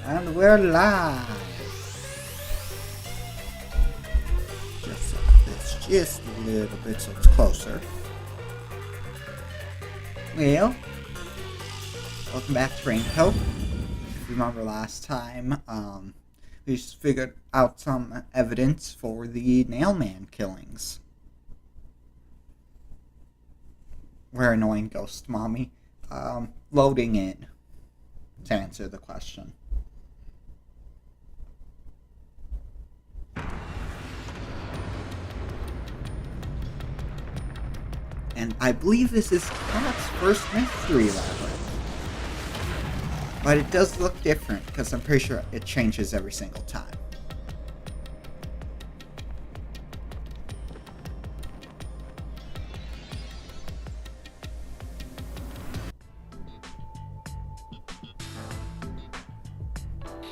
And we're live! Just so this just a little bit so it's closer. Well, welcome back to Raincoat. If you remember last time, we just figured out some evidence for the Nailman killings. We're annoying Ghost Mommy. Loading in to answer the question. And I believe this is Cat's first mystery labyrinth. But it does look different, because I'm pretty sure it changes every single time.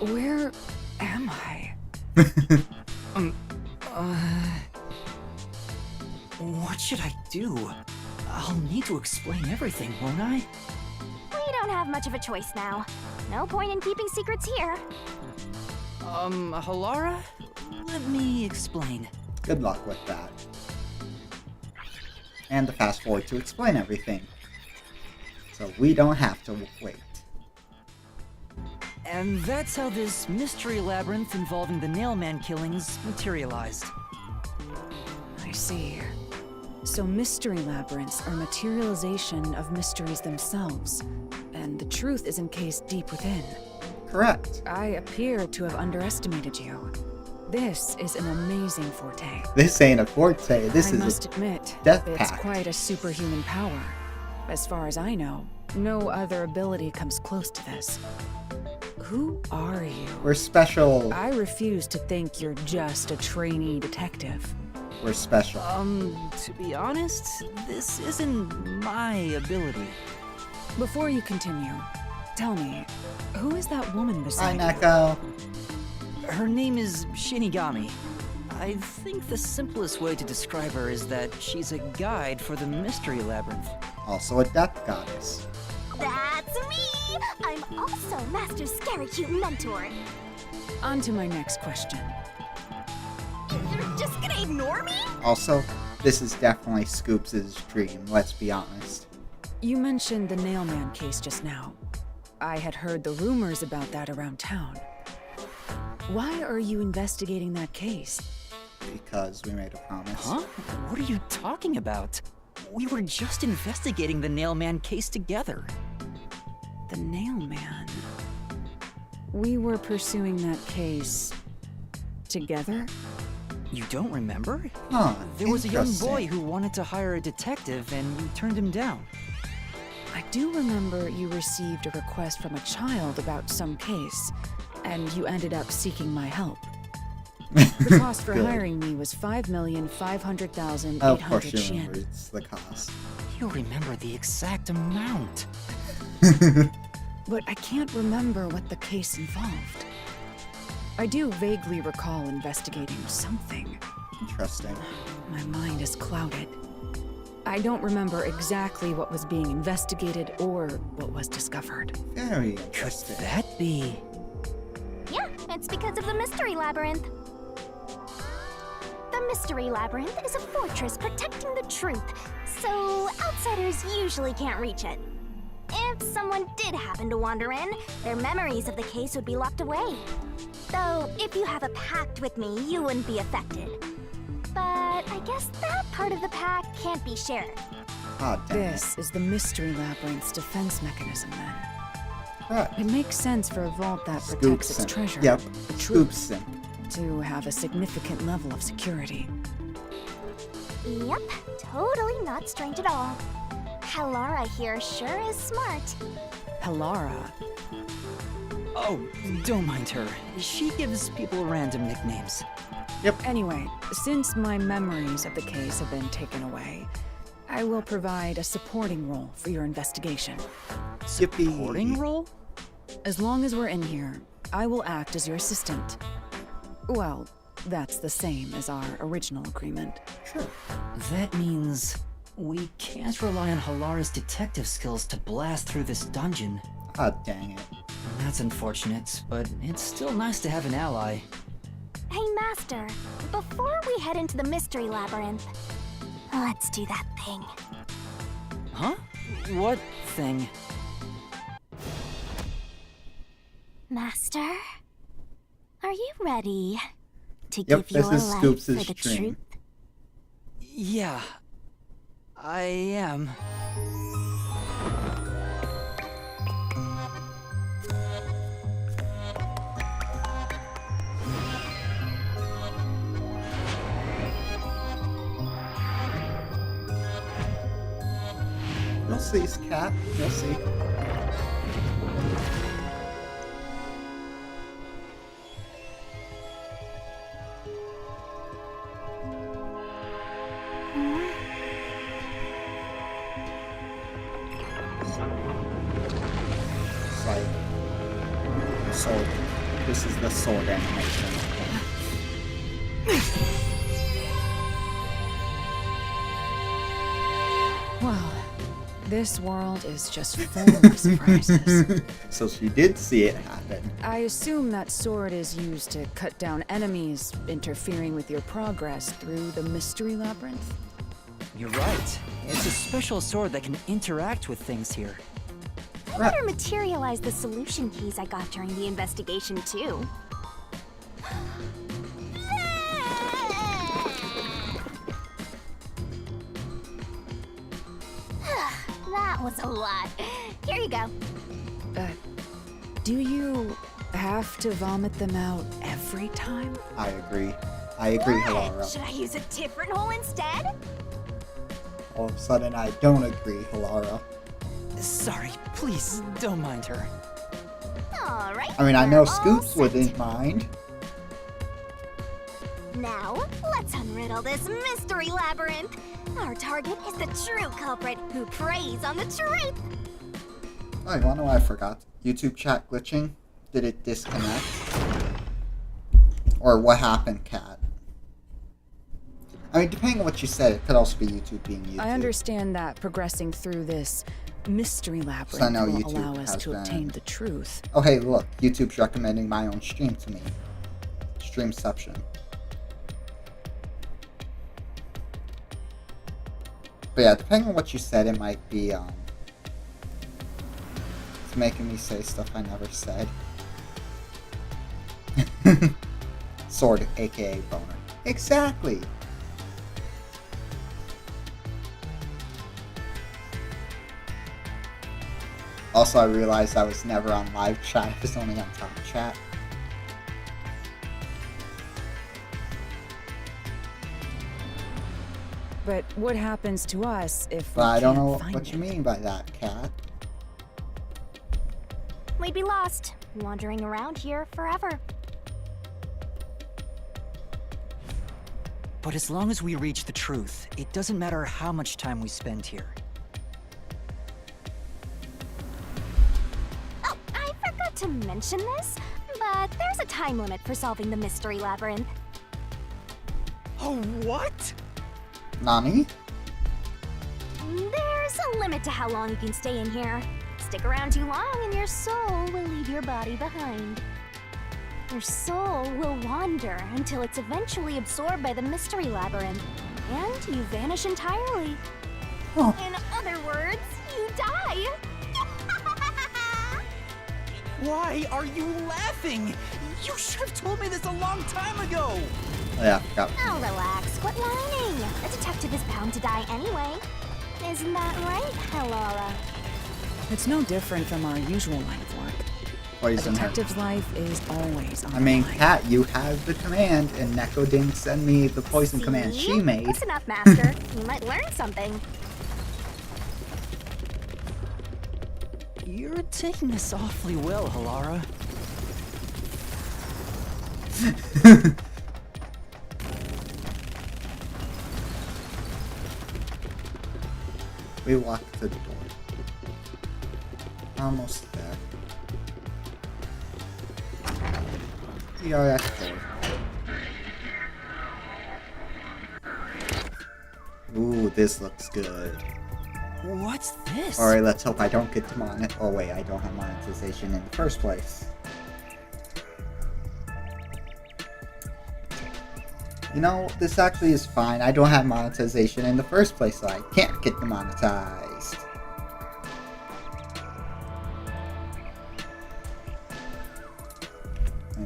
Where am I? What should I do? I'll need to explain everything, won't I? We don't have much of a choice now. No point in keeping secrets here. Halara? Let me explain. Good luck with that. And the fast forward to explain everything. So we don't have to wait. And that's how this mystery labyrinth involving the Nailman killings materialized. I see. So mystery labyrinths are materialization of mysteries themselves, and the truth is encased deep within. Correct. I appear to have underestimated you. This is an amazing forte. This ain't a forte, this I is must a admit, death it's pact. quite a superhuman power. As far as I know, no other ability comes close to this. Who are you? We're special. I refuse to think you're just a trainee detective. We're special. To be honest, this isn't my ability. Before you continue, tell me, who is that woman Hi, beside you? Neko. Her name is Shinigami. I think the simplest way to describe her is that she's a guide for the mystery labyrinth. Also a death goddess. That's me! I'm also Master Scary Cute Mentor. On to my next question. You're just gonna ignore me? Also, this is definitely Scoops' dream, let's be honest. You mentioned the Nailman case just now. I had heard the rumors about that around town. Why are you investigating that case? Because we made a promise. Huh? What are you talking about? We were just investigating the Nailman case together. The Nailman. We were pursuing that case together? You don't remember? Huh, There was a young interesting. boy who wanted to hire a detective and you turned him down. I do remember you received a request from a child about some case, and you ended up seeking my help. The cost for Good. hiring me was Of course 5,500,800 you yen. remember, it's the cost. You remember the exact amount. But I can't remember what the case involved. I do vaguely recall investigating something. Interesting. My mind is clouded. I don't remember exactly what was being investigated or what was discovered. Very Could interesting. that be? Yeah, it's because of the Mystery Labyrinth. The Mystery Labyrinth is a fortress protecting the truth, so outsiders usually can't reach it. If someone did happen to wander in, their memories of the case would be locked away. Though, if you have a pact with me, you wouldn't be affected. But I guess that part of the pact can't be shared. Ah, damn This is the Mystery Labyrinth's defense mechanism, then. it. Correct. It makes sense for a vault that protects its Scoopsin. treasure, Yep, the truth, Scoopsin. to have a significant level of security. Yep, totally not strange at all. Halara here sure is smart. Halara. Oh, don't mind her. She gives people random nicknames. Anyway, since my memories of the case have been taken away, I will provide a supporting role for your investigation. Yippee. Supporting role? As long as we're in here, I will act as your assistant. Well, that's the same as our original agreement. Sure. That means we can't rely on Halara's detective skills to blast through this dungeon. Ah, dang it. That's unfortunate, but it's still nice to have an ally. Hey, Master, before we head into the mystery labyrinth, let's do that thing. Huh? What thing? Master, are you ready to Yep, give your this is life Scoops' for the dream. truth? Yeah, I am. You'll see, Cat. You'll see. It's like sword. This is the sword animation. Well, this world is just full of surprises. So she did see it happen. I assume that sword is used to cut down enemies interfering with your progress through the mystery labyrinth. You're right. It's a special sword that can interact with things here. I better materialize the solution keys I got during the investigation, too. That was a lot. Here you go. Do you have to vomit them out every time? I agree. I agree, What? Halara. Should I use a different hole instead? All of a sudden, I don't agree, Halara. Sorry, please don't mind her. All right. I mean, I we're know all Scoops set. wouldn't mind. Now, let's unriddle this mystery labyrinth. Our target is the true culprit who preys on the truth. Oh, you wanna know what I forgot? YouTube chat glitching? Did it disconnect? Or what happened, Cat? I mean, depending on what you said, it could also be YouTube being YouTube. I understand that progressing through this mystery labyrinth I know will YouTube allow us has to been- obtain the truth. Oh, hey, look. YouTube's recommending my own stream to me. Streamception. But yeah, depending on what you said, it might be, it's making me say stuff I never said. Sword, aka boner. Exactly! Also, I realized I was never on live chat, I was only on top chat. But what happens to us if But we I don't can't know find what you it? mean by that, Cat. We'd be lost, wandering around here forever. But as long as we reach the truth, it doesn't matter how much time we spend here. Oh, I forgot to mention this, but there's a time limit for solving the mystery labyrinth. Oh, what? Nani? There's a limit to how long you can stay in here. Stick around too long and your soul will leave your body behind. Your soul will wander until it's eventually absorbed by the mystery labyrinth, and you vanish entirely. Huh. In other words, you die. Why are you laughing? You should have told me this a long time ago! Oh, yeah, I forgot. Now relax, quit whining. A detective is bound to die anyway. Isn't that right, Halara? It's no different from our usual line of work. A Poison her. detective's life is always on I mean, the line. Cat, you have the command, and Neko didn't send me the poison command See? she made. Listen up, Master. You might learn something. You're taking this awfully well, Halara. We walked to the door. Almost there. We are at the door. Ooh, this looks good. What's this? Alright, let's hope I don't get demonetized. Oh wait, I don't have monetization in the first place. You know, this actually is fine. I don't have monetization in the first place, so I can't get demonetized.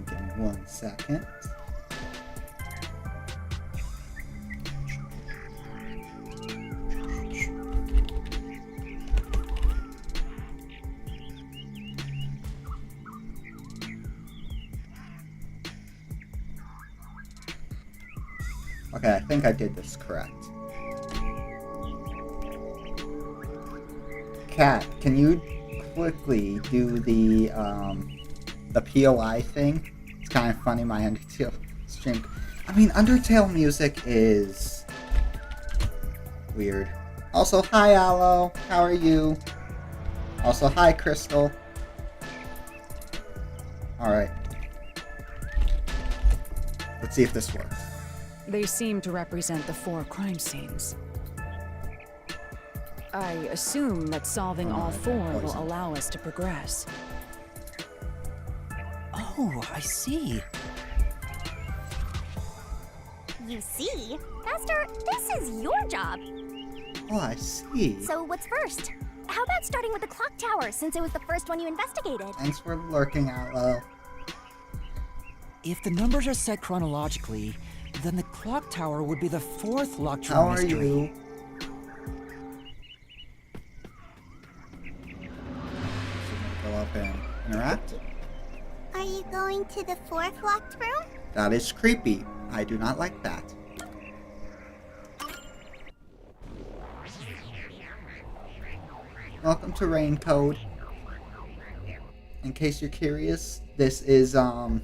Give me 1 second. Okay, I think I did this correct. Cat, can you quickly do the POI thing? It's kind of funny, my Undertale stream. I mean, Undertale music is weird. Also, hi Aloe, how are you? Also, hi Crystal. Alright. Let's see if this works. They seem to represent the 4 crime scenes. I assume that solving all 4 will allow us to progress. Oh, I see. You see? Master, this is your job. Oh, I see. So what's first? How about starting with the clock tower, since it was the first one you investigated? Thanks for lurking, Aloe. If the numbers are set chronologically, then the clock tower would be the 4th locked How room are mystery. you? Go up and interact. Are you going to the 4th locked room? That is creepy. I do not like that. Welcome to Rain Code. In case you're curious, this is a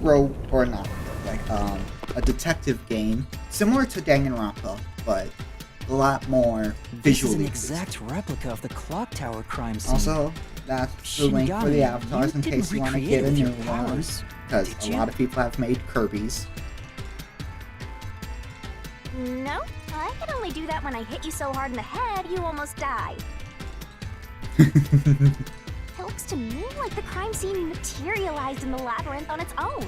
rogue or not, like a detective game similar to Danganronpa, but a lot more This is visually. an exact replica of the clock tower crime scene. Also, that's the link for the Shinigami, avatars in you case you didn't want to recreate get a it with new your one. powers, Because did a you? lot of people have made Kirby's. No, I can only do that when I hit you so hard in the head you almost die. It looks to me like the crime scene materialized in the labyrinth on its own.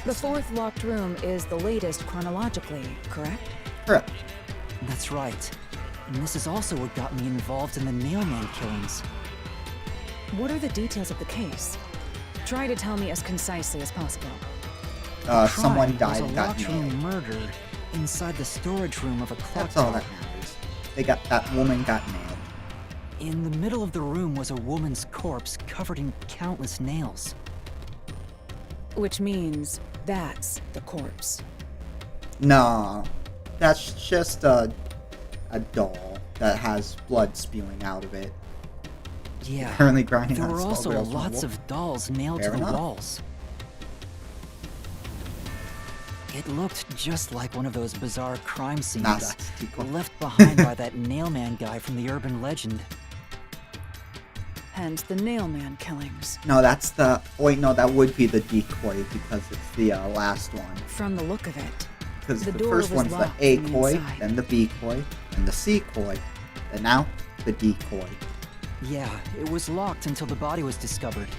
The 4th locked room is the latest chronologically, correct? Correct. That's right. And this is also what got me involved in the Nailman killings. What are the details of the case? Try to tell me as concisely as possible. Someone Crime died was and a got locked nailed. room murder inside the storage room of a clock That's all tower. that matters. That woman got nailed. In the middle of the room was a woman's corpse covered in countless nails. Which means that's the corpse. No, that's just a doll that has blood spewing out of it. Yeah, Currently grinding there on were also Skullgirl's lots novel. of dolls nailed Fair to the enough. walls. It looked just like one of those bizarre crime scenes That's too cool. left behind by that Nailman guy from the urban legend. Hence the Nailman killings. No, that's the. Wait, no, that would be the decoy because it's the last one. From the look of it, Because The the door first was one's the locked from the A-coy, inside. then the B-coy, and the C-coy, and now the decoy. Yeah, it was locked until the body was discovered.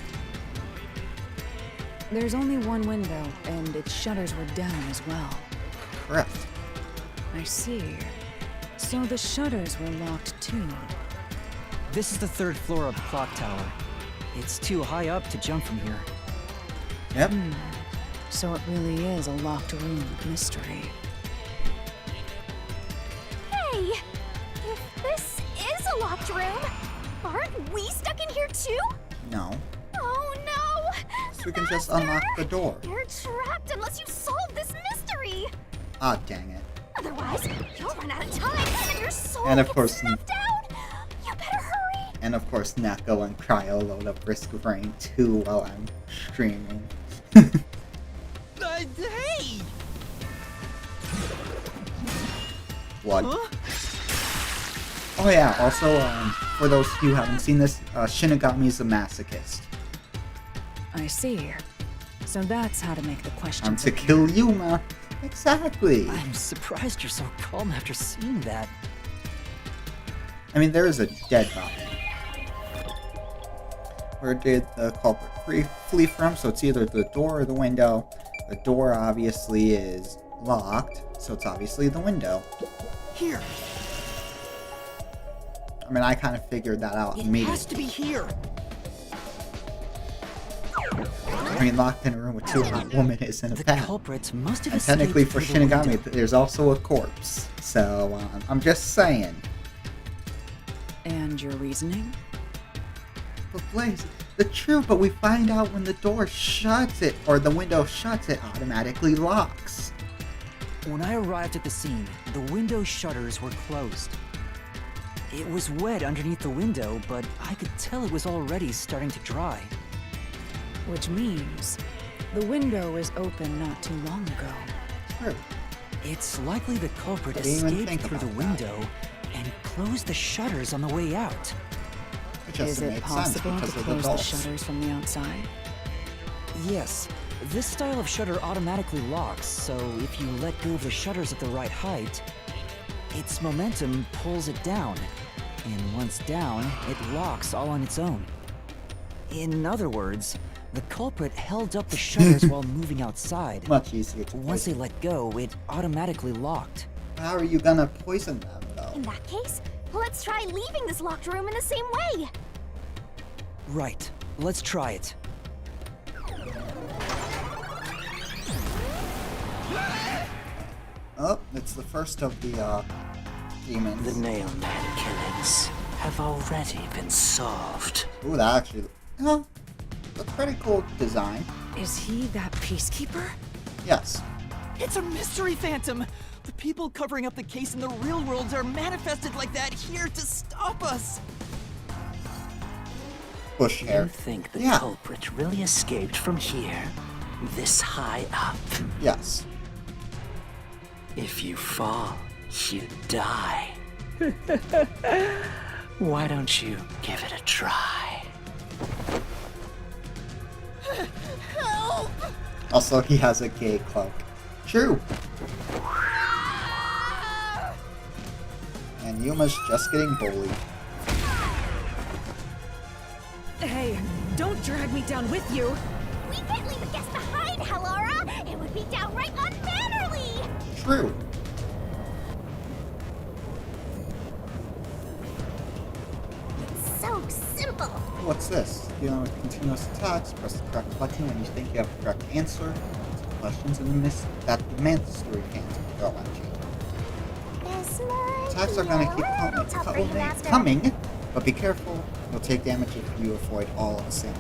there's only one window, and its shutters were down as well. Correct. I see. So the shutters were locked too. This is the 3rd floor of the clock tower. It's too high up to jump from here. Yep. So it really is a locked room mystery. Hey! If this is a locked room, aren't we stuck in here too? No. Oh no! So we can just unlock the door. You're trapped unless you solve this mystery! Ah, dang it. Otherwise, you'll run out of time and your soul And of gets course- snuffed out! You better hurry! And of course, Neko and Cryo load up Risk of Rain 2 while I'm streaming. Hey! What? Oh yeah, also, for those of you who haven't seen this, Shinigami's a masochist. I see. So that's how to make the I'm questions to appear. kill Yuma. Exactly. I'm surprised you're so calm after seeing that. I mean, there is a dead body. Where did the culprit flee from? So it's either the door or the window. The door obviously is locked, so it's obviously the window. Here. I mean, I kind of figured that out It immediately. has to be here. I mean, locked in a room with two hot women isn't a The bad. culprit must have And escaped technically for through the Shinigami, window. there's also a corpse. So, I'm just saying. And your reasoning? But Blaze, the truth, but we find out when the door shuts it, or the window shuts, it automatically locks. When I arrived at the scene, the window shutters were closed. It was wet underneath the window, but I could tell it was already starting to dry. Which means the window was open not too long ago. True. It's likely the culprit I didn't even escaped think through the about that. window and closed the shutters on the way out. It just Is it makes sense possible to because of the close the dolls. shutters from the outside? Yes, this style of shutter automatically locks, so if you let go of the shutters at the right height, its momentum pulls it down, and once down, it locks all on its own. In other words, the culprit held up the shutters while moving outside. Much easier to Once they poison. let go, it automatically locked. How are you gonna poison them, though? In that case, let's try leaving this locked room in the same way. Right, let's try it. Oh, it's the first of the, demons. The Nail Man killings have already been solved. Ooh, that actually... Oh, that's pretty cool design. Is he that peacekeeper? Yes. It's a mystery phantom! The people covering up the case in the real world are manifested like that here to stop us! Bush hair. You think the Yeah. culprit really escaped from here? This high up? Yes. If you fall, you die. Why don't you give it a try? Help! Also, he has a gay cloak. True. And Yuma's just getting bullied. Hey, don't drag me down with you! We can't leave a guest behind, Hallara! It would be downright unmannerly! True. It's so simple. What's this? Dealing with continuous attacks, press the correct button when you think you have the correct answer. Answer questions in the that the mystery can't go on you. This might Attacks be are gonna a keep little tough for you, Master. coming, but be careful. You'll take damage if you avoid all assailing.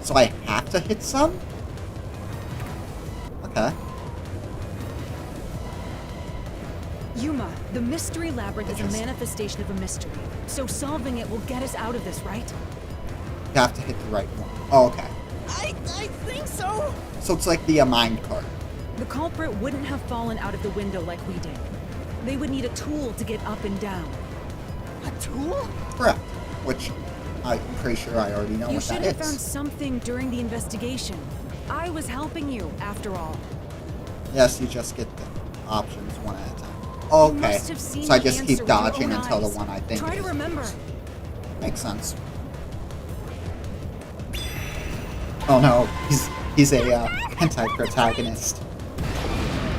So I have to hit some? Okay. Yuma, the mystery labyrinth is a Yes. manifestation of a mystery. So solving it will get us out of this, right? You have to hit the right one. Oh, okay. I think so! So it's like the mind card. The culprit wouldn't have fallen out of the window like we did. They would need a tool to get up and down. A tool? Correct. Which I'm pretty sure I already know You what should that have found is. something during the investigation. I was helping you, after all. Yes, you just get the options one at a time. You Okay. must have seen So I the just answer keep with your dodging own until the eyes. one I think Try it to is. remember. Makes sense. Oh no, he's a anti-protagonist.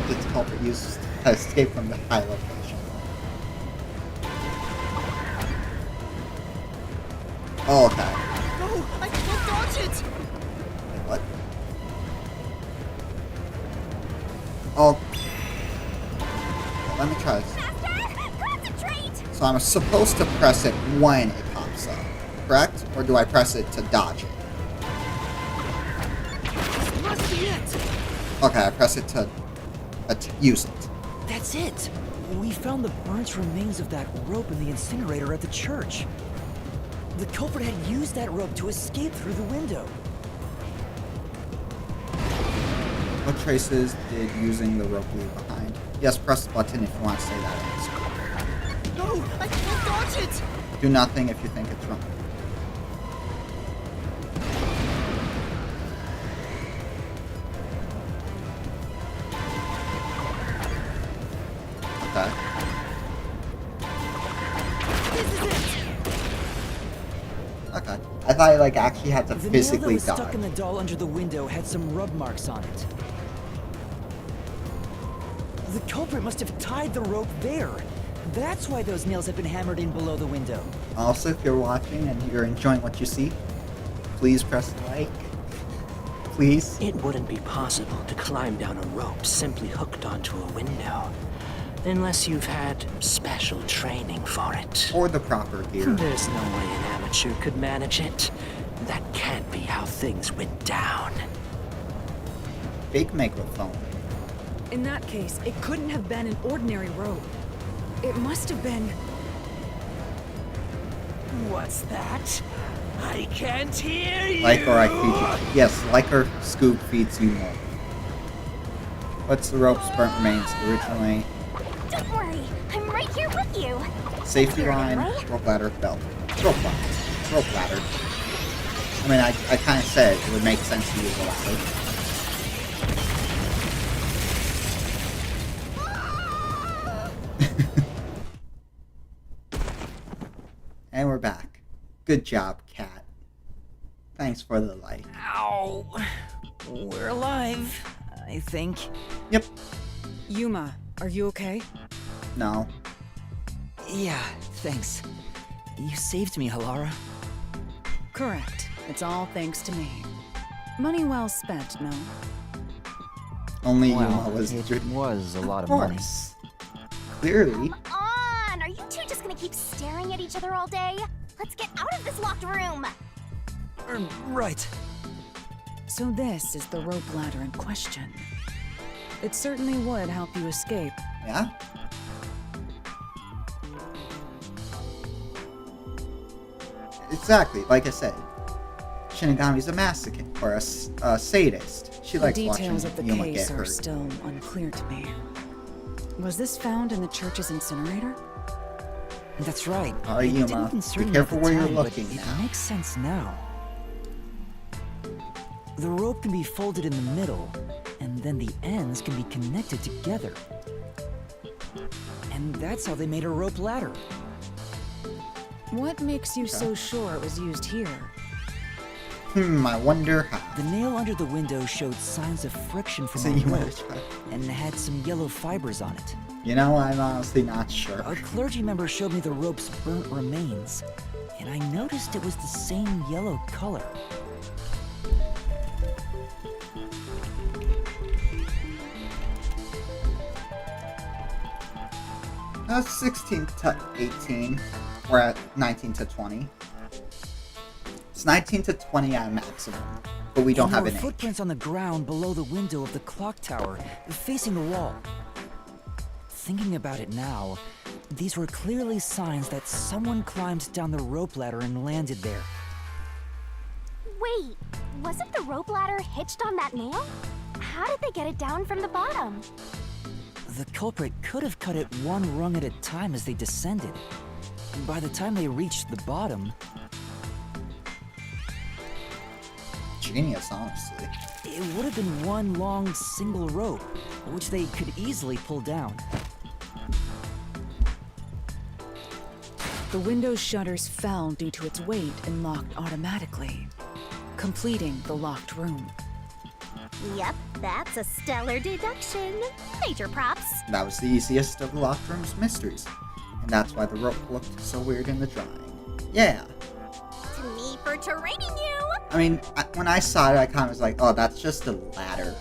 The culprit used to escape from the high location. Oh, okay. No, I can't dodge it! Wait, what? Oh. Let me try this. Master, concentrate! So I'm supposed to press it when it pops up, correct? Or do I press it to dodge it? This must be it! Okay, I press it to use it. That's it! We found the burnt remains of that rope in the incinerator at the church. The culprit had used that rope to escape through the window. What traces did using the rope leave behind? Yes, press the button if you want to say that. No, I can't dodge it! Do nothing if you think it's wrong. Okay. I thought I like actually had to The nail that physically was stuck dodge. in the doll under the window had some rub marks on it. The culprit must have tied the rope there. That's why those nails have been hammered in below the window. Also, if you're watching and you're enjoying what you see, please press like. Please. It wouldn't be possible to climb down a rope simply hooked onto a window. Unless you've had special training for it. Or the proper gear. There's no way an amateur could manage it. That can't be how things went down. Big microphone. In that case, it couldn't have been an ordinary rope. It must have been... What's that? I can't hear you! Like or I feed you. Yes, like or Scoob feeds you more. What's the rope's burnt remains originally? Don't worry, I'm right here with you. Safety Here, line, anyway. rope ladder, belt. Rope ladder. Rope ladder. I mean, I kind of said it would make sense to use a ladder. And we're back. Good job, cat. Thanks for the like. Ow! We're alive, I think. Yep. Yuma, are you okay? No. Yeah, thanks. You saved me, Halara. Correct. It's all thanks to me. Money well spent, no? Only Well, Yuma was it was a lot Of of money. course. Clearly. Come on, are you two just gonna keep staring at each other all day? Let's get out of this locked room. Right. So this is the rope ladder in question. It certainly would help you escape. Yeah? Exactly, like I said. Shinigami's a masochist, or a sadist. She The likes watching details of the Yuma get case are hurt. still unclear to me. Was this found in the church's incinerator? That's right. Alright, It Yuma, didn't be concern me careful at the where you're time, but looking it now. makes sense now. The rope can be folded in the middle, and then the ends can be connected together. And that's how they made a rope ladder. What makes you so sure it was used here? I wonder how. The nail under the window showed signs of friction from So a you wanna rope, try? and had some yellow fibers on it. You know, I'm honestly not sure. A clergy member showed me the rope's burnt remains, and I noticed it was the same yellow color. That's 16 to 18. We're at 19 to 20. It's 19 to 20 at maximum, but we don't And have there an were age. footprints on the ground below the window of the clock tower, facing the wall. Thinking about it now, these were clearly signs that someone climbed down the rope ladder and landed there. Wait, wasn't the rope ladder hitched on that nail? How did they get it down from the bottom? The culprit could have cut it one rung at a time as they descended. By the time they reached the bottom, Genius, honestly. it would have been one long single rope, which they could easily pull down. The window's shutters fell due to its weight and locked automatically, completing the locked room. Yep, that's a stellar deduction. Major props. That was the easiest of the locked room's mysteries. And that's why the rope looked so weird in the drawing. Yeah. To me for training you. I mean, when I saw it, I kind of was like, oh, that's just a ladder.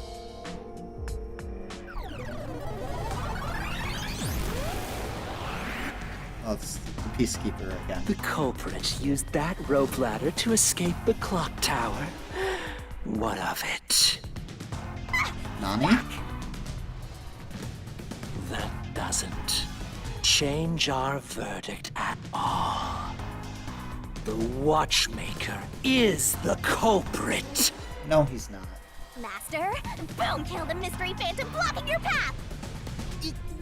Oh, it's the Peacekeeper again. The culprit used that rope ladder to escape the clock tower. What of it? Nani? That doesn't change our verdict at all. The watchmaker is the culprit. No, he's not. Master, boom, kill the mystery phantom blocking your path.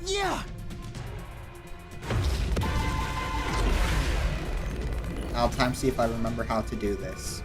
Yeah! I'll time see if I remember how to do this.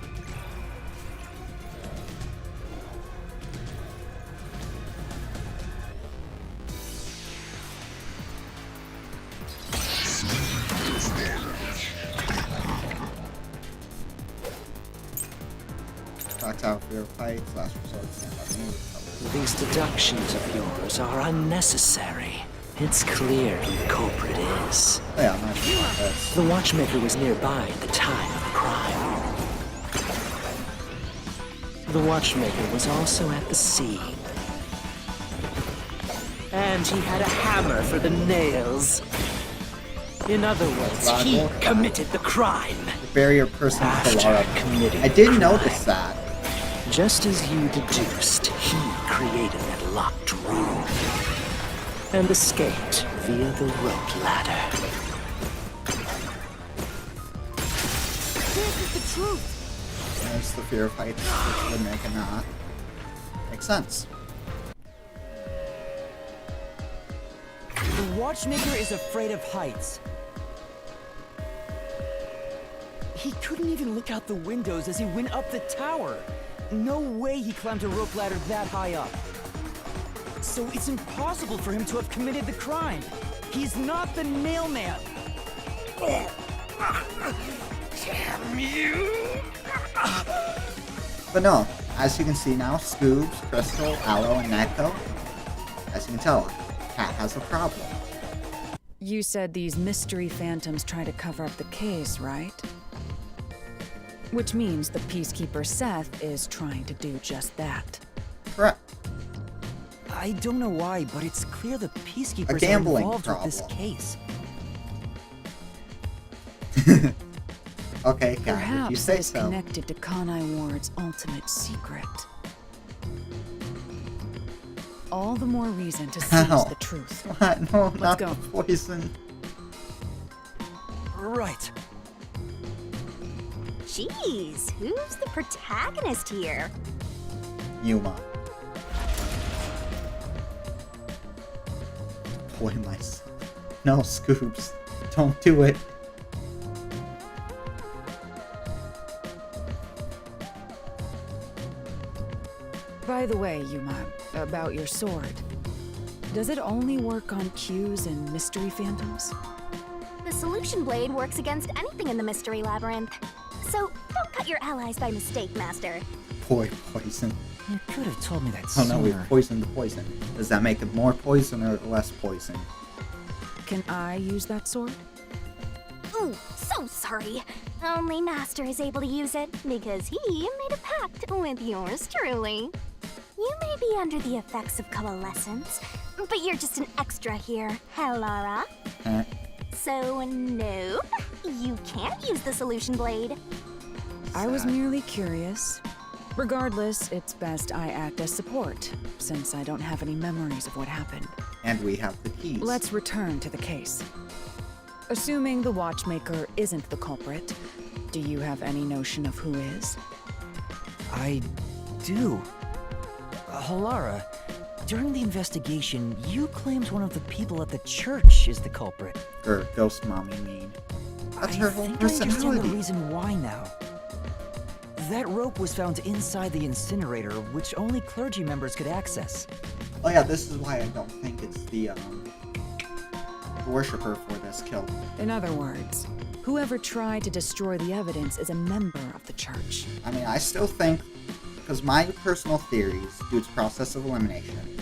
Tracks out fear of heights, last resort, stand by me. These deductions of yours are unnecessary. It's clear who the culprit is. Oh yeah, I'm not sure about this. The watchmaker was nearby at the time of the crime. The watchmaker was also at the scene. And he had a hammer for the nails. In other words, he committed the crime. The barrier person After Falara. committing I did the notice crime, that. just as you deduced, he created that locked room and escaped via the rope ladder. This is the truth! There's the fear of heights, which would make it not. Makes sense. The watchmaker is afraid of heights. He couldn't even look out the windows as he went up the tower. No way he climbed a rope ladder that high up. So it's impossible for him to have committed the crime. He's not the nailman. Damn you! But no, as you can see now, Scoobs, Crystal, Aloe, and Neko, as you can tell, Cat has a problem. You said these mystery phantoms try to cover up the case, right? Which means the Peacekeeper Seth is trying to do just that. Correct. I don't know why, but it's clear the peacekeepers are gambling involved with this problem. case. Okay, Cat, if you Perhaps say it's so. connected to Kanai Ward's ultimate secret. All the more reason to seize Ow. the truth. What? No, not go. the poison. Right. Jeez, who's the protagonist here? Yuma. Boy, my... No, Scoobs. Don't do it. By the way, Yuma, about your sword. Does it only work on cues and mystery phantoms? The solution blade works against anything in the mystery labyrinth. So don't cut your allies by mistake, Master. Boy, poison. You could have told me that Oh no, sooner. we've poisoned the poison. Does that make it more poison or less poison? Can I use that sword? Ooh, so sorry. Only Master is able to use it because he made a pact with yours truly. You may be under the effects of coalescence, but you're just an extra here, Hellara. Huh? So no, you can't use the solution blade. I was Sad. merely curious. Regardless, it's best I act as support, since I don't have any memories of what happened. And we have the keys. Let's return to the case. Assuming the watchmaker isn't the culprit, do you have any notion of who is? I do. Halara, during the investigation, you claimed one of the people at the church is the culprit. Her ghost mommy mean. That's I her whole think I understand the personality. reason why now. That rope was found inside the incinerator, which only clergy members could access. Oh yeah, this is why I don't think it's the worshipper for this kill. In other words, whoever tried to destroy the evidence is a member of the church. I mean, I still think, because my personal theories, due to process of elimination,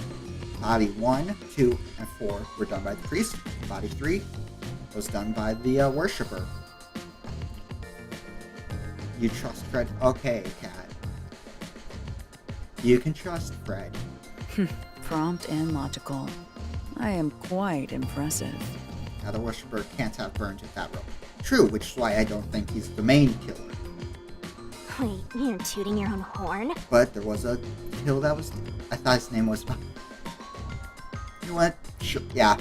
body 1, 2, and 4 were done by the priest. Body 3 was done by the worshipper. You trust Fred? Okay, Cat. You can trust Fred. Prompt and logical. I am quite impressive. Now the worshipper can't have burned at that rope. True, which is why I don't think he's the main killer. Wait, you're tooting your own horn? But there was a kill that was... I thought his name was... You know what? Sure, yeah.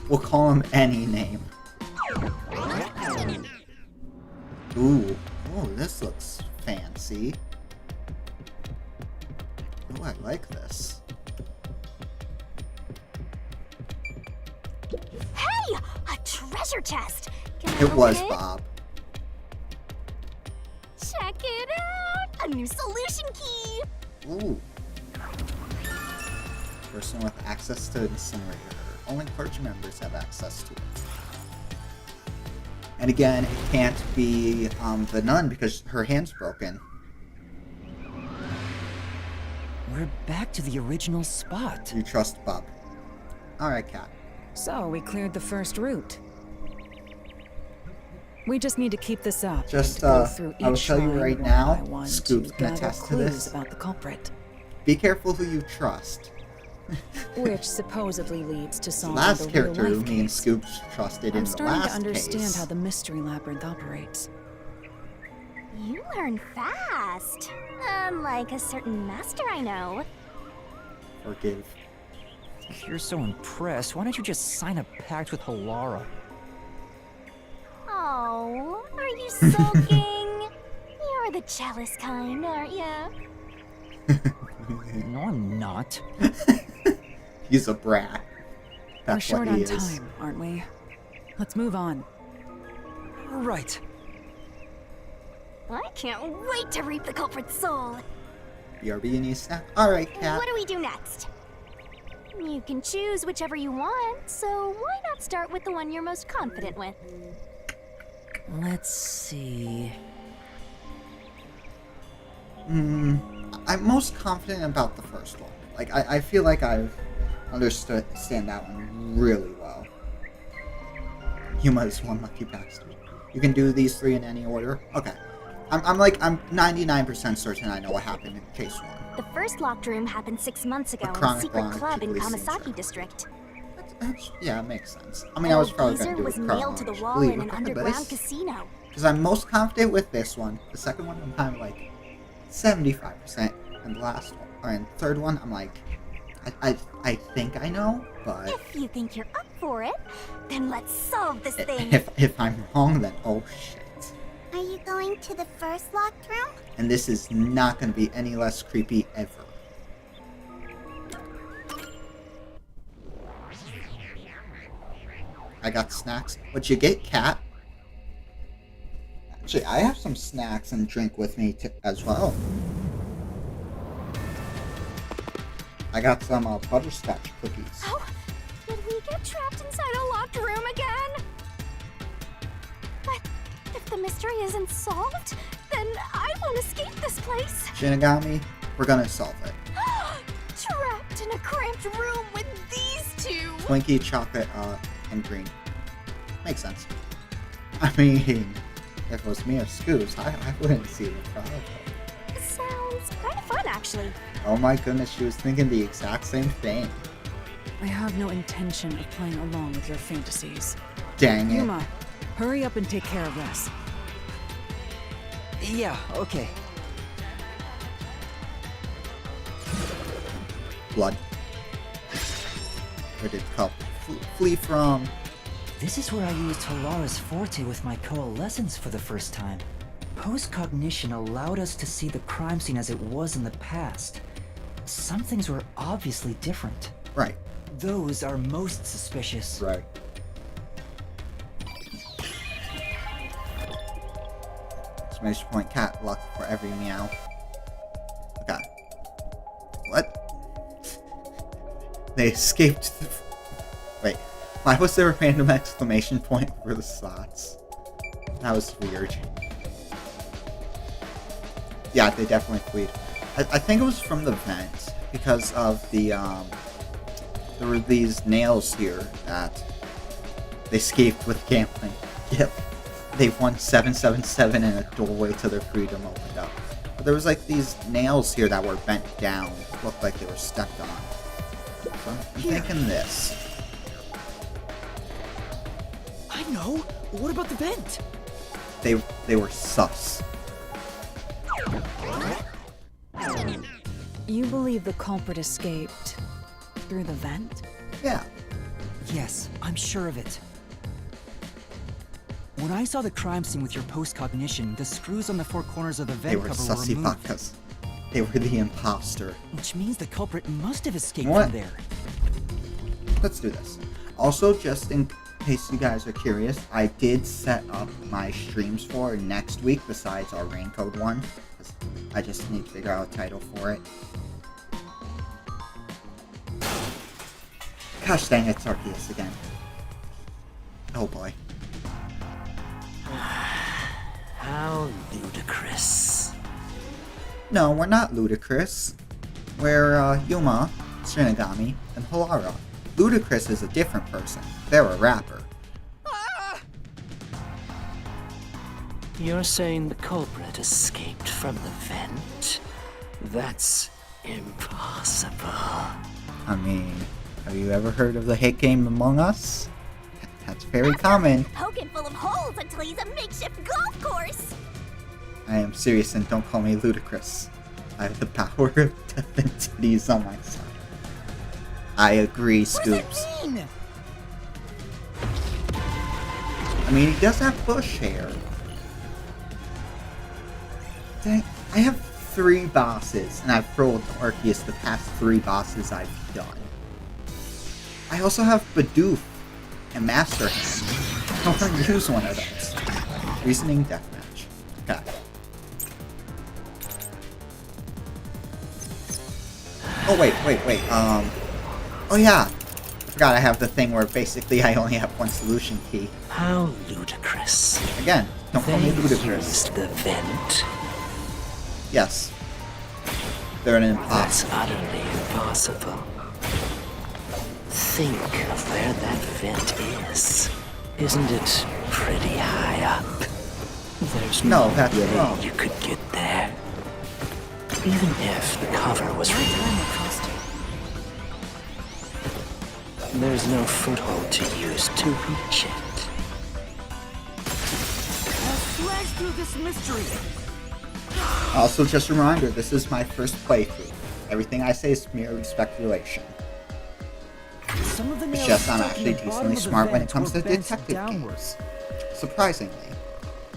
We'll call him any name. Ooh. Oh, this looks fancy. Oh, I like this. Hey! A treasure chest! Can I It was open Bob. Check it out! A new solution key! Ooh. Person with access to incinerator. Only clergy members have access to it. And again, it can't be the nun because her hand's broken. We're back to the original spot. You trust Bob. Alright, Cat. So, we cleared the first route. We just need to keep this up. Just, and go through I will each tell you shrine right one now, by one Scoops to can gather attest to clues this. about the culprit, Be careful who you trust. which supposedly leads to The solving last the character real who life me and case. Scoops trusted in I'm the starting last to understand case. how the mystery labyrinth operates. You learn fast. Unlike a certain master I know. Forgive. If you're so impressed, why don't you just sign a pact with Halara? Oh, are you sulking? You're the jealous kind, aren't you? No, I'm not. He's a brat. We're That's short what he on is. time, aren't we? Let's move on. Right. I can't wait to reap the culprit's soul. BRB and snack. Alright, Cat. What do we do next? You can choose whichever you want, so why not start with the one you're most confident with? Let's see. I'm most confident about the first one. Like, I feel like I've understand that one really well. Yuma is one lucky bastard. You can do these three in any order? Okay. I'm 99% certain I know what happened in case one. The first locked room happened 6 months ago in a chronic secret one club in typically seems Kamasaki like- District. Yeah, it makes sense. I mean, I was probably going to do was it nailed to the wall in an underground casino. because I'm most confident with this one. The second one, I'm kind of like 75%, and the last one, and third one, I'm like, I think I know, but If you think you're up for it, then let's solve this thing. if I'm wrong, then oh shit. Are you going to the first locked room? And this is not going to be any less creepy ever. I got snacks. What'd you get, Cat? Actually, I have some snacks and drink with me as well. I got some butterscotch cookies. Oh, did we get trapped inside a locked room again? But if the mystery isn't solved, then I won't escape this place. Shinigami, we're gonna solve it. Trapped in a cramped room with these two. Twinkie, chocolate, and green. Makes sense. I mean, if it was me or Scoops, I wouldn't see the problem. Sounds kind of fun, actually. Oh my goodness, she was thinking the exact same thing. I have no intention of playing along with your fantasies. Dang it. Yuma, hurry up and take care of this. Yeah, okay. Blood. Where did Cup flee from? This is where I used Halara's forte with my coalescence for the first time. Post-cognition allowed us to see the crime scene as it was in the past. Some things were obviously different. Right. Those are most suspicious. Right. Exclamation point, cat, luck for every meow. Okay. What? They escaped the... Wait. Why was there a random exclamation point for the slots? That was weird. Yeah, they definitely fled. I think it was from the vent, because of the, there were these nails here that they escaped with gambling. Yep. They won 777 and a doorway to their freedom opened up. But there was like these nails here that were bent down. Looked like they were stepped on. So I'm thinking this. I know! What about the vent? They were sus. You believe the culprit escaped through the vent? Yeah. Yes, I'm sure of it. When I saw the crime scene with your post-cognition, the screws on the four corners of the They vent were cover were sussy removed. bakas. They were the imposter. Which means the culprit must have escaped What? from there. Let's do this. Also, just in case you guys are curious, I did set up my streams for next week besides our Raincode one. 'Cause I just need to figure out a title for it. Gosh dang it, Arceus again. Oh boy. How ludicrous. No, we're not ludicrous. where Yuma, Shinigami, and Halara. Ludacris is a different person. They're a rapper. You're saying the culprit escaped from the vent? That's impossible. I mean, have you ever heard of the hit game Among Us? That's very common. Poking full of holes until he's a makeshift golf course. I am serious and don't call me ludicrous. I have the power of death and titties on my side. I agree, Scoops. What does it mean? I mean, he does have bush hair. Dang, I have 3 bosses, and I've rolled Arceus the past 3 bosses I've done. I also have Bidoof and Master Hand. I want to use one of those. Reasoning Deathmatch. Okay. Oh, wait. Oh, yeah. I forgot I have the thing where basically I only have 1 solution key. How ludicrous. Again, don't call me They ludicrous. used the vent. Yes. They're an That's imposter. utterly impossible. Think of where that vent is. Isn't it pretty high up? There's No, no that's way wrong. you could get there. Even if the cover was removed, there's no foothold to use to reach it. I'll slash through this mystery. Also, just a reminder, this is my first playthrough. Everything I say is merely speculation. Some of the It's nails just I'm stuck in actually the bottom decently of the smart when it vent comes to were bent detective downwards. games. Surprisingly.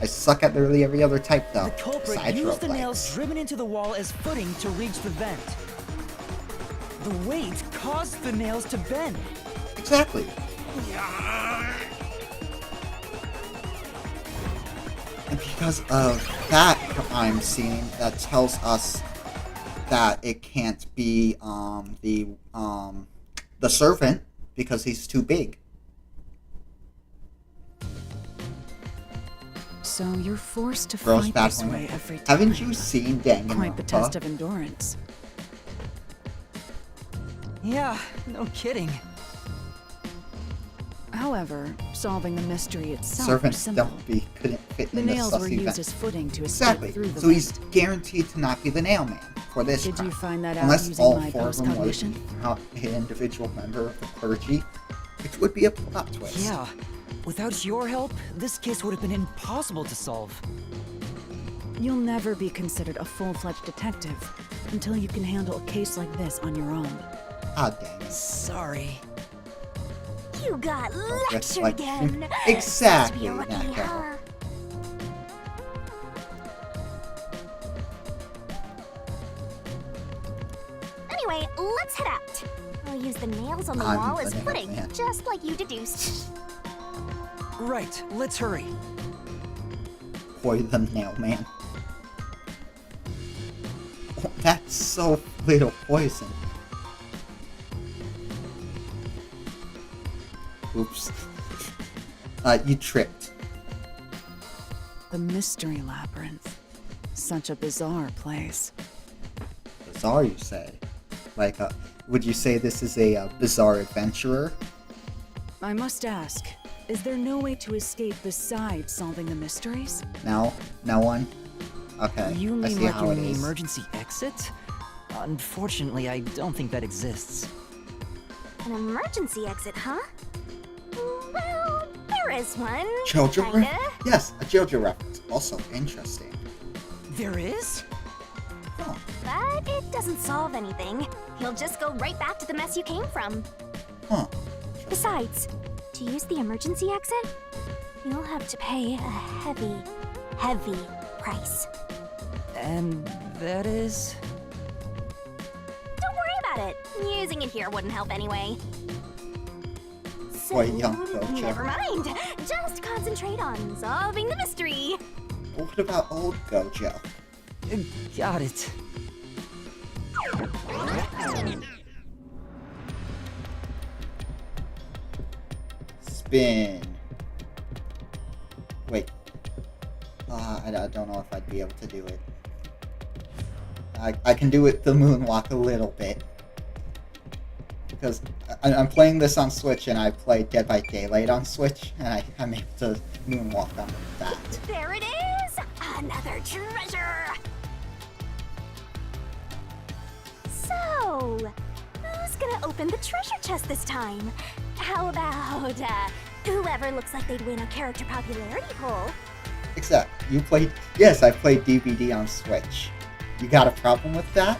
I suck at literally every other type though, The culprit besides used the roguelikes. nails driven into the wall as footing to reach the vent. The weight caused the nails to bend. Exactly. And because of that I'm seeing, that tells us that it can't be the servant because he's too big. So you're forced to Girls fight bad this one. way every time. Haven't you seen Danganronpa? Quite the test of endurance. Yeah, no kidding. However, solving the mystery itself was Servants simple. couldn't fit The in the nails were sussy used vent. as footing to Exactly. escape through the So vent. he's guaranteed to not be the nailman for this Did crime. you find that out Unless using all my 4 of them was post-cognition? not an individual member of the clergy, which would be a plot twist. Yeah, without your help, this case would have been impossible to solve. You'll never be considered a full-fledged detective until you can handle a case like this on your own. Ah, dang it. Sorry. You got Just lectured like- again. Exactly, Must be lucky, Naka. huh? Anyway, let's head out. I'll use the nails on the I'm wall the as nail footing, man. just like you deduced. Right, let's hurry. Boy, the nail man. Oh, that's so little poison. Oops. You tripped. The Mystery Labyrinth. Such a bizarre place. Bizarre, you say? Like, would you say this is a bizarre adventurer? I must ask, is there no way to escape besides solving the mysteries? No? No one? Okay, You I mean see like how it an is. emergency exit? Unfortunately, I don't think that exists. An emergency exit, huh? Well, there is one. JoJo kinda. Yes, a JoJo reference. Also interesting. There is? Oh, But it doesn't solve anything. You'll just go right back to the mess you came from. huh. Besides, to use the emergency exit, you'll have to pay a heavy, heavy price. And that is? Don't worry about it. Using it here wouldn't help anyway. So, Boy, young Gojo. never mind. Just concentrate on solving the mystery. What about old Gojo? Got it. Spin. Wait. I don't know if I'd be able to do it. I can do it the moonwalk a little bit. Because I'm playing this on Switch, and I play Dead by Daylight on Switch, and I'm able to moonwalk on that. There it is! Another treasure! So, who's gonna open the treasure chest this time? How about, whoever looks like they'd win a character popularity poll? Except, you played... Yes, I played DVD on Switch. You got a problem with that?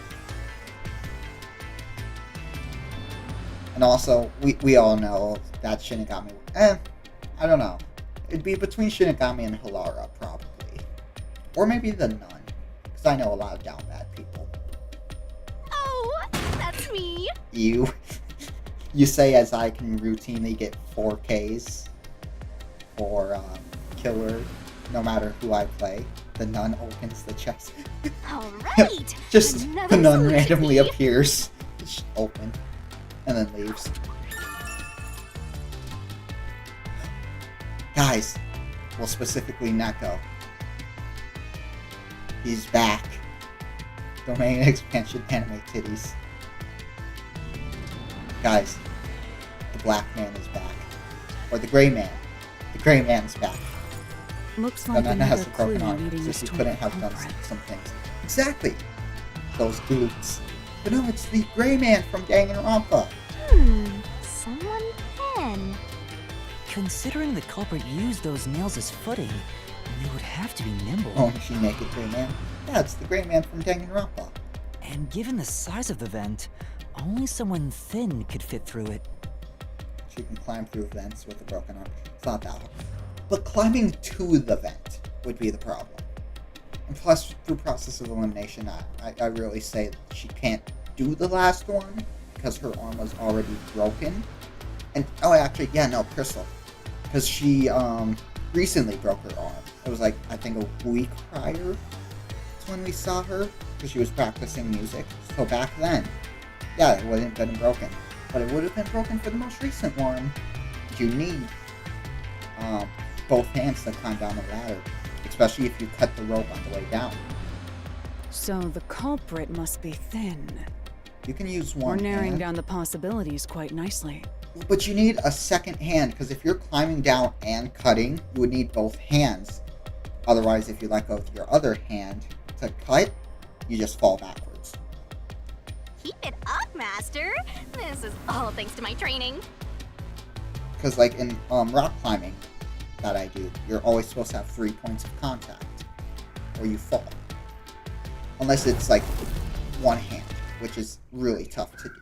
And also, we all know that Shinigami... I don't know. It'd be between Shinigami and Hilara, probably. Or maybe the Nun. Because I know a lot of down bad people. Oh, that's me! You say as I can routinely get 4Ks for killer, no matter who I play. The Nun opens the chest. Alright! Just Another the Nun solution randomly key. appears. Just open. And then leaves. Guys, well, specifically Neko. He's back. Domain expansion anime titties. Guys, the black man is back. Or the gray man. The gray man's back. Looks The like Nun another has a clue broken arm, leading so us she to couldn't a have done culprit. some things. Exactly! Those dudes. But no, it's the gray man from Danganronpa. Someone can. Considering the culprit used those nails as footing, they would have to be nimble. Oh, and she naked gray man? Yeah, it's the gray man from Danganronpa. And given the size of the vent, only someone thin could fit through it. She can climb through vents with a broken arm. It's not that hard. But climbing to the vent would be the problem. And plus, through process of elimination, I really say that she can't do the last one because her arm was already broken. And, oh, actually, yeah, no, Crystal. Because she, recently broke her arm. It was like, I think a week prior to when we saw her, because she was practicing music. So back then, yeah, it wouldn't have been broken. But it would have been broken for the most recent one. You need both hands to climb down the ladder, especially if you cut the rope on the way down. So the culprit must be thin. You can use We're one narrowing hand, down the possibilities quite nicely. but you need a second hand, because if you're climbing down and cutting, you would need both hands. Otherwise, if you let go of your other hand to cut, you just fall backwards. Keep it up, Master! This is all thanks to my training. Because like in rock climbing that I do, you're always supposed to have 3 points of contact, or you fall. Unless it's like one hand, which is really tough to do.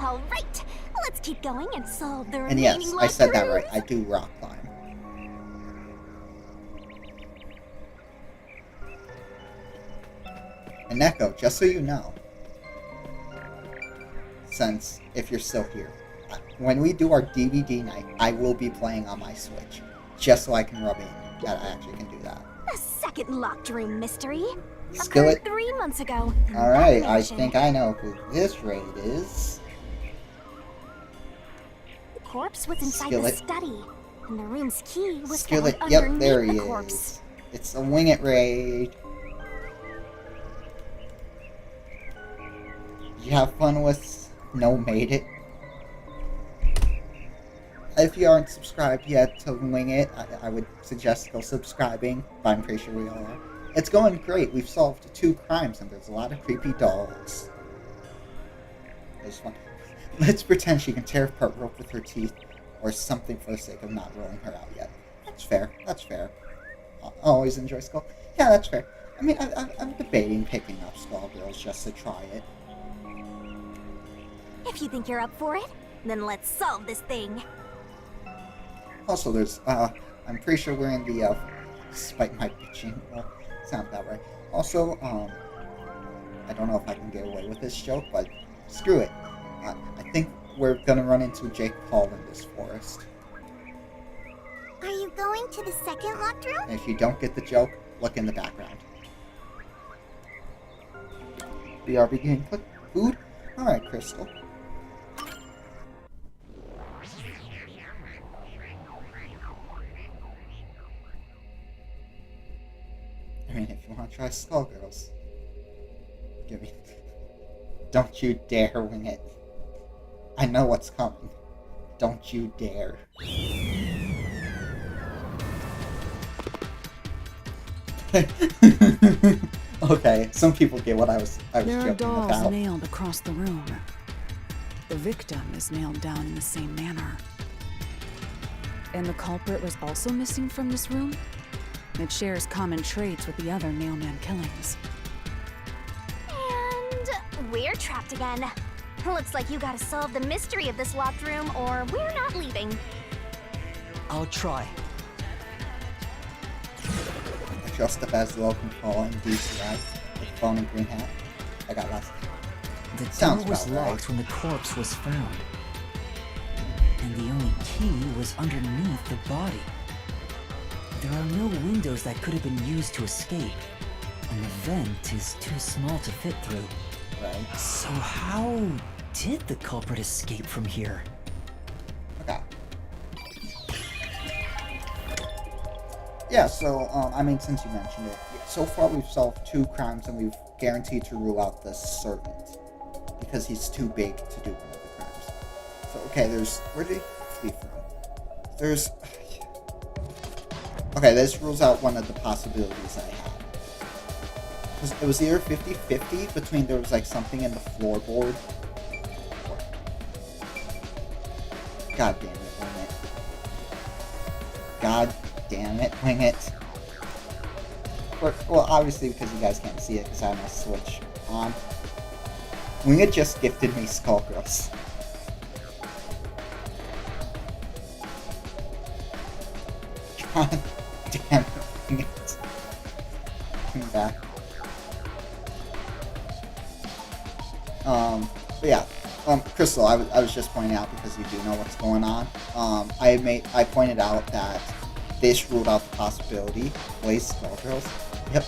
Alright, let's keep going and solve the And remaining yes, I locked said that right. rooms. I do rock climb. And Neko, just so you know, since if you're still here, when we do our DVD night, I will be playing on my Switch, just so I can rub in that I actually can do that. A second locked room mystery. Skillet. Occurred 3 months ago. in Alright, that I mansion. think I know who this raid is. The corpse was inside Skillet. the study, and the room's key was Skillet, found yep, underneath there the he corpse. is. It's a Wing It raid. Did you have fun with No Made It? If you aren't subscribed yet to Wing It, I would suggest go subscribing, but I'm pretty sure we all are. It's going great. We've solved 2 crimes, and there's a lot of creepy dolls. It was fun. Let's pretend she can tear apart rope with her teeth, or something for the sake of not rolling her out yet. That's fair. That's fair. I always enjoy Skull. Yeah, that's fair. I mean, I'm debating picking up Skullgirls just to try it. If you think you're up for it, then let's solve this thing. Also, there's, I'm pretty sure we're in the, despite my bitching, sound about right. Also, I don't know if I can get away with this joke, but screw it. I think we're gonna run into Jake Paul in this forest. Are you going to the second locked room? And if you don't get the joke, look in the background. BRB getting cooked food? Alright, Crystal. I mean, if you want to try Skullgirls, give me. Don't you dare wing it. I know what's coming. Don't you dare. Okay, some people get what I was There are joking dolls about. nailed across the room. The victim is nailed down in the same manner. And the culprit was also missing from this room? It shares common traits with the other nailman killings. And we're trapped again. Looks like you gotta solve the mystery of this locked room, or we're not leaving. I'll try. Just up as low control and DC guys with the phone and green hat. I got last. The Sounds door was about right. locked when the corpse was found. And the only key was underneath the body. There are no windows that could have been used to escape. And the vent is too small to fit through. Right. So how did the culprit escape from here? Okay. Yeah, so, I mean, since you mentioned it, so far we've solved 2 crimes and we've guaranteed to rule out the servant. Because he's too big to do one of the crimes. So, okay, there's... Where did he flee from? There's... Okay, this rules out one of the possibilities I had. It was either 50-50 between there was, like, something in the floorboard. God damn it, wing it. God damn it, wing it. Well, obviously because you guys can't see it because I have my Switch on. Wing it just gifted me Skullgirls. God damn it, wing it. Coming back. But yeah. Crystal, I was just pointing out because you do know what's going on. I pointed out that this ruled out the possibility. Blaze Skullgirls. Yep.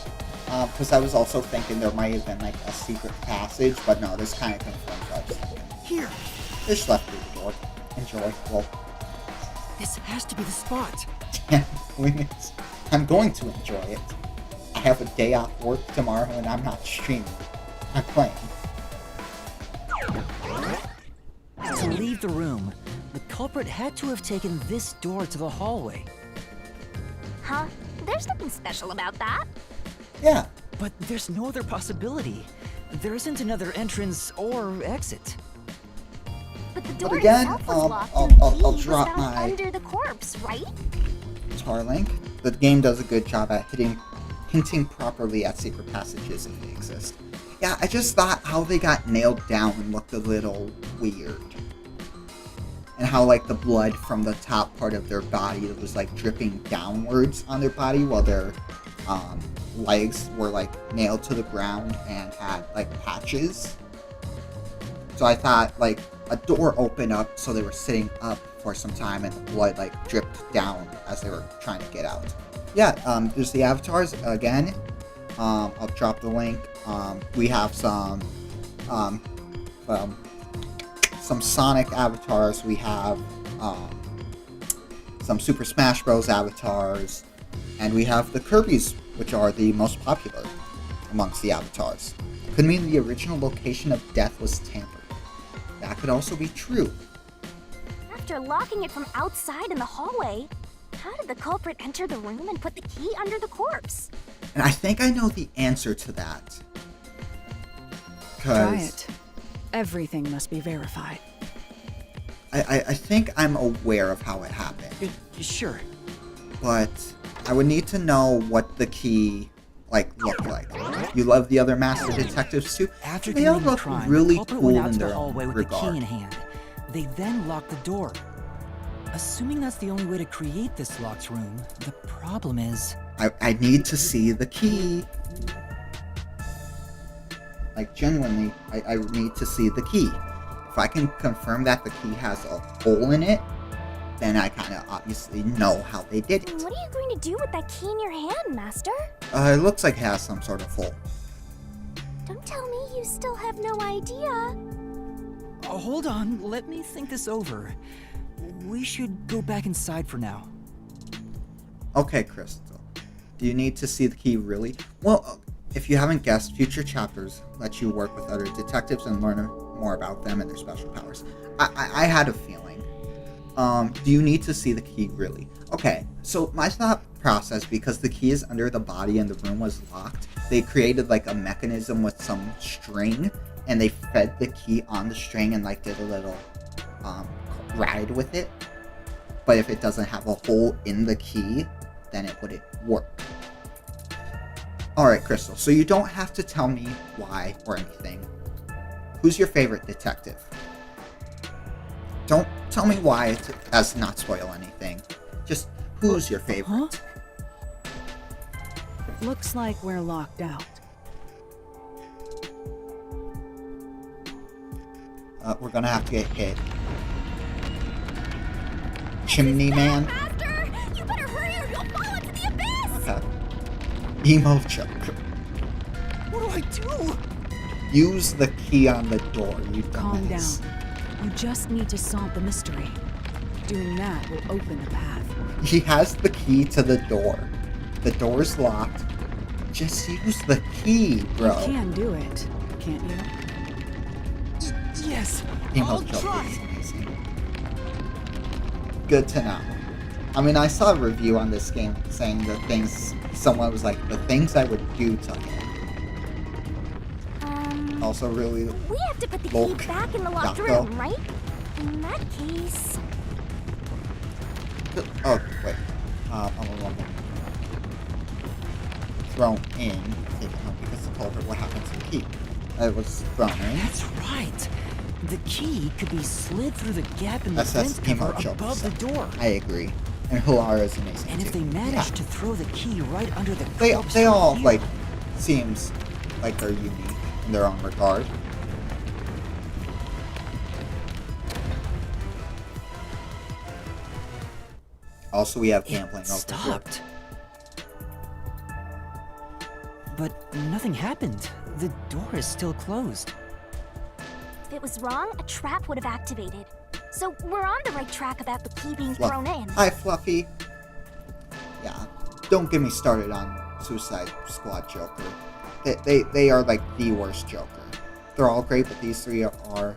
Because I was also thinking there might have been like a secret passage, but no, this kind of confirms what I was thinking. Here! Just left through the door. Enjoy. Well, This has to be the spot! damn, wing it. I'm going to enjoy it. I have a day off work tomorrow and I'm not streaming. I'm playing. To leave the room, the culprit had to have taken this door to the hallway. Huh? There's nothing special about that. Yeah. But there's no other possibility. There isn't another entrance or exit. But the door again, itself was locked I'll- and the I'll- key I'll was drop found my- under the corpse, right? Tarlink. The game does a good job at hinting properly at secret passages if they exist. Yeah, I just thought how they got nailed down looked a little weird. And how, like, the blood from the top part of their body was, like, dripping downwards on their body while their legs were, like, nailed to the ground and had, like, patches. So I thought, like, a door opened up so they were sitting up for some time and the blood, like, dripped down as they were trying to get out. Yeah, there's the avatars again. I'll drop the link. We have some Sonic avatars. We have some Super Smash Bros. Avatars. And we have the Kirby's, which are the most popular amongst the avatars. Could mean the original location of death was tampered. That could also be true. After locking it from outside in the hallway, how did the culprit enter the room and put the key under the corpse? And I think I know the answer to that. Try it. Everything must be verified. I think I'm aware of how it happened. Sure. But I would need to know what the key, like, looked like. You love the other master detectives too? After They all committing the look crime, really the culprit cool went out in to the their hallway own with the key regard. in hand. They then locked the door. Assuming that's the only way to create this locked room, the problem is... I need to see the key. Like, genuinely, I need to see the key. If I can confirm that the key has a hole in it, then I kind of obviously know how they did it. What are you going to do with that key in your hand, Master? It looks like it has some sort of hole. Don't tell me you still have no idea. Oh, hold on, let me think this over. We should go back inside for now. Okay, Crystal. Do you need to see the key really? Well, if you haven't guessed, future chapters let you work with other detectives and learn more about them and their special powers. I had a feeling. Do you need to see the key really? Okay, so my thought process, because the key is under the body and the room was locked, they created like a mechanism with some string, and they fed the key on the string and like did a little ride with it. But if it doesn't have a hole in the key, then it wouldn't work. Alright, Crystal, so you don't have to tell me why or anything. Who's your favorite detective? Don't tell me why, as not spoil anything. Just, who's your favorite? Huh? Looks like we're locked out. We're gonna have to get hit. Chimney Man? Faster! You better hurry or you'll fall into the abyss! Okay. Emo Joker. What do I do? Use the key on the door, you Calm down. dumbass. You just need to solve the mystery. Doing that will open the path. He has the key to the door. The door's locked. Just use the key, bro. You can do it, can't you? Yes, Emo I'll Joker try. is amazing. Good to know. I mean, I saw a review on this game saying the things, someone was like, the things I would do to him. Also really, We have to put the Bulk. key back in the locked Yako. room, right? In that case... oh, wait. Thrown in, taken out because the culprit, what happened to the key? It was thrown in. That's right. The key could be slid through the gap in the SS vent cover Emo Joker above the stuff. door. I agree. And Hulara is amazing And if too. they manage Yeah. to throw the key right under the They corpse all, here- like, seems like they're unique in their own regard. Also, we have gambling It over here. stopped. But nothing happened. The door is still closed. If it was wrong, a trap would have activated. So we're on the right track about the key being Fluff. thrown in. Hi, Fluffy. Yeah, don't get me started on Suicide Squad Joker. They are like the worst Joker. They're all great, but these three are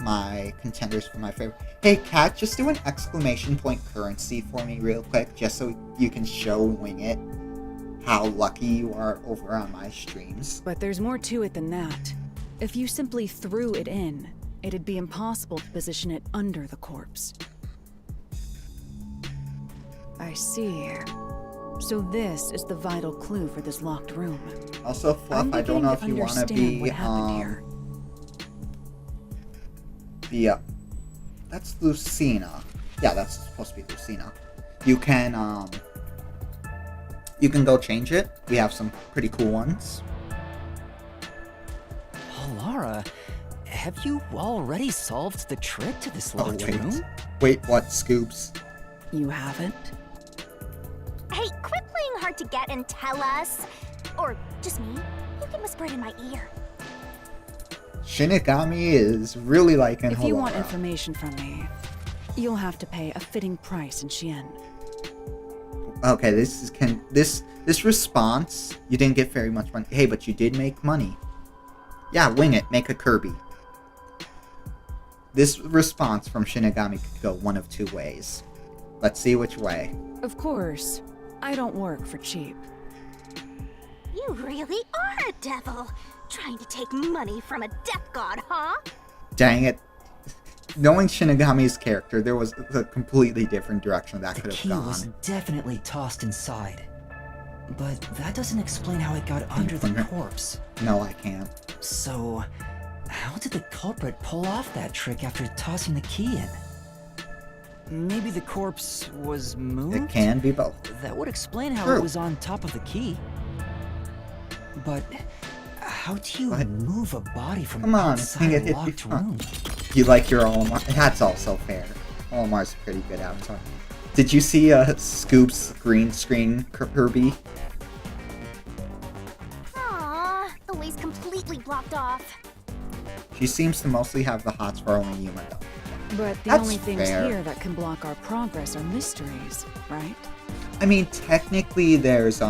my contenders for my favorite. Hey, Kat, just do an exclamation point currency for me real quick, just so you can show Wing It how lucky you are over on my streams. But there's more to it than that. If you simply threw it in, it'd be impossible to position it under the corpse. I see. So this is the vital clue for this locked room. Also, Fluff, I'm I don't beginning know to if you want to understand be what happened here. That's Lucina. Yeah, that's supposed to be Lucina. You can go change it. We have some pretty cool ones. Oh, Lara, have you already solved the trick to this locked wait. room? Wait, what, Scoops? You haven't? Hey, quit playing hard to get and tell us. Or just me. You can whisper it in my ear. Shinigami is really liking If you want Halara. information from me, you'll have to pay a fitting price in Xi'an. Okay, this response, you didn't get very much money. Hey, but you did make money. Yeah, wing it. Make a Kirby. This response from Shinigami could go one of two ways. Let's see which way. Of course, I don't work for cheap. You really are a devil. Trying to take money from a death god, huh? Dang it. Knowing Shinigami's character, there was a completely different direction that The could have key gone. was definitely tossed inside. But that doesn't explain how it got under the corpse. No, I can't. So, how did the culprit pull off that trick after tossing the key in? Maybe the corpse was moved? It can be both. That would explain how True. it was on top of the key. But how do you What? move a body from Come on, outside it a locked room? You like your Olimar? That's also fair. Olimar's a pretty good avatar. Did you see Scoop's green screen Kirby? Aww, the way's completely blocked off. She seems to mostly have the hots for only human though. But the That's only things fair. here that can block our progress are mysteries, right? I mean, technically there's,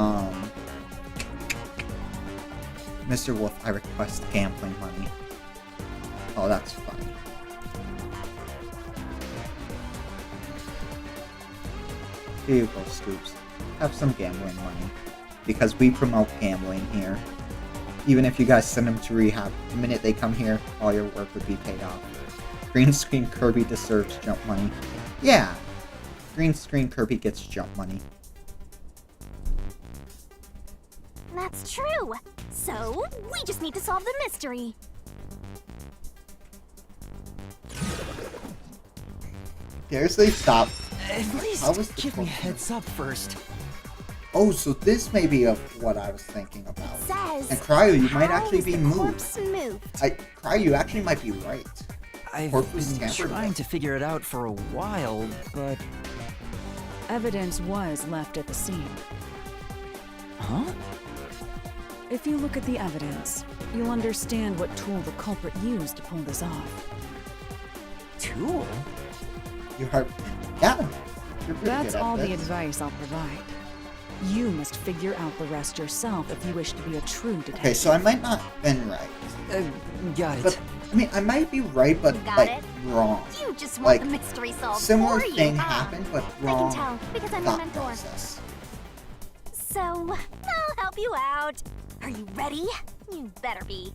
Mr. Wolf, I request gambling money. Oh, that's funny. Here you go, Scoops. Have some gambling money. Because we promote gambling here. Even if you guys send them to rehab, the minute they come here, all your work would be paid off. Green screen Kirby deserves jump money. Yeah. Green screen Kirby gets jump money. That's true. So, we just need to solve the mystery. Seriously, stop. At How was least the give me a Pokemon? heads up first. Oh, so this may be of what I was thinking about. Says. And Cryo, you might how actually is be the moved. corpse moved? Cryo, you actually might be right. I've Corpse was been tampered trying with. to figure it out for a while, but... Evidence was left at the scene. Huh? If you look at the evidence, you'll understand what tool the culprit used to pull this off. Tool? You are, yeah, you're pretty That's good at all the this. advice I'll provide. You must figure out the rest yourself if you wish to be a true detective. Okay, so I might not have been right. Got it. But, I mean, I might be right, but, You got like, it? wrong. You just Like, want the mystery solved Similar for you, thing huh? happened, but I wrong can tell, because I'm your thought mentor. process. So, I'll help you out. Are you ready? You better be.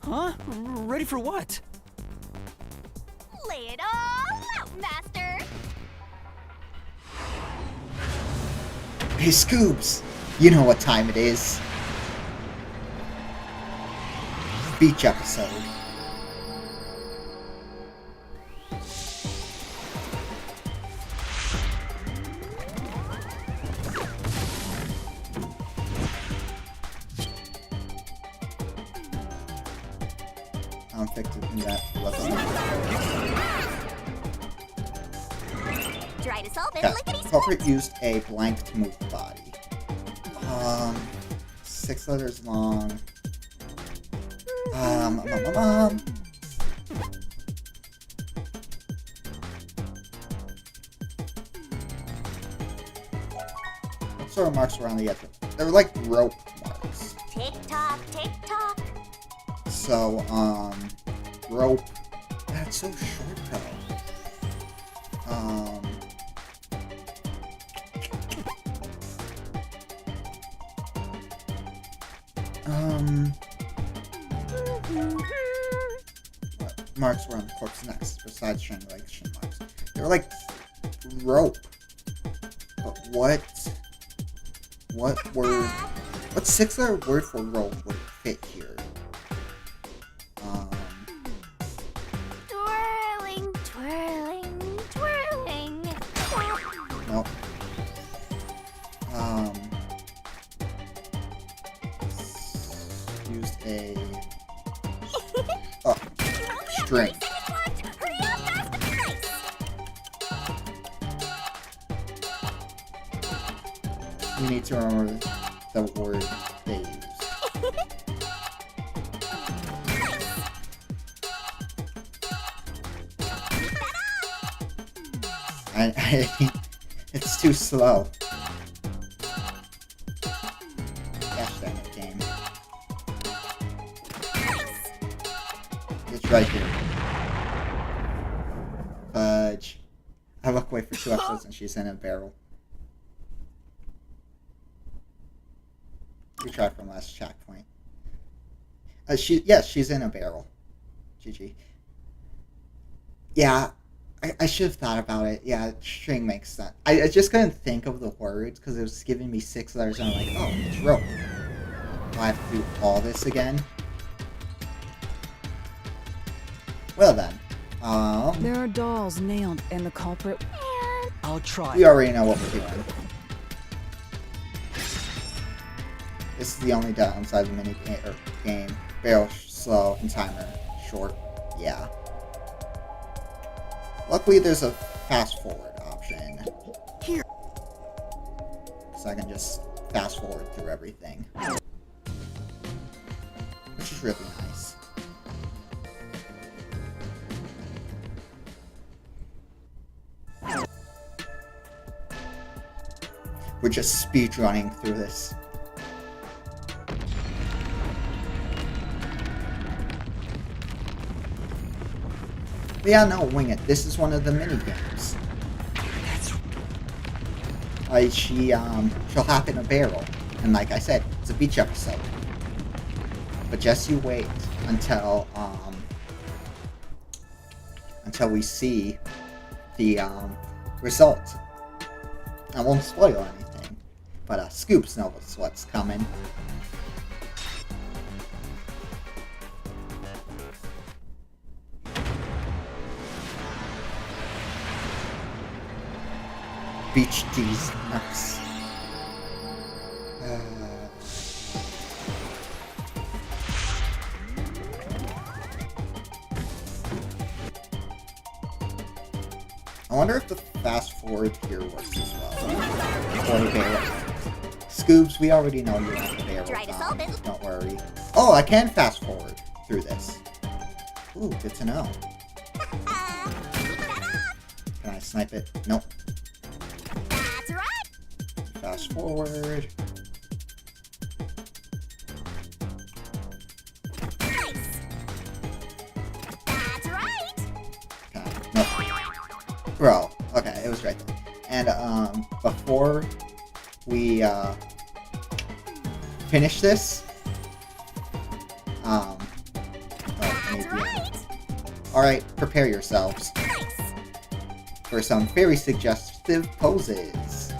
Huh? Ready for what? Lay it all out, Master. Hey, Scoobs! You know what time it is. Beach episode. I don't think that level. Try to solve it, Okay, lickety culprit split. used a blank to move the body. 6 letters long. What sort of marks around the edge? They were like rope marks. Tick tock, tick tock. So, rope. That's so short though. What marks were on the corpse next, besides strangulation marks? They were like rope. But what word, what 6-letter word for rope would fit here? Twirling, twirling, twirling. Nope. Used a string. Hurry up, fast and nice. We need to remember the word they use. It's too slow. Gosh dang it, game. It's right here. Fudge. I look away for 2 episodes and she's in a barrel. We tried from last checkpoint. Yes, she's in a barrel. GG. Yeah, I should have thought about it. Yeah, string makes sense. I just couldn't think of the words because it was giving me 6 letters and I'm like, oh, it's rope. Do I have to do all this again? Well then. There are dolls nailed and the culprit. I'll try. We already know what we're doing. This is the only downside of the mini game. Barrel slow and timer short. Yeah. Luckily, there's a fast forward option. Here. So I can just fast forward through everything. Which is really nice. We're just speed running through this. But yeah, no, wing it. This is one of the mini games. She'll hop in a barrel, and like I said, it's a beach episode. But just you wait until we see the result. I won't spoil anything, but Scoops knows what's coming. Beach G's nuts. I wonder if the fast forward here works as well. Or the barrel. Scoobs, we already know you want the barrel. Don't worry. Oh, I can fast forward through this. Ooh, good to know. Can I snipe it? Nope. That's right. Fast forward. Nice. That's right. Okay. Nope. Bro. Okay, it was right there. And before we finish this, That's right. Alright, prepare yourselves Nice. for some very suggestive poses.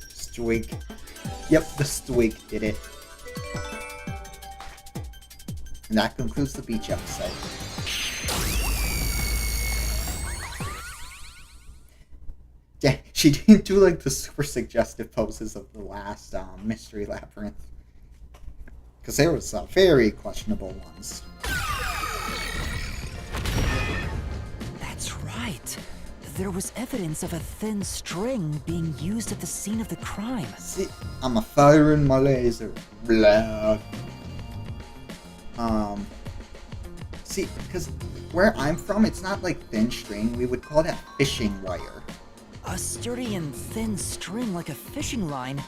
Stwig. Yep, the Stwig did it. And that concludes the beach episode. Yeah, she didn't do like the super suggestive poses of the last Mystery Labyrinth. Because there was some very questionable ones. That's right. There was evidence of a thin string being used at the scene of the crime. See, I'm a firing my laser. Blah. See, because where I'm from, it's not like thin string. We would call that fishing wire. A sturdy and thin string like a fishing line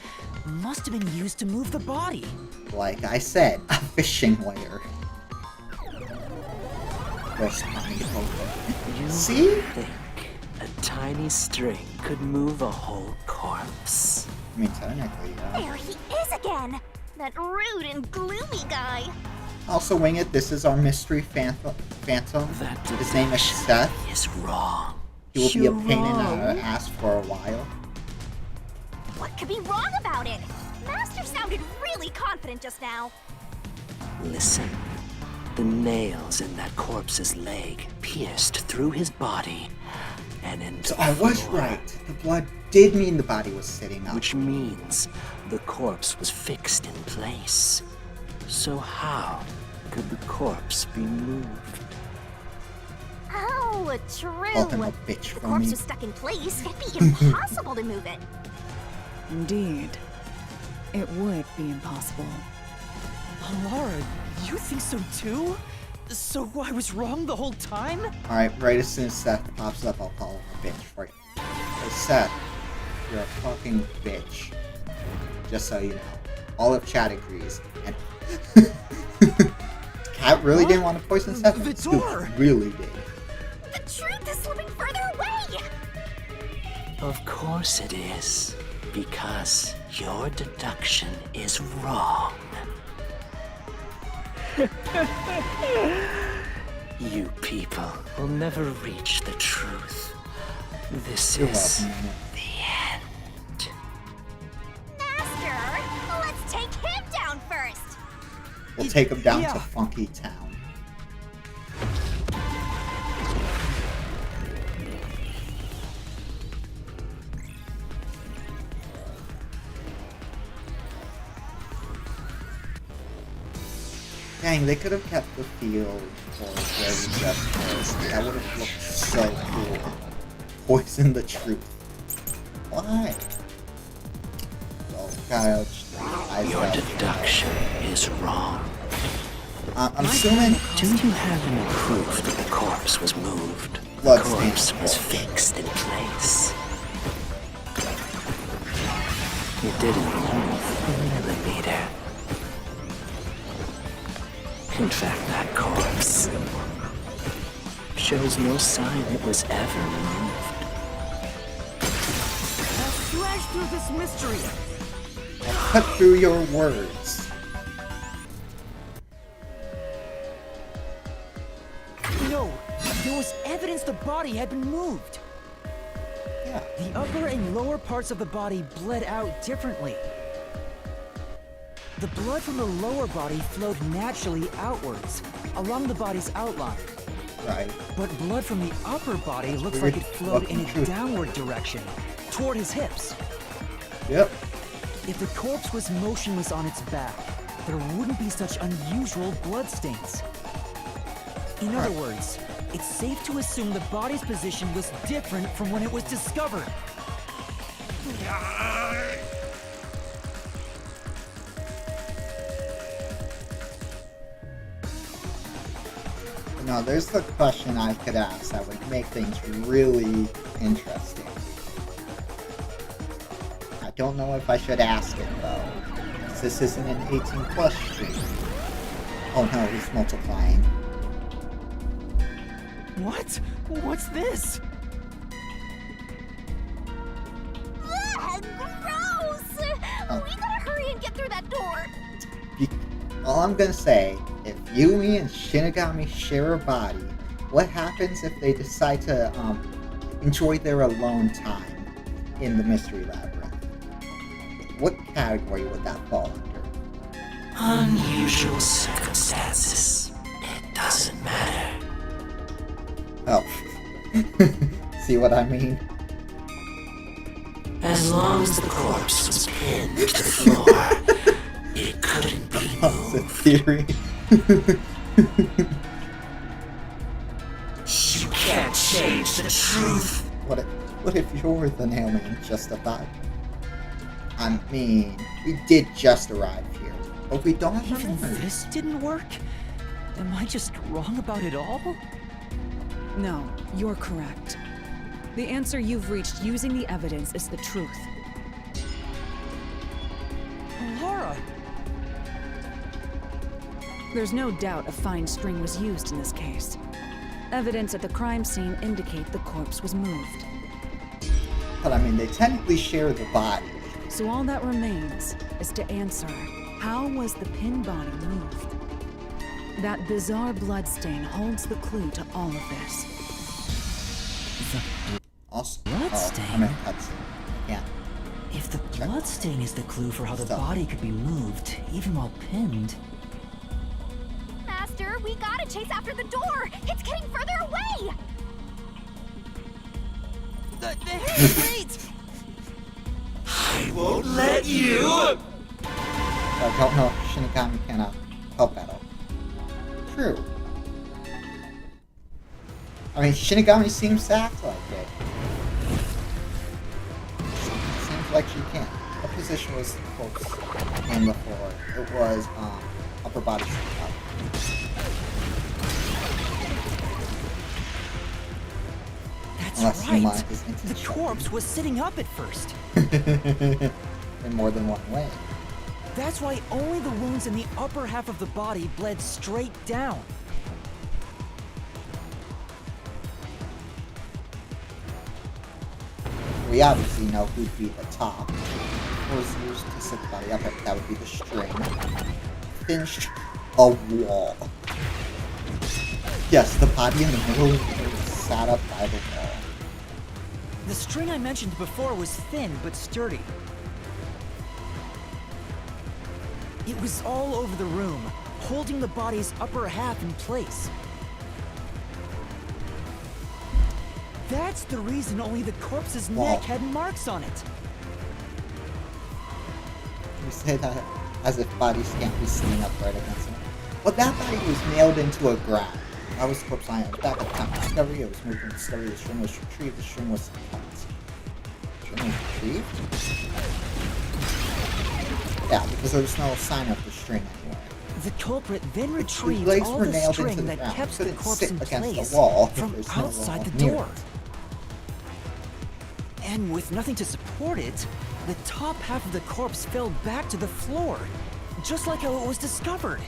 must have been used to move the body. Like I said, a fishing wire. There's tiny poke. You See? think a tiny string could move a whole corpse? I mean, technically, yeah. There he is again. That rude and gloomy guy. Also, wing it. This is our mystery phantom. That His name is Seth. is wrong. He will be a pain in wrong. the ass for a while. What could be wrong about it? Master sounded really confident just now. Listen. The nails in that corpse's leg pierced through his body and into So I was the floor, right. The blood did mean the body was sitting up. which means the corpse was fixed in place. So how could the corpse be moved? Oh, true. Call him a bitch The for corpse me. was stuck in place. It'd be impossible to move it. Indeed. It would be impossible. Laura, you think so too? So I was wrong the whole time? Alright, right as soon as Seth pops up, I'll call him a bitch for you. Hey, Seth, you're a fucking bitch. Just so you know. All of chat agrees. And Cat really didn't want to poison Seth. The and Scoop door! really did. The truth is slipping further away. Of course it is, because your deduction is wrong. You people will never reach the truth. This You're is welcome. the end. Master, let's take him down first. We'll take him down Yeah. to Funky Town. Dang, they could have kept the field for where we just was. That would have looked so cool. Poison the truth. Why? Well, Kyle, Your deduction is wrong. I'm assuming Do you have any proof that the corpse was moved? The Bloodstain. corpse was fixed in place. It didn't move a millimeter. In fact, that corpse shows no sign it was ever moved. Now slash through this mystery! Cut through your words. No, there was evidence the body had been moved. Yeah. The upper and lower parts of the body bled out differently. The blood from the lower body flowed naturally outwards, along the body's outline. Right. But blood from the upper body looks weird like it flowed in fucking a truth. downward direction, toward his hips. Yep. If the corpse was motionless on its back, there wouldn't be such unusual bloodstains. In other words, it's safe to assume the body's position was different from when it was discovered. Now, there's the question I could ask that would make things really interesting. I don't know if I should ask it, though. 'Cause this isn't an 18+ stream. Oh no, he's multiplying. What? What's this? Ugh, gross! Oh. We gotta hurry and get through that door. All I'm gonna say, if Yui and Shinigami share a body, what happens if they decide to enjoy their alone time in the Mystery Labyrinth? What category would that fall under? Unusual circumstances. It doesn't matter. Oh. See what I mean? As long as the corpse was pinned to the floor, it couldn't be That's a moved. theory. You can't change the truth. What if you're the nailman justified? I mean, we did just arrive here, but we don't have Even memories. this didn't work? Am I just wrong about it all? No, you're correct. The answer you've reached using the evidence is the truth. Laura! There's no doubt a fine string was used in this case. Evidence at the crime scene indicate the corpse was moved. But I mean, they technically share the body. So all that remains is to answer, how was the pin body moved? That bizarre bloodstain holds the clue to all of this. Also, Bloodstain? I'm in cutscene. Yeah. If the bloodstain is the clue for how the Stop. body could be moved, even while pinned... Master, we gotta chase after the door. It's getting further away. Hey, wait! I won't let you. I don't know if Shinigami can help at all. True. I mean, Shinigami seems to act like it. Seems like she can. What position was the corpse in before? It was upper body up. That's Unless you right. mind his The intention. corpse was sitting up at first. In more than one way. That's why only the wounds in the upper half of the body bled straight down. We obviously know who'd be the top. What was used to sit the body up? That would be the string. Finished a wall. Yes, the body in the middle was sat up by the wall. The string I mentioned before was thin but sturdy. It was all over the room, holding the body's upper half in place. That's the reason only the corpse's Wow. neck had marks on it. You say that as if bodies can't be sitting upright against them. Well, that body was nailed into a ground. That was the corpse lying on its back at the time of discovery. It was moved from discovery. The string was retrieved. The string was cut. The string was retrieved? Yeah, because there was no sign of the string anywhere. The culprit then The retrieved legs all were the nailed into string the that ground. kept the Couldn't corpse sit in against place the wall if from there's no outside wall the near door. it. And with nothing to support it, the top half of the corpse fell back to the floor, just like how it was discovered.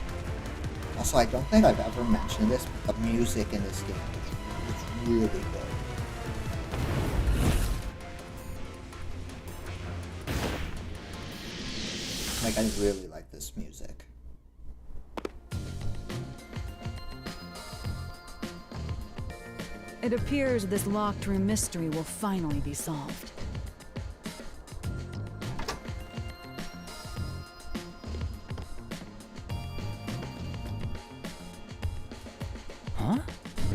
Also, I don't think I've ever mentioned this, but the music in this game is really good. Like, I really like this music. It appears this locked room mystery will finally be solved. Huh?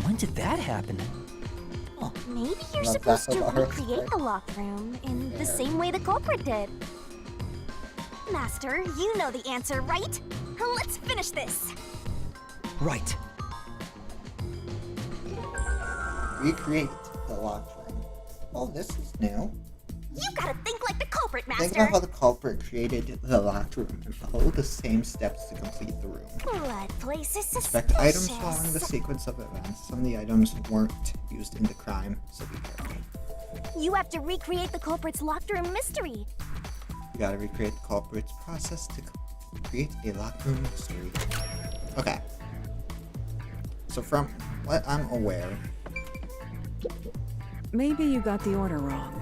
When did that happen? Maybe you're Love supposed that to about her. recreate the locked room in the same way the culprit did. Master, you know the answer, right? Let's finish this. Right. Recreate the locked room. Oh, this is new. You gotta think like the culprit, Master. Think about how the culprit created the locked room and follow the same steps to complete the room. Blood place is Expect suspicious. items following the sequence of events. Some of the items weren't used in the crime, so be careful. You have to recreate the culprit's locked room mystery. You gotta recreate the culprit's process to create a locked room mystery. Okay. So from what I'm aware, Maybe you got the order wrong.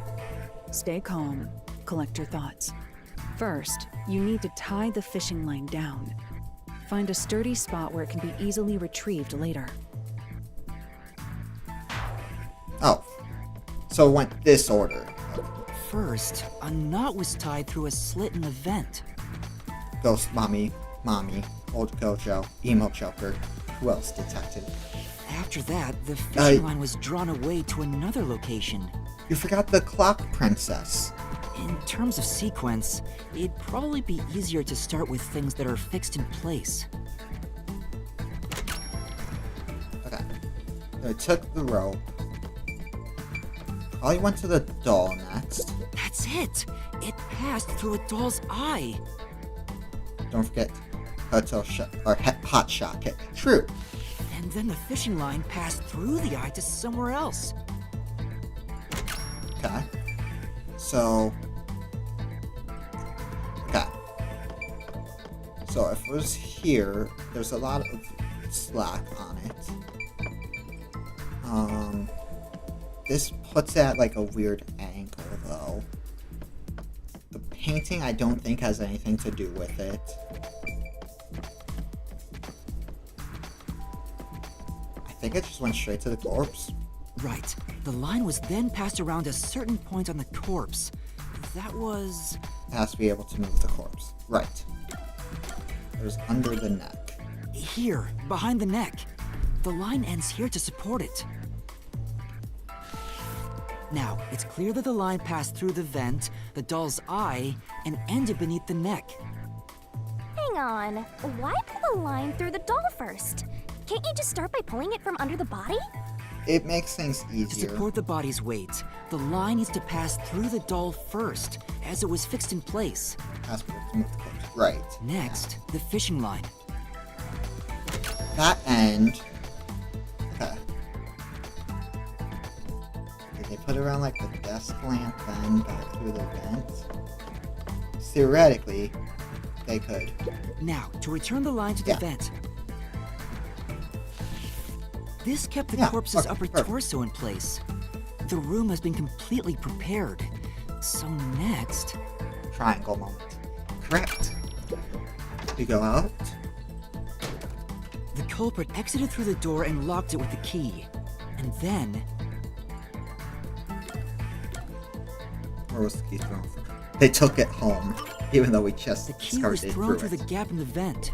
Stay calm, collect your thoughts. First, you need to tie the fishing line down. Find a sturdy spot where it can be easily retrieved later. oh, so it went this order. First, a knot was tied through a slit in the vent. Ghost mommy, old Gojo, emo choker. Who else detected? After that, the fishing line was drawn away to another location. You forgot the clock princess. In terms of sequence, it'd probably be easier to start with things that are fixed in place. Okay. They took the rope. Probably went to the doll next. That's it! It passed through a doll's eye! Don't forget hot shot kit. True. And then the fishing line passed through the eye to somewhere else. Okay. So. Okay. So if it was here, there's a lot of slack on it. This puts it at like a weird angle though. The painting I don't think has anything to do with it. I think it just went straight to the corpse. Right. The line was then passed around a certain point on the corpse. That was... It has to be able to move the corpse. Right. It was under the neck. here, behind the neck. The line ends here to support it. Now, it's clear that the line passed through the vent, the doll's eye, and ended beneath the neck. Hang on. Why pull the line through the doll first? Can't you just start by pulling it from under the body? It makes things To easier. support the body's weight, the line needs to pass through the doll first, as it was fixed in place. Has to be able to move the corpse. Right. Next, the fishing line. That end. Okay. Did they put it around like the desk lamp, then back through the vent? Theoretically, they could. Now, to return the line to the Yeah. vent. This kept the Yeah, corpse's okay, upper perfect. torso in place. The room has been completely prepared. So next... Triangle moment. Correct. We go out. The culprit exited through the door and locked it with the key. And then... Where was the key thrown from? They took it home, even though we just the key was skirted thrown through through it. the gap in the vent.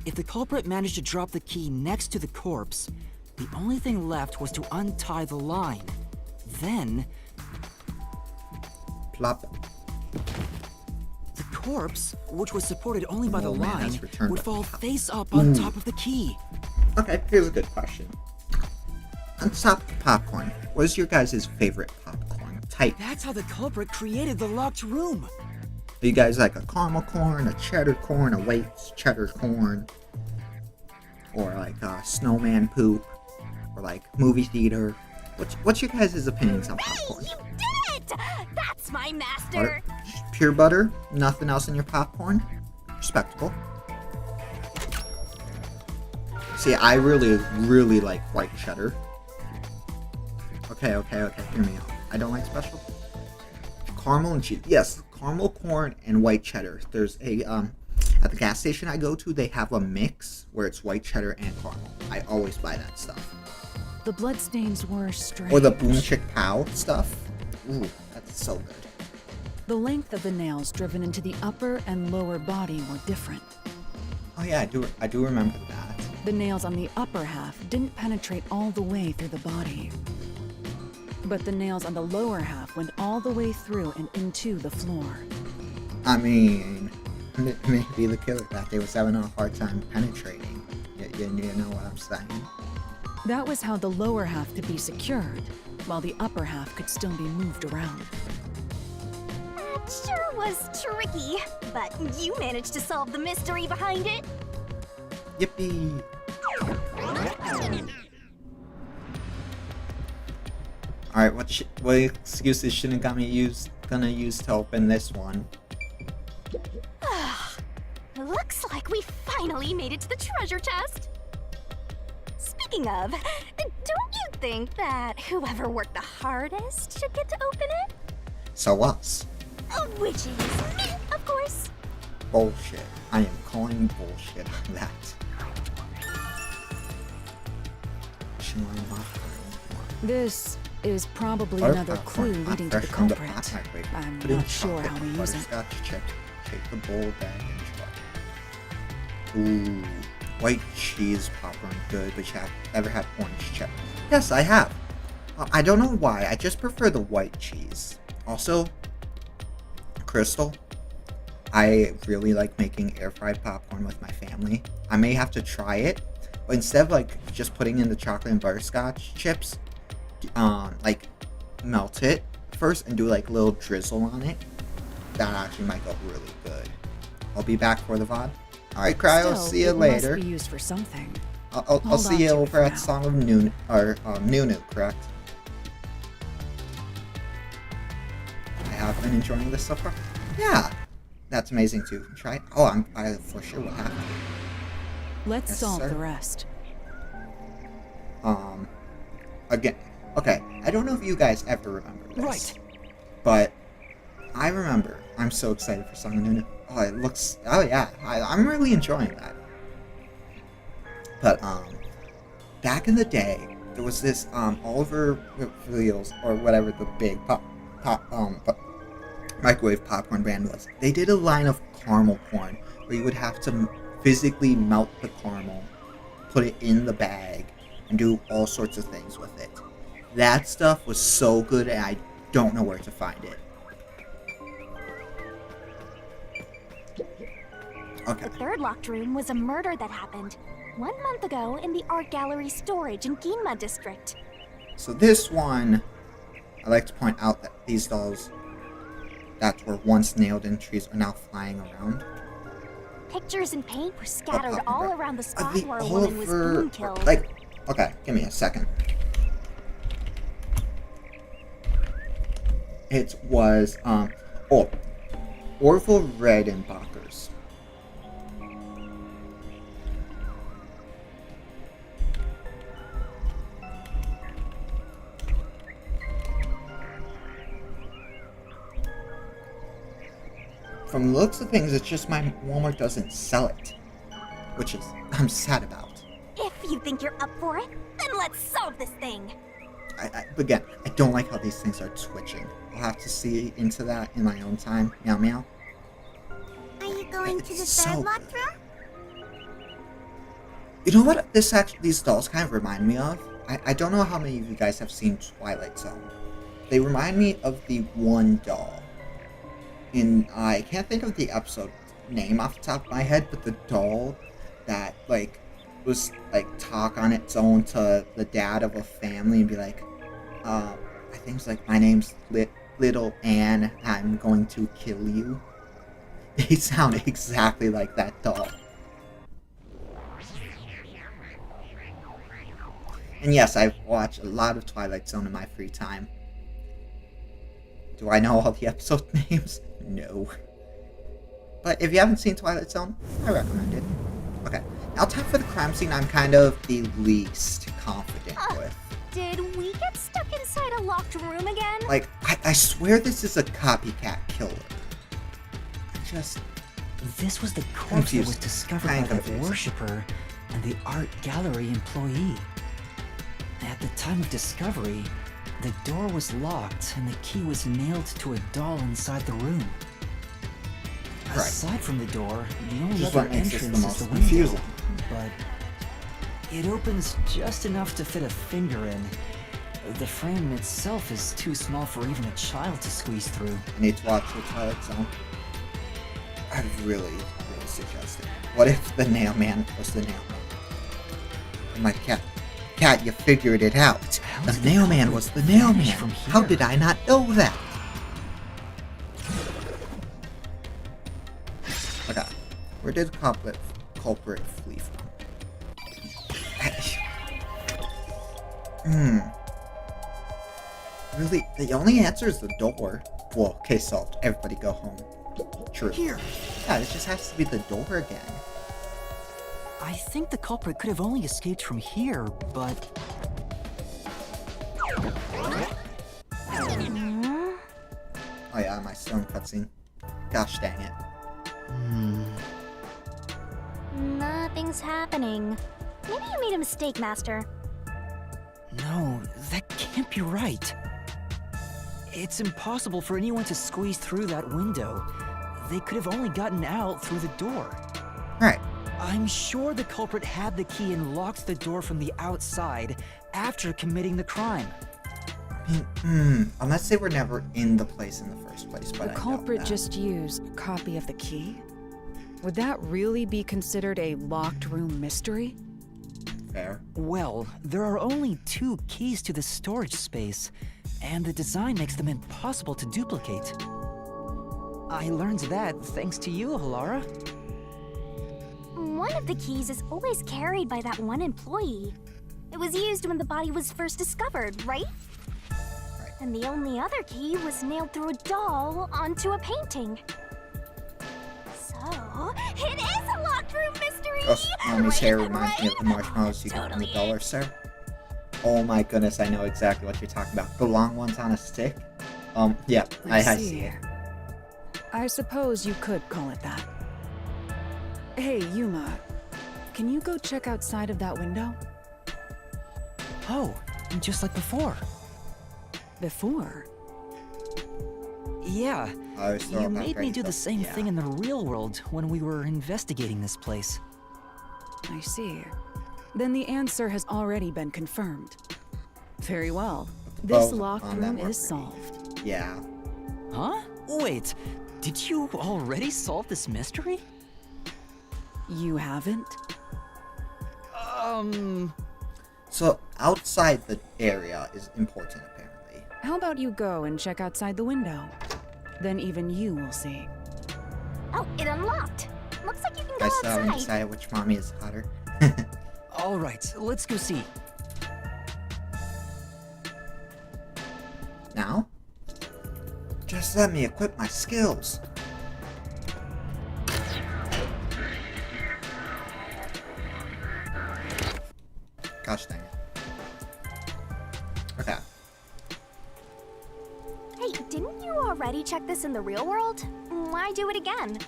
If the culprit managed to drop the key next to the corpse, the only thing left was to untie the line. Then, Plop. the corpse, which was supported only by the Oh, man, line, that's returned would to fall top. face up on top of the key. Okay, here's a good question. On top of popcorn, what is your guys' favorite popcorn type? That's how the culprit created the locked room. Are you guys like a caramel corn, a cheddar corn, a white cheddar corn? or like snowman poop, or like movie theater. What's your guys' opinions on popcorn? Hey, you did it! That's my master! Pure butter? Nothing else in your popcorn? Respectable. See, I really like white cheddar. Okay, hear me out. I don't like special. Caramel and cheese. Yes, caramel corn and white cheddar. There's a, at the gas station I go to, they have a mix where it's white cheddar and caramel. I always buy that stuff. The bloodstains were strange. Or the boom chick pow stuff. Ooh, that's so good. The length of the nails driven into the upper and lower body were different. Oh yeah, I do remember that. The nails on the upper half didn't penetrate all the way through the body. But the nails on the lower half went all the way through and into the floor. I mean, maybe the killer that day was having a hard time penetrating. You know what I'm saying? That was how the lower half could be secured, while the upper half could still be moved around. That sure was tricky, but you managed to solve the mystery behind it. Yippee! Alright, what excuses shouldn't gonna use to open this one? Looks like we finally made it to the treasure chest. Speaking of, don't you think that whoever worked the hardest should get to open it? So us. Which is me, of course. Bullshit. I am calling bullshit on that. This is probably another clue leading to the culprit. I'm not sure how we use it. Chip. Take the bowl bag and try. Ooh, white cheese popcorn, good. But you have ever had orange chip? Yes, I have. I don't know why. I just prefer the white cheese. Also, Crystal, I really like making air fried popcorn with my family. I may have to try it, but instead of like just putting in the chocolate and butterscotch chips, like melt it first and do like a little drizzle on it. That actually might go really good. I'll be back for the VOD. Alright, Cryo, see you later. Must be used for something. I'll see you over at Song of Noon, or Nunu, correct? I have been enjoying this so far. Yeah, that's amazing too. Try it. Oh, I for sure will have to. Let's solve sir. the rest. Again, okay. I don't know if you guys ever remember this. Right. But I remember. I'm so excited for Song of Nunu. Oh, it looks. Oh yeah, I'm really enjoying that. But back in the day, there was this Oliver Wheels or whatever the big microwave popcorn brand was. They did a line of caramel corn where you would have to physically melt the caramel, put it in the bag, and do all sorts of things with it. That stuff was so good, and I don't know where to find it. Okay. The third locked room was a murder that happened 1 month ago in the art gallery storage in Ginma district. So this one, I like to point out that these dolls that were once nailed in trees are now flying around. Pictures and paint were scattered all around the spot The where a woman was being killed. Okay, give me a second. It was, Orville Redenbacher's. From the looks of things, it's just my Walmart doesn't sell it, which is I'm sad about. If you think you're up for it, then let's solve this thing. But again, I don't like how these things are twitching. I'll have to see into that in my own time. Meow meow. Are you going to the so third locked room? You know what these dolls kind of remind me of? I don't know how many of you guys have seen Twilight Zone. They remind me of the one doll. I can't think of the episode name off the top of my head, but the doll that was talk on its own to the dad of a family and be like, I think it's like, my name's Little Anne, I'm going to kill you. They sound exactly like that doll. And yes, I've watched a lot of Twilight Zone in my free time. Do I know all the episode names? No. But if you haven't seen Twilight Zone, I recommend it. Okay, now time for the crime scene I'm kind of the least confident with. Did we get stuck inside a locked room again? Like, I swear this is a copycat killer. This was the corpse that was Confused. discovered Kinda by the confused. worshipper and the art gallery employee. At the time of discovery, the door was locked and the key was nailed to a doll inside the room. Right. Aside from the door, the only Just other what makes this entrance the is most the window. confusing. But it opens just enough to fit a finger in. The frame itself is too small for even a child to squeeze through. I need to watch the Twilight Zone. I'd really suggest it. What if the nail man was the nail man? I'm like, Cat, you figured it out. How The did the nail man culprit was the nail vanish man. from How here? did I not know that? Okay, where did the culprit flee from? Really, the only answer is the door. Well, case solved. Everybody go home. True. Here. Yeah, it just has to be the door again. I think the culprit could have only escaped from here, but Oh yeah, my stone cutscene. Gosh dang it. Nothing's happening. Maybe you made a mistake, Master. no, that can't be right. It's impossible for anyone to squeeze through that window. They could have only gotten out through the door. Right. I'm sure the culprit had the key and locked the door from the outside after committing the crime. Unless they were never in the place in the first place, but The I culprit doubt that. just used a copy of the key? Would that really be considered a locked room mystery? Fair. Well, there are only 2 keys to the storage space, and the design makes them impossible to duplicate. I learned that thanks to you, Halara. One of the keys is always carried by that one employee. It was used when the body was first discovered, right? Right. And the only other key was nailed through a doll onto a painting. So, it is a locked room mystery! Ghost Mommy's hair Right, reminds me of the marshmallows you get from the dollar store. Oh my goodness, I know exactly what you're talking about. The long ones on a stick? Yeah, I see it. I suppose you could call it that. Hey, Yuma, can you go check outside of that window? Oh, just like before. Before? Yeah, I always throw you up that made me crazy do the stuff. same Yeah. thing in the real world when we were investigating this place. I see. Then the answer has already been confirmed. Very well. This Both locked on them room were is pretty- solved. Yeah. Huh? Wait, did you already solve this mystery? You haven't? So outside the area is important apparently. How about you go and check outside the window? Then even you will see. Oh, it unlocked. Looks like you can go I still haven't outside. decided which mommy is hotter. All right, let's go see. Now? Just let me equip my skills. Gosh dang it. Okay. Hey, didn't you already check this in the real world? Why do it again?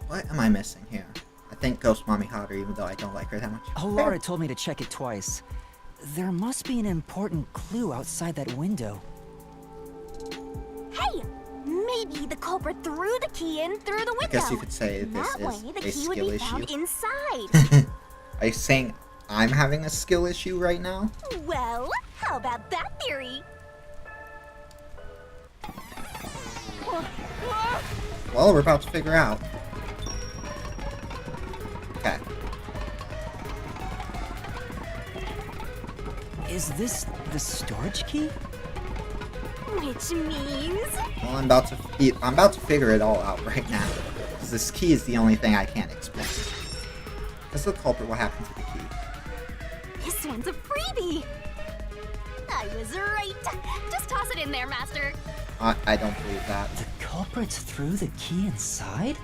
What am I missing here? I think Ghost Mommy hotter even though I don't like her that much. Halara told me to check it twice. There must be an important clue outside that window. Hey, maybe the culprit threw the key in through the window. I guess you could say this that is way, the a key would skill be found issue. inside. Are you saying I'm having a skill issue right now? Well, how about that theory? Well, we're about to figure out. Okay. Is this the storage key? Which means... Well, I'm about to figure it all out right now. Because this key is the only thing I can't explain. What's the culprit? What happened to the key? This This one's a freebie! I was right. Just toss it in there, Master. I don't believe that. The culprit threw the key inside?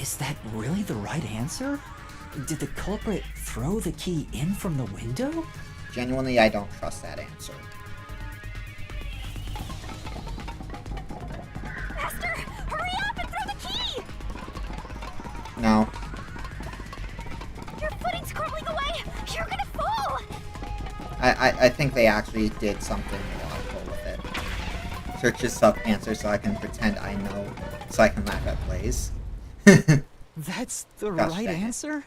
Is that really the right answer? Did the culprit throw the key in from the window? Genuinely, I don't trust that answer. Master, hurry up and throw the key! No. Your footing's crumbling away! You're gonna fall! I think they actually did something logical with it. Search this up answer so I can pretend I know, so I can laugh at Blaze. That's the Gosh, right dang it. answer?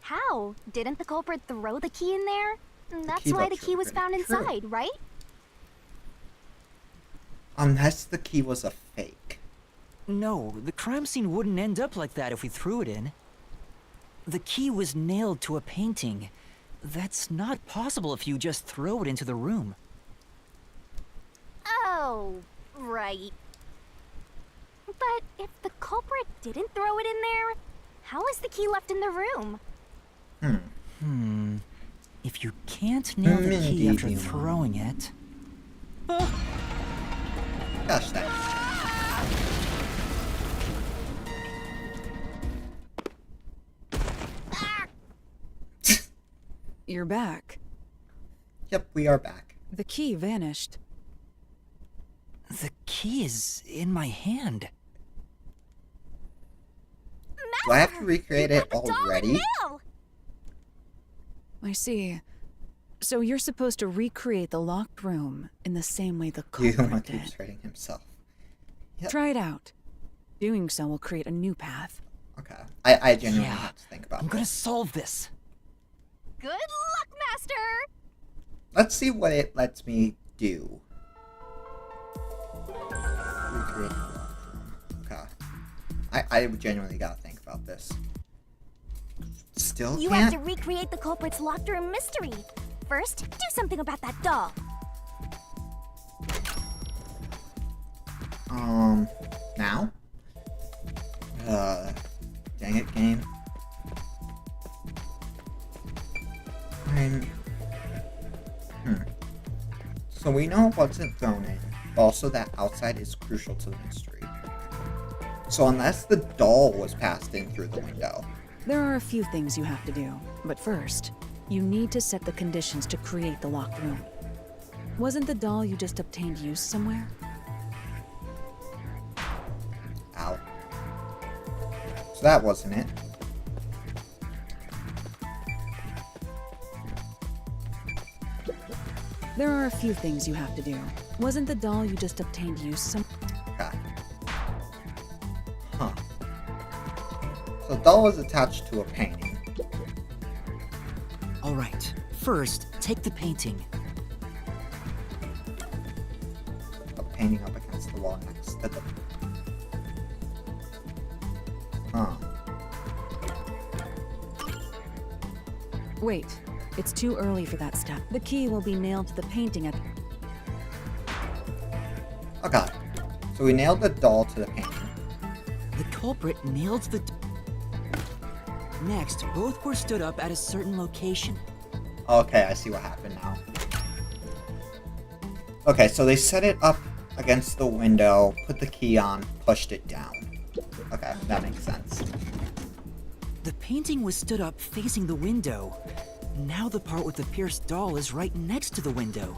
How? Didn't the culprit throw the key in there? That's key why the looks key was pretty found true. inside, right? Unless the key was a fake. No, the crime scene wouldn't end up like that if we threw it in. The key was nailed to a painting. That's not possible if you just throw it into the room. Oh, right. But if the culprit didn't throw it in there, how is the key left in the room? If you can't nail the key after Mindy. throwing it... Gosh dang it. You're back. Yep, we are back. The key vanished. The key is in my hand. Do I have to recreate it Doll and already? nail! I see. So you're supposed to recreate the locked room in the same way the You culprit one did. keeps hurting himself. Yep. Try it out. Doing so will create a new path. Okay. I genuinely Yeah, have to think about I'm gonna this. solve this. Good luck, Master! Let's see what it lets me do. Recreate the locked room. Okay. I genuinely gotta think about this. Still You have can't? to recreate the culprit's locked room mystery. First, do something about that doll. Now? Dang it, game. So we know it wasn't thrown in, but also that outside is crucial to the mystery. So unless the doll was passed in through the window. There are a few things you have to do, but first, you need to set the conditions to create the locked room. Wasn't the doll you just obtained used somewhere? Ow. So that wasn't it. There are a few things you have to do. Wasn't the doll you just obtained used some? Okay. Huh. So the doll was attached to a painting. Alright, first, take the painting. A painting up against the wall next to the... Huh. Wait, it's too early for that step. The key will be nailed to the painting at... Okay. So we nailed the doll to the painting. The culprit nailed the... Next, both were stood up at a certain location. Okay, I see what happened now. Okay, so they set it up against the window, put the key on, pushed it down. Okay, that makes sense. The painting was stood up facing the window. Now the part with the pierced doll is right next to the window.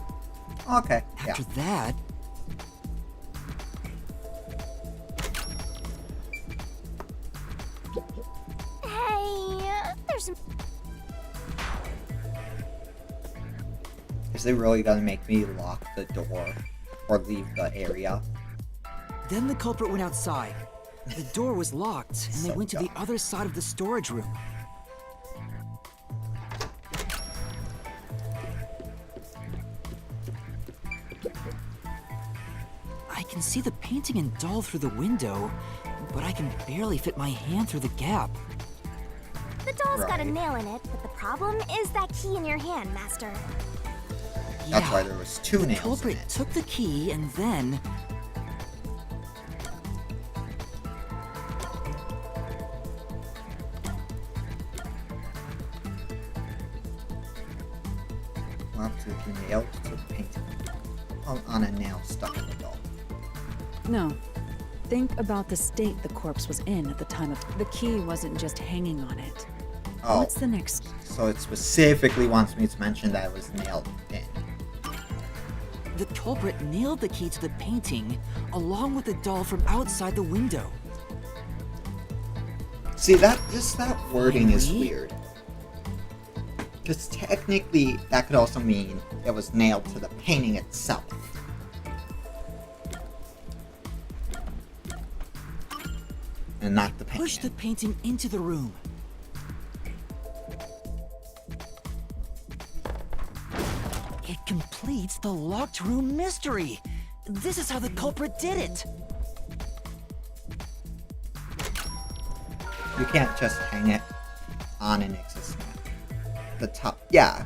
Okay, yeah. After that... Hey, there's... Is they really gonna make me lock the door or leave the area? Then the culprit went outside. The door was locked, and they So went to the dumb. other side of the storage room. I can see the painting and doll through the window, but I can barely fit my hand through the gap. The doll's got a Right. nail in it, but the problem is that key in your hand, Master. That's Yeah, why there was two the nails in culprit it. took the key and then... Left to be nailed to the painting. On a nail stuck in the doll. No. Think about the state the corpse was in at the time of... The key wasn't just hanging on it. Oh. What's the next... So it specifically wants me to mention that it was nailed in. The culprit nailed the key to the painting along with the doll from outside the window. See, that wording is Really? weird. Because technically, that could also mean it was nailed to the painting itself. And not the painting. Push the painting into the room. It completes the locked room mystery. This is how the culprit did it. You can't just hang it on an existing the top. Yeah.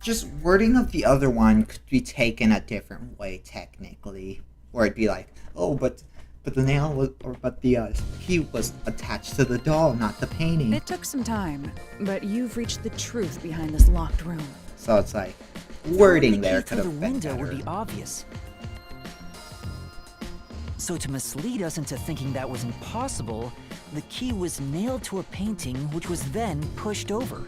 Just wording of the other one could be taken a different way technically, or it'd be like, oh, but the nail was, but the key was attached to the doll, not the painting. It took some time, but you've reached the truth behind this locked room. So it's like wording Throwing the there key could through have the been window better. would be obvious. So to mislead us into thinking that was impossible, the key was nailed to a painting which was then pushed over.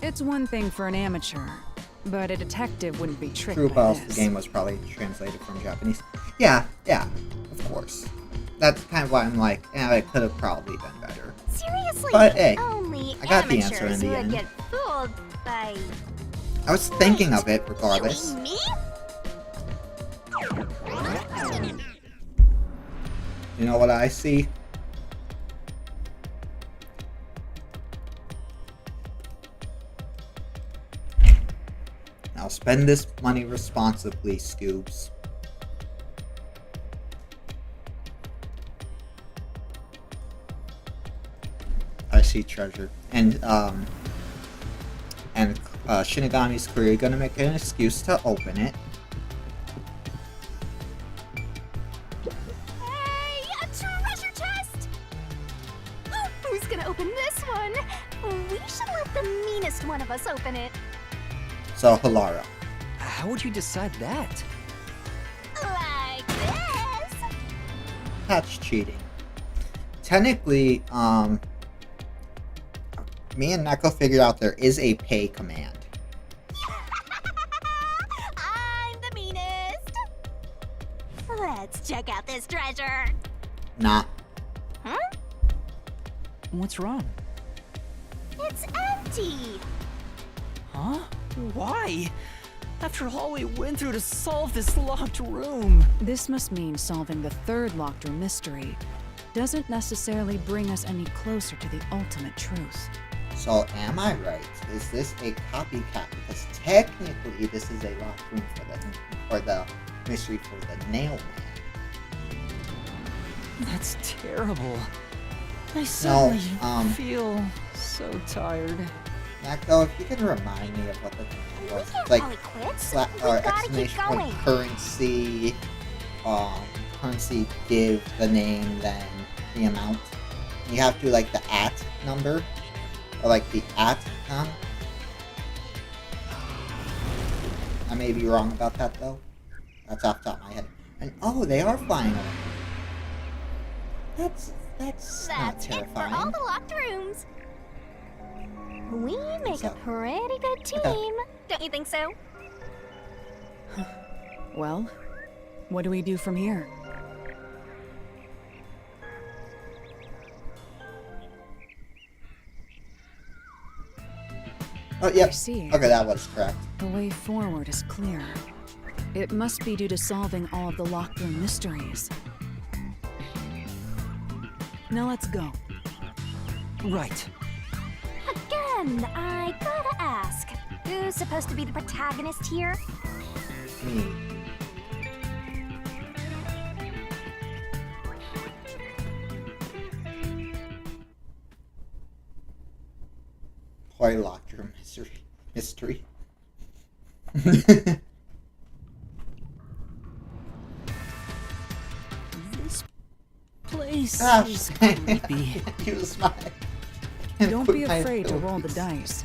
It's one thing for an amateur, but a detective wouldn't be tricked True, by but also this. the game was probably translated from Japanese. Yeah, of course. That's kind of why I'm like, it could have probably been better. Seriously, But, hey, only I got the answer amateurs in the would end. get fooled by... I was thinking Wait, of it regardless. You mean me? You know what I see? Now spend this money responsibly, Scoobs. I see treasure. And Shinigami's clearly gonna make an excuse to open it. Hey, a treasure chest! Oh, who's gonna open this one? We should let the meanest one of us open it. So, Hilara. How would you decide that? Like this. That's cheating. Technically, me and Neko figured out there is a pay command. I'm the meanest. Let's check out this treasure. Nah. Huh? What's wrong? It's empty. Huh? Why? After all we went through to solve this locked room. This must mean solving the third locked room mystery doesn't necessarily bring us any closer to the ultimate truth. So, am I right? Is this a copycat? Because technically, this is a locked room for the mystery for the nail man. That's terrible. I suddenly No, feel so tired. Neko, if you can remind me of what the thing We was, can't like call it quits. or We gotta keep exclamation point going. currency, currency give the name then the amount. You have to like the at number or like the at count. I may be wrong about that though. That's off the top of my head. And oh, they are flying away. That's not That's it for terrifying. all the locked rooms. We make a So- pretty good team. Don't you think so? Well, what do we do from here? Oh, yep. I see. Okay, that was correct. The way forward is clear. It must be due to solving all of the locked room mysteries. Now let's go. Right. Again, I gotta ask. Who's supposed to be the protagonist here? Me. Why locked room mystery? This place Ah, is creepy. use my. Don't be afraid to roll the dice.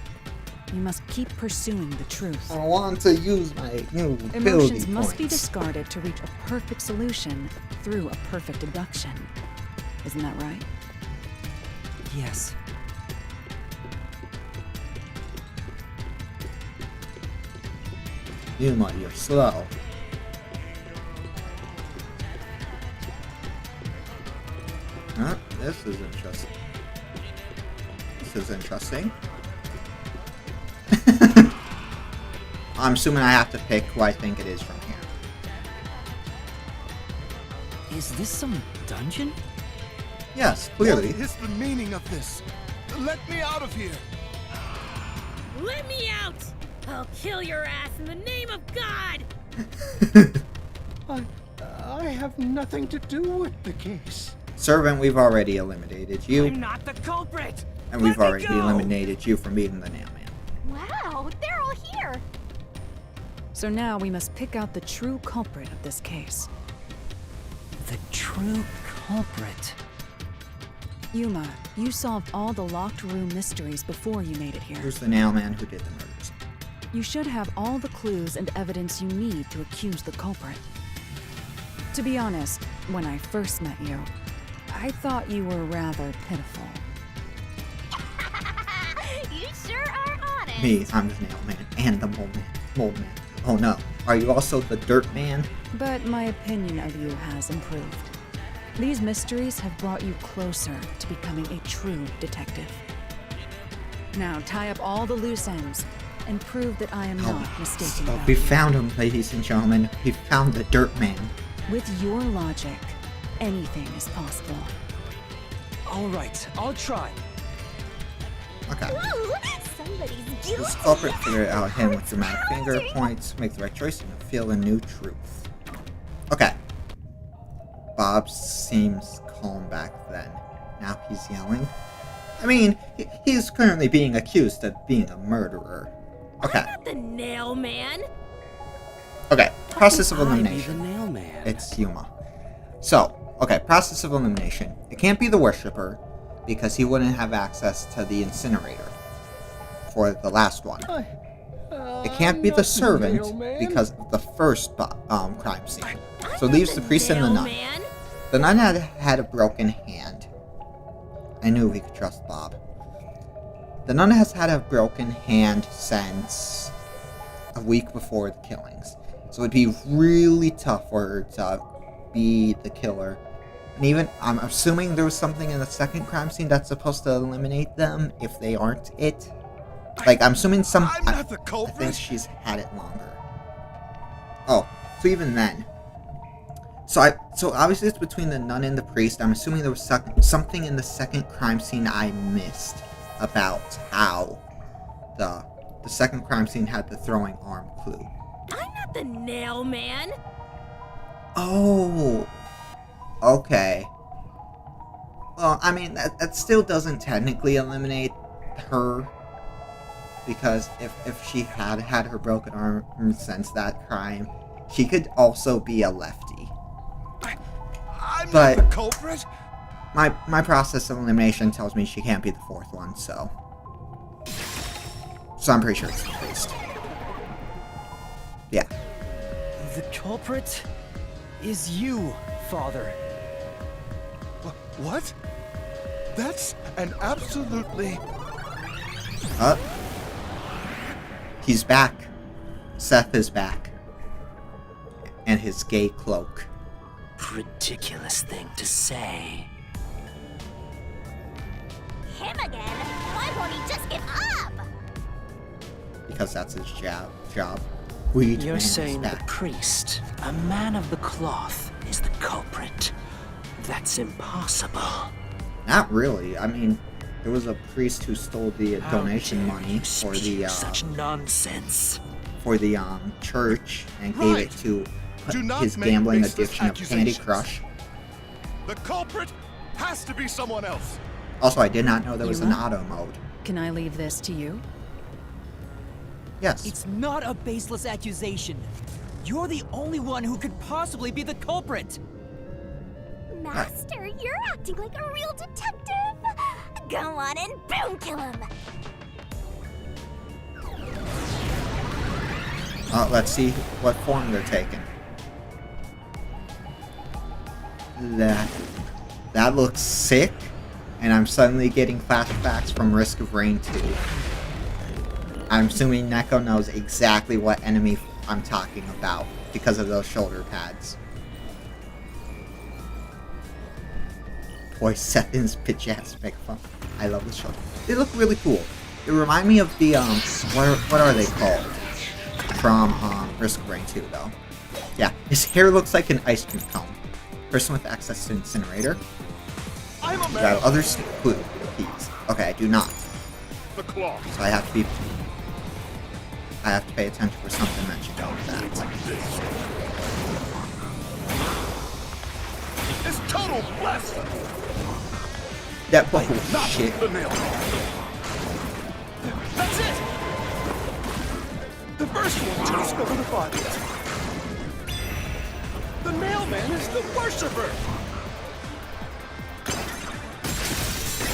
you must keep pursuing the truth. I want to use my new ability Emotions must be points. discarded to reach a perfect solution through a perfect deduction. Isn't that right? Yes. Yuma, you're slow. Huh? This is interesting. This is interesting. I'm assuming I have to pick who I think it is from here. Is this some dungeon? Yes, clearly. What is the meaning of this? Let me out of here! Let me out! I'll kill your ass in the name of God! I have nothing to do with the case. Servant, we've already eliminated you. I'm not the culprit! And we've Let me already go! eliminated you from being the nailman. Wow, they're all here. So now we must pick out the true culprit of this case. The true culprit. Yuma, you solved all the locked room mysteries before you made it here. Who's the nailman who did the murders? You should have all the clues and evidence you need to accuse the culprit. To be honest, when I first met you, I thought you were rather pitiful. You sure are honest. Me, I'm the nailman and the mold man. Oh no, are you also the dirt man? But my opinion of you has improved. These mysteries have brought you closer to becoming a true detective. Now tie up all the loose ends and prove that I am not mistaken about We you. found him, ladies and gentlemen. We found the dirt man. With your logic, anything is possible. All right, I'll try. Okay. Ooh, somebody's guilty. This culprit figured out him with dramatic finger points, make the right choice, and feel a new truth. Okay. Bob seems calm back then. Now he's yelling. I mean, he's currently being accused of being a murderer. Okay. Not the nail man! Okay. Process of How can I be elimination. the nailman? It's Yuma. So, okay, process of elimination. It can't be the worshipper, because he wouldn't have access to the incinerator for the last one. It can't be the servant, because of the first crime scene. So it leaves the priest and the nun. Man. The nun had a broken hand. I knew we could trust Bob. The nun has had a broken hand since a week before the killings. So it'd be really tough for her to be the killer. And even, I'm assuming there was something in the second crime scene that's supposed to eliminate them if they aren't it. Like, I'm assuming I'm not the I culprit. think she's had it longer. Oh, so even then. So obviously it's between the nun and the priest. I'm assuming there was something in the second crime scene I missed about how the second crime scene had the throwing arm clue. I'm not the nail man! Oh, okay. Well, I mean, that still doesn't technically eliminate her, because if she had her broken arm since that crime, she could also be a lefty. I'm But- not the culprit. My process of elimination tells me she can't be the fourth one, so I'm pretty sure it's the priest. Yeah. The culprit is you, Father. What? That's an absolutely... He's back. Seth is back. And his gay cloak. Ridiculous thing to say. Him again? Why won't he just give up? Because that's his job. Weed You're man is saying the back. priest, a man of the cloth, is the culprit. That's impossible. Not really. I mean, there was a priest who stole the How donation dare money you for spew the such nonsense. church and gave it Right. to Do not his make gambling baseless addiction of Candy accusations. Crush. The culprit has to be someone else. Also, I did not know there was an Yuma? auto mode. Can I leave this to you? Yes. It's not a baseless accusation. You're the only one who could possibly be the culprit. Master, you're acting like a real detective. Go on and boom kill him. Let's see what form they're taking. That looks sick, and I'm suddenly getting flashbacks from Risk of Rain 2. I'm assuming Neko knows exactly what enemy I'm talking about because of those shoulder pads. Boy, Seven's bitch ass megaphone. I love the shoulder. They look really cool. They remind me of the what are they called? From Risk of Rain 2 though. Yeah, his hair looks like an ice cream cone. Person with access to incinerator. I'm a Do I man. have other keys? Okay, I do not. The claw. So I have to pay attention for something mentioned about that. It's total blasphemy. That Not shit. the nail. That's it. The first one to discover the bodies. The mailman is the worshipper.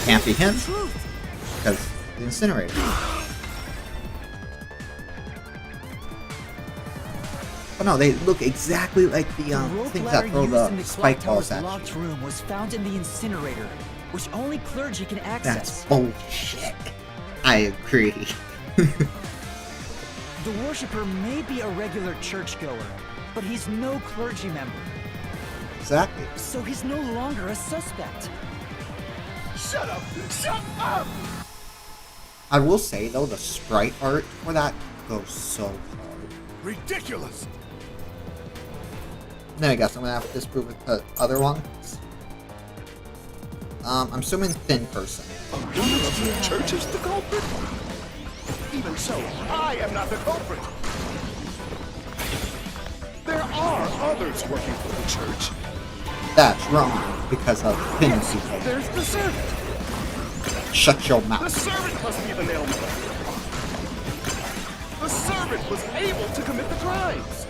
Can't be him because the incinerator. Oh no, they look exactly like the rope things ladder that throw used in the the spike clock balls tower's at locked you. room was found in the incinerator, which only clergy can access. That's bullshit. I agree. The worshipper may be a regular churchgoer, but he's no clergy member, Exactly. so he's no longer a suspect. Shut up! Shut up! I will say though, the sprite art for that goes so hard. Ridiculous! Then I guess I'm gonna have to disprove with the other ones. I'm assuming thin person. A woman of the church is the culprit? Even so, I am not the culprit. There are others working for the church. That's wrong because of thin people. There's the servant. Shut your The mouth. servant must be the nailman. The servant was able to commit the crimes.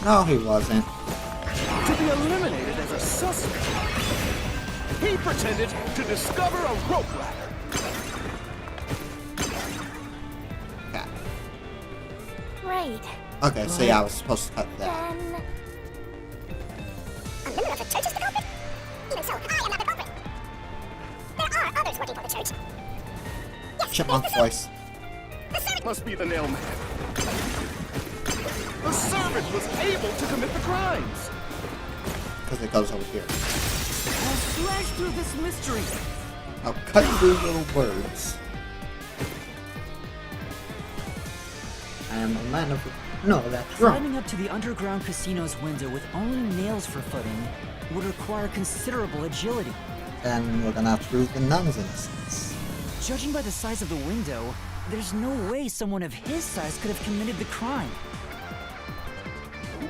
No, he wasn't. To be eliminated as a suspect. He pretended to discover a rope ladder. Okay. Right. Okay, so yeah, I was supposed to cut that. Then... A member of the church is the culprit? Even so, I am not the culprit. There are others working for the church. Yes, Chipmunk voice. the servant Must be the nailman. The servant was able to commit the crimes. Because it goes over here. I'll slash through this mystery. I'll cut through little words. I am a man of... No, that's wrong. Climbing up to the underground casino's window with only nails for footing would require considerable agility. And we're gonna have to prove the nun's innocence. Judging by the size of the window, there's no way someone of his size could have committed the crime.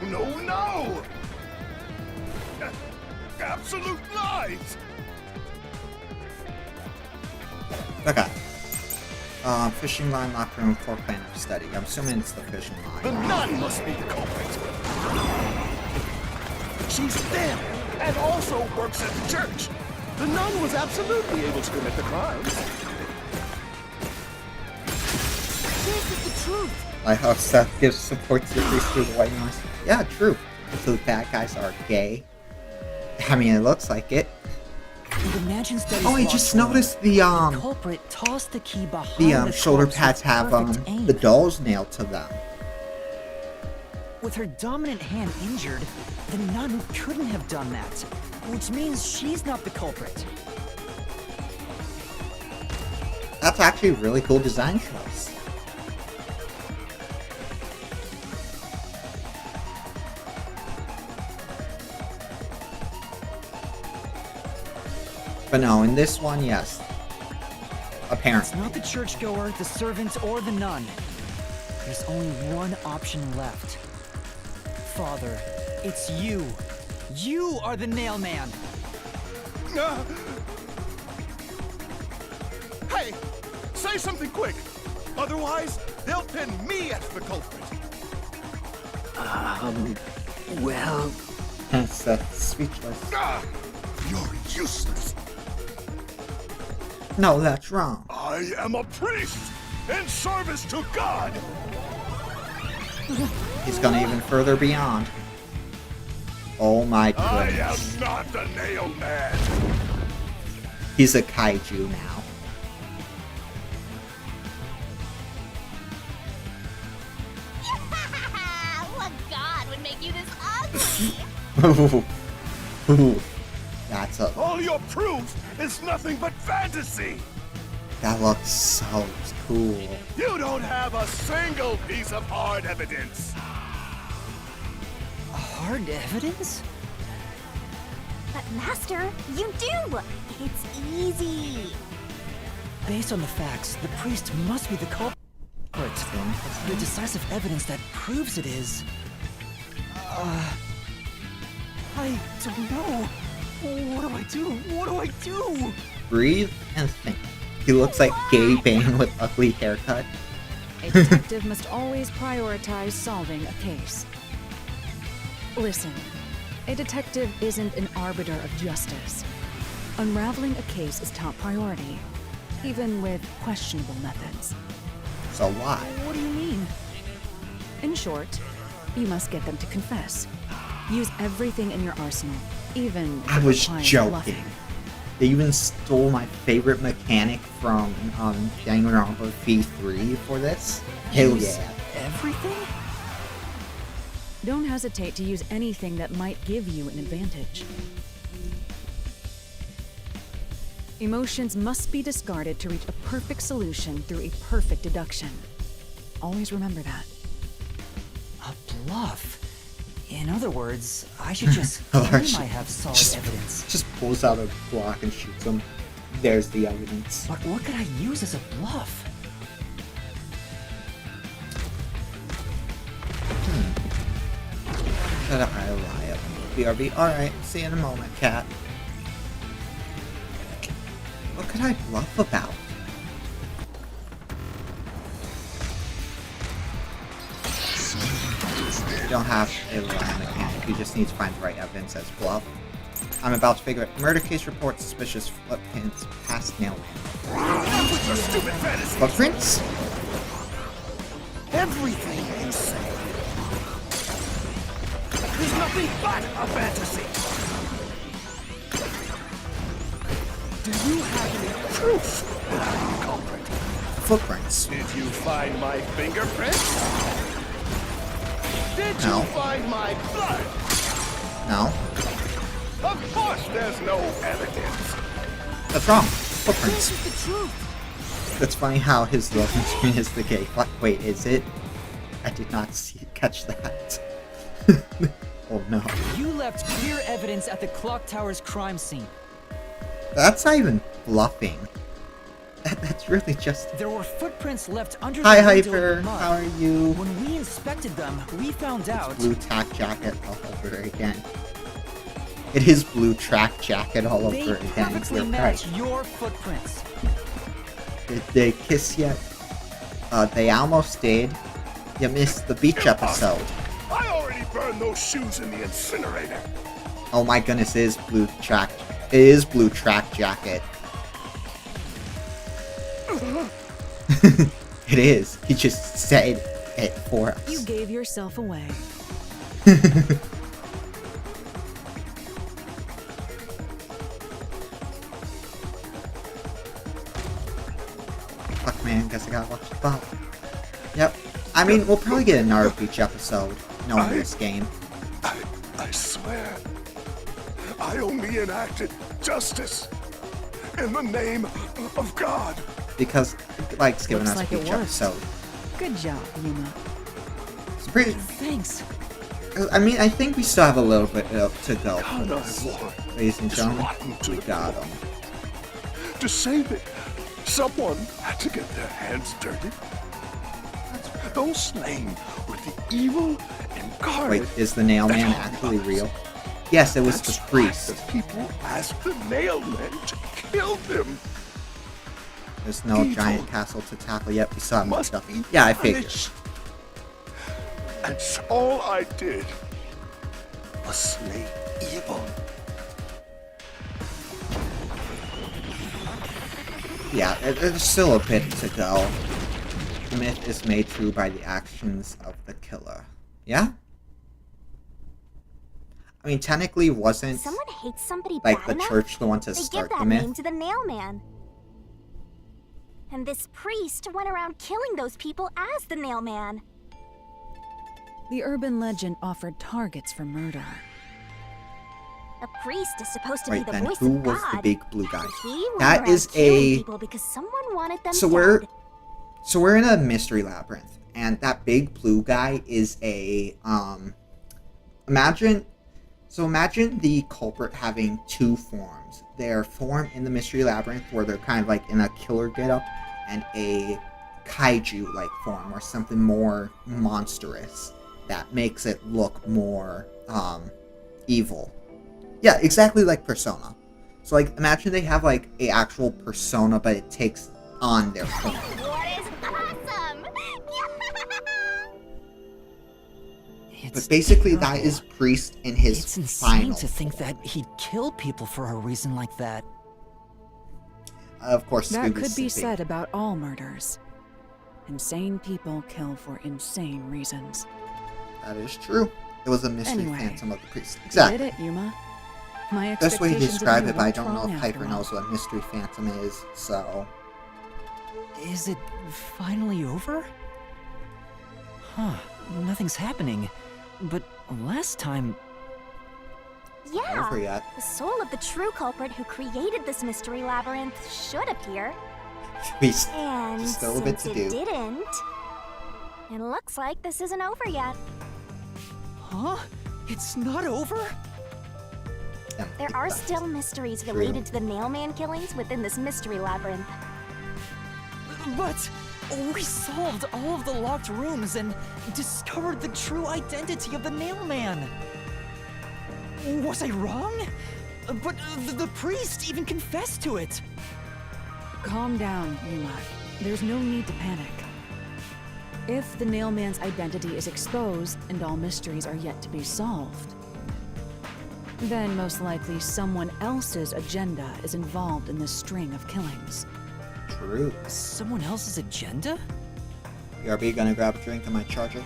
No, no! Absolute lies! Okay. Fishing line locker room floor plan of study. I'm assuming it's the fishing The line. nun must be the culprit. She's thin and also works at the church. The nun was absolutely able to commit the crimes. This is the truth. Lighthouse Seth gives support to the priest through the white noise. Yeah, true. So the bad guys are gay. I mean, it looks like it. The mansion studies Oh, I locked just room. noticed the Culprit tossed the key behind shoulder corpse pads with have perfect aim. the dolls nailed to them. With her dominant hand injured, the nun couldn't have done that, which means she's not the culprit. That's actually a really cool design choice. But no, in this one, yes. It's Apparently. not the churchgoer, the servant, or the nun. There's only one option left. Father, it's you. You are the nail man. Hey, say something quick. Otherwise, they'll pin me as the culprit. Well, That's speechless. You're useless. No, that's wrong. I am a priest in service to God. He's gone even further beyond. Oh my I goodness. am not the nail man. He's a kaiju now. What god would make you this ugly? Ooh. That's a... All your proof is nothing but fantasy. That looks so cool. You don't have a single piece of hard evidence. Hard evidence? But Master, you do! It's easy. Based on the facts, the priest must be the culprit. The decisive evidence that proves it is... I don't know. What do I do? What do I do? Breathe and think. He looks like Gay Bane with ugly haircut. A detective must always prioritize solving a case. Listen, a detective isn't an arbiter of justice. Unraveling a case is top priority, even with questionable methods. So why? What do you mean? In short, you must get them to confess. Use everything in your arsenal, even if I it was requires joking. bluffing. They even stole my favorite mechanic from Danganronpa V3 for this. Hell Use yeah. Everything? Don't hesitate to use anything that might give you an advantage. Emotions must be discarded to reach a perfect solution through a perfect deduction. Always remember that. A bluff. In other words, I should just Large. claim I have solid evidence. Just pulls out a block and shoots him. There's the evidence. But what could I use as a bluff? Could I lie up? BRB. Alright, see you in a moment, cat. What could I bluff about? You don't have a lie mechanic, you just need to find the right evidence as bluff. I'm about to figure out murder case report, suspicious footprints, past nail man. With your stupid fantasy. Footprints? Everything you say is nothing but a fantasy. Do you have any proof that I'm the culprit? Footprints. Did you find my fingerprints? Did No. you find my blood? No. Of course there's no evidence. That's wrong. Footprints. This is the truth. That's funny how his loading screen is the gay. What? Wait, is it? I did not catch that. Oh no. You left clear evidence at the clock tower's crime scene. That's not even bluffing. That's really just... There were footprints left under Hi, the window Hyper. in the mud. How are you? When we inspected them, we found out... Blue tack jacket all over again. It is blue track jacket all They over again. perfectly You're match right. your footprints. Did they kiss yet? They almost did. You missed the beach episode. I already burned those shoes in the incinerator. Oh my goodness, it is blue track. It is blue track jacket. It is. He just said it for us. You gave yourself away. Fuck man, guess I gotta watch the bot. Yep. I mean, we'll probably get another beach episode knowing this game. I swear, I only enacted justice in the name of God. Because it likes giving Looks us like it beach works. episode. Good job, Yuma. It's pretty... Thanks. I mean, I think we still have a little bit to go for God this. I warn. Ladies and It's gentlemen, rotten to we the got core. him. To save it, someone had to get their hands dirty. Those slain were the evil incarnate. Wait, is the nail man actually real? Yes, it was the That's why priest. the people asked the nailmen to kill them. There's no Evil giant castle to tackle yet. We saw much Must stuff. be Yeah, I figured. punished. And so all I did was slay evil. Yeah, there's still a bit to go. The myth is made true by the actions of the killer. Yeah? I mean, technically wasn't Someone hates somebody like bad the enough, church the one to they give start that the name myth. to the Nailman. And this priest went around killing those people as the Nailman. The urban legend offered targets for murder. A priest is supposed to Right, be the then voice who of was God. the big blue guy? He went That around is killing a people because someone wanted them so dead. we're in a mystery labyrinth, and that big blue guy is a imagine the culprit having two forms. Their form in the mystery labyrinth where they're kind of like in a killer getup, and a kaiju like form or something more monstrous that makes it look more evil. Yeah, exactly like Persona. So like imagine they have like a actual persona, but it takes on their form. What is awesome? But basically that is Priest in his It's insane final to think form. that he'd kill people for a reason like that. Of course, That Scooby's could be simping. said about all murders. Insane people kill for insane reasons. That is true. It was a mystery Anyway, phantom of the priest. You Exactly. did it, Yuma. My Best way to expectations of describe you it, but I weren't don't know wrong if after Piper all. knows what mystery phantom is, so... Is it finally over? Huh, nothing's happening. But last time... Yeah. Over yet. The soul of the true culprit who created this mystery labyrinth should appear. Priest. And Still a bit since to it do. didn't, it looks like this isn't over yet. Huh? It's not over? There are still mysteries True. related to the Nailman killings within this mystery labyrinth. But we solved all of the locked rooms and discovered the true identity of the Nailman. Was I wrong? But the priest even confessed to it. Calm down, Yuma. There's no need to panic. If the Nailman's identity is exposed and all mysteries are yet to be solved, then most likely someone else's agenda is involved in this string of killings. True. Someone else's agenda? BRB, gonna grab a drink on my charger?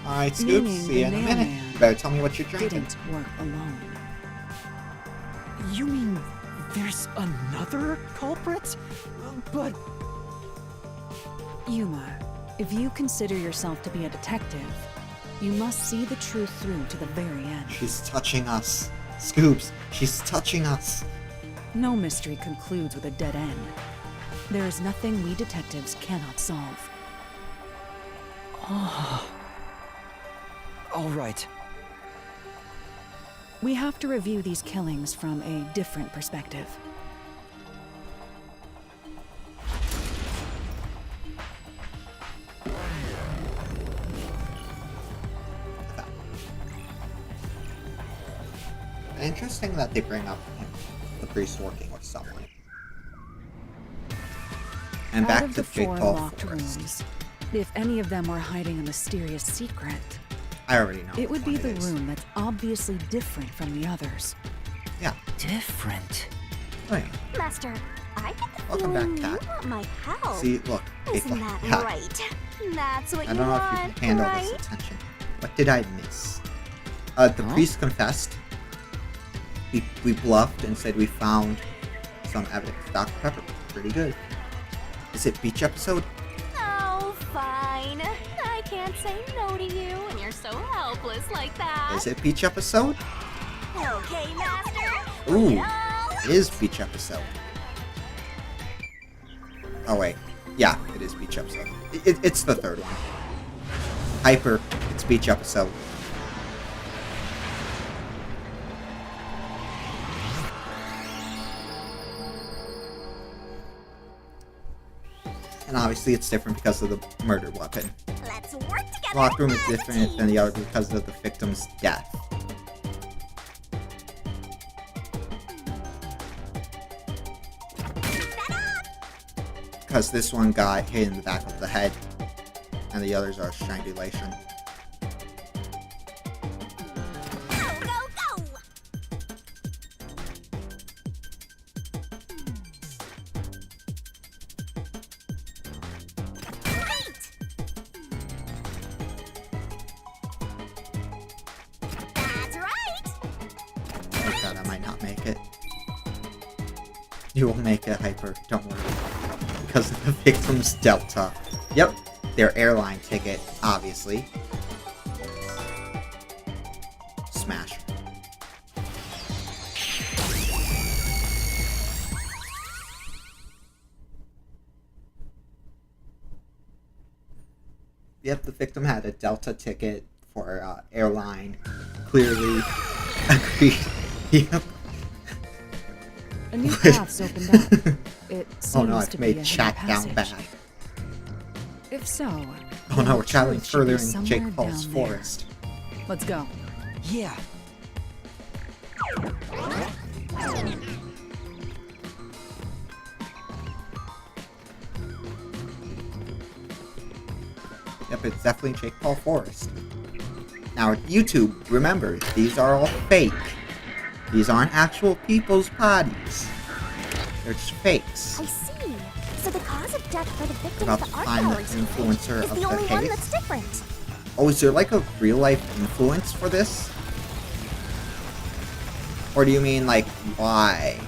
Alright, Scoops, Meaning see you in the a minute. mailman You better tell me what you're drinking. Didn't work alone. You mean there's another culprit? But Yuma, if you consider yourself to be a detective, you must see the truth through to the very end. She's touching us. Scoops, she's touching us. No mystery concludes with a dead end. There is nothing we detectives cannot solve. all right. We have to review these killings from a different perspective. Interesting that they bring up him, the priest working with someone. And Out back of to the four Big Tall locked Forest. rooms, if any of them were hiding a mysterious secret, I already know. it would be which the one it is. room that's obviously different from the others. Yeah. Different. Right. Master, I get the Welcome back, feeling Cat. you want my help. See, look. Isn't that yeah. right? That's what I you don't know if want, you can handle right? this attention. What did I miss? The priest confessed. We bluffed and said we found some evidence. Dr. Pepper, pretty good. Is it beach episode? Oh, fine. I can't say no to you when you're so helpless like that. Is it beach episode? Okay, Master. Ooh, Bring it all. it is beach episode. Oh wait, yeah, it is beach episode. It's the third one. Hyper, it's beach episode. And obviously it's different because of the murder weapon. Let's work together. Locker room is as a different team. than the other because of the victim's death. Because this one got hit in the back of the head, and the others are strangulation. Go, go, go. Great. You will make it hyper, don't worry. Because of the victim's Delta. Yep, their airline ticket, obviously. Smash. Yep, the victim had a Delta ticket for airline. Clearly agreed. Yep. A new path's opened up. It seems Oh no, to I've be made a chat hidden down passage. bad. If so, Oh then no, the we're traveling truth should be further in somewhere Jake Paul's down there. forest. Let's go. Yeah. Yep, it's definitely Jake Paul Forest. Now, YouTube, remember, these are all fake. These aren't actual people's bodies. They're just fakes. I see. So the cause of death for the victim About of to the art find the gallery storage influencer is of the the only one case. that's different. Oh, is there like a real-life influence for this? Or do you mean, like, why?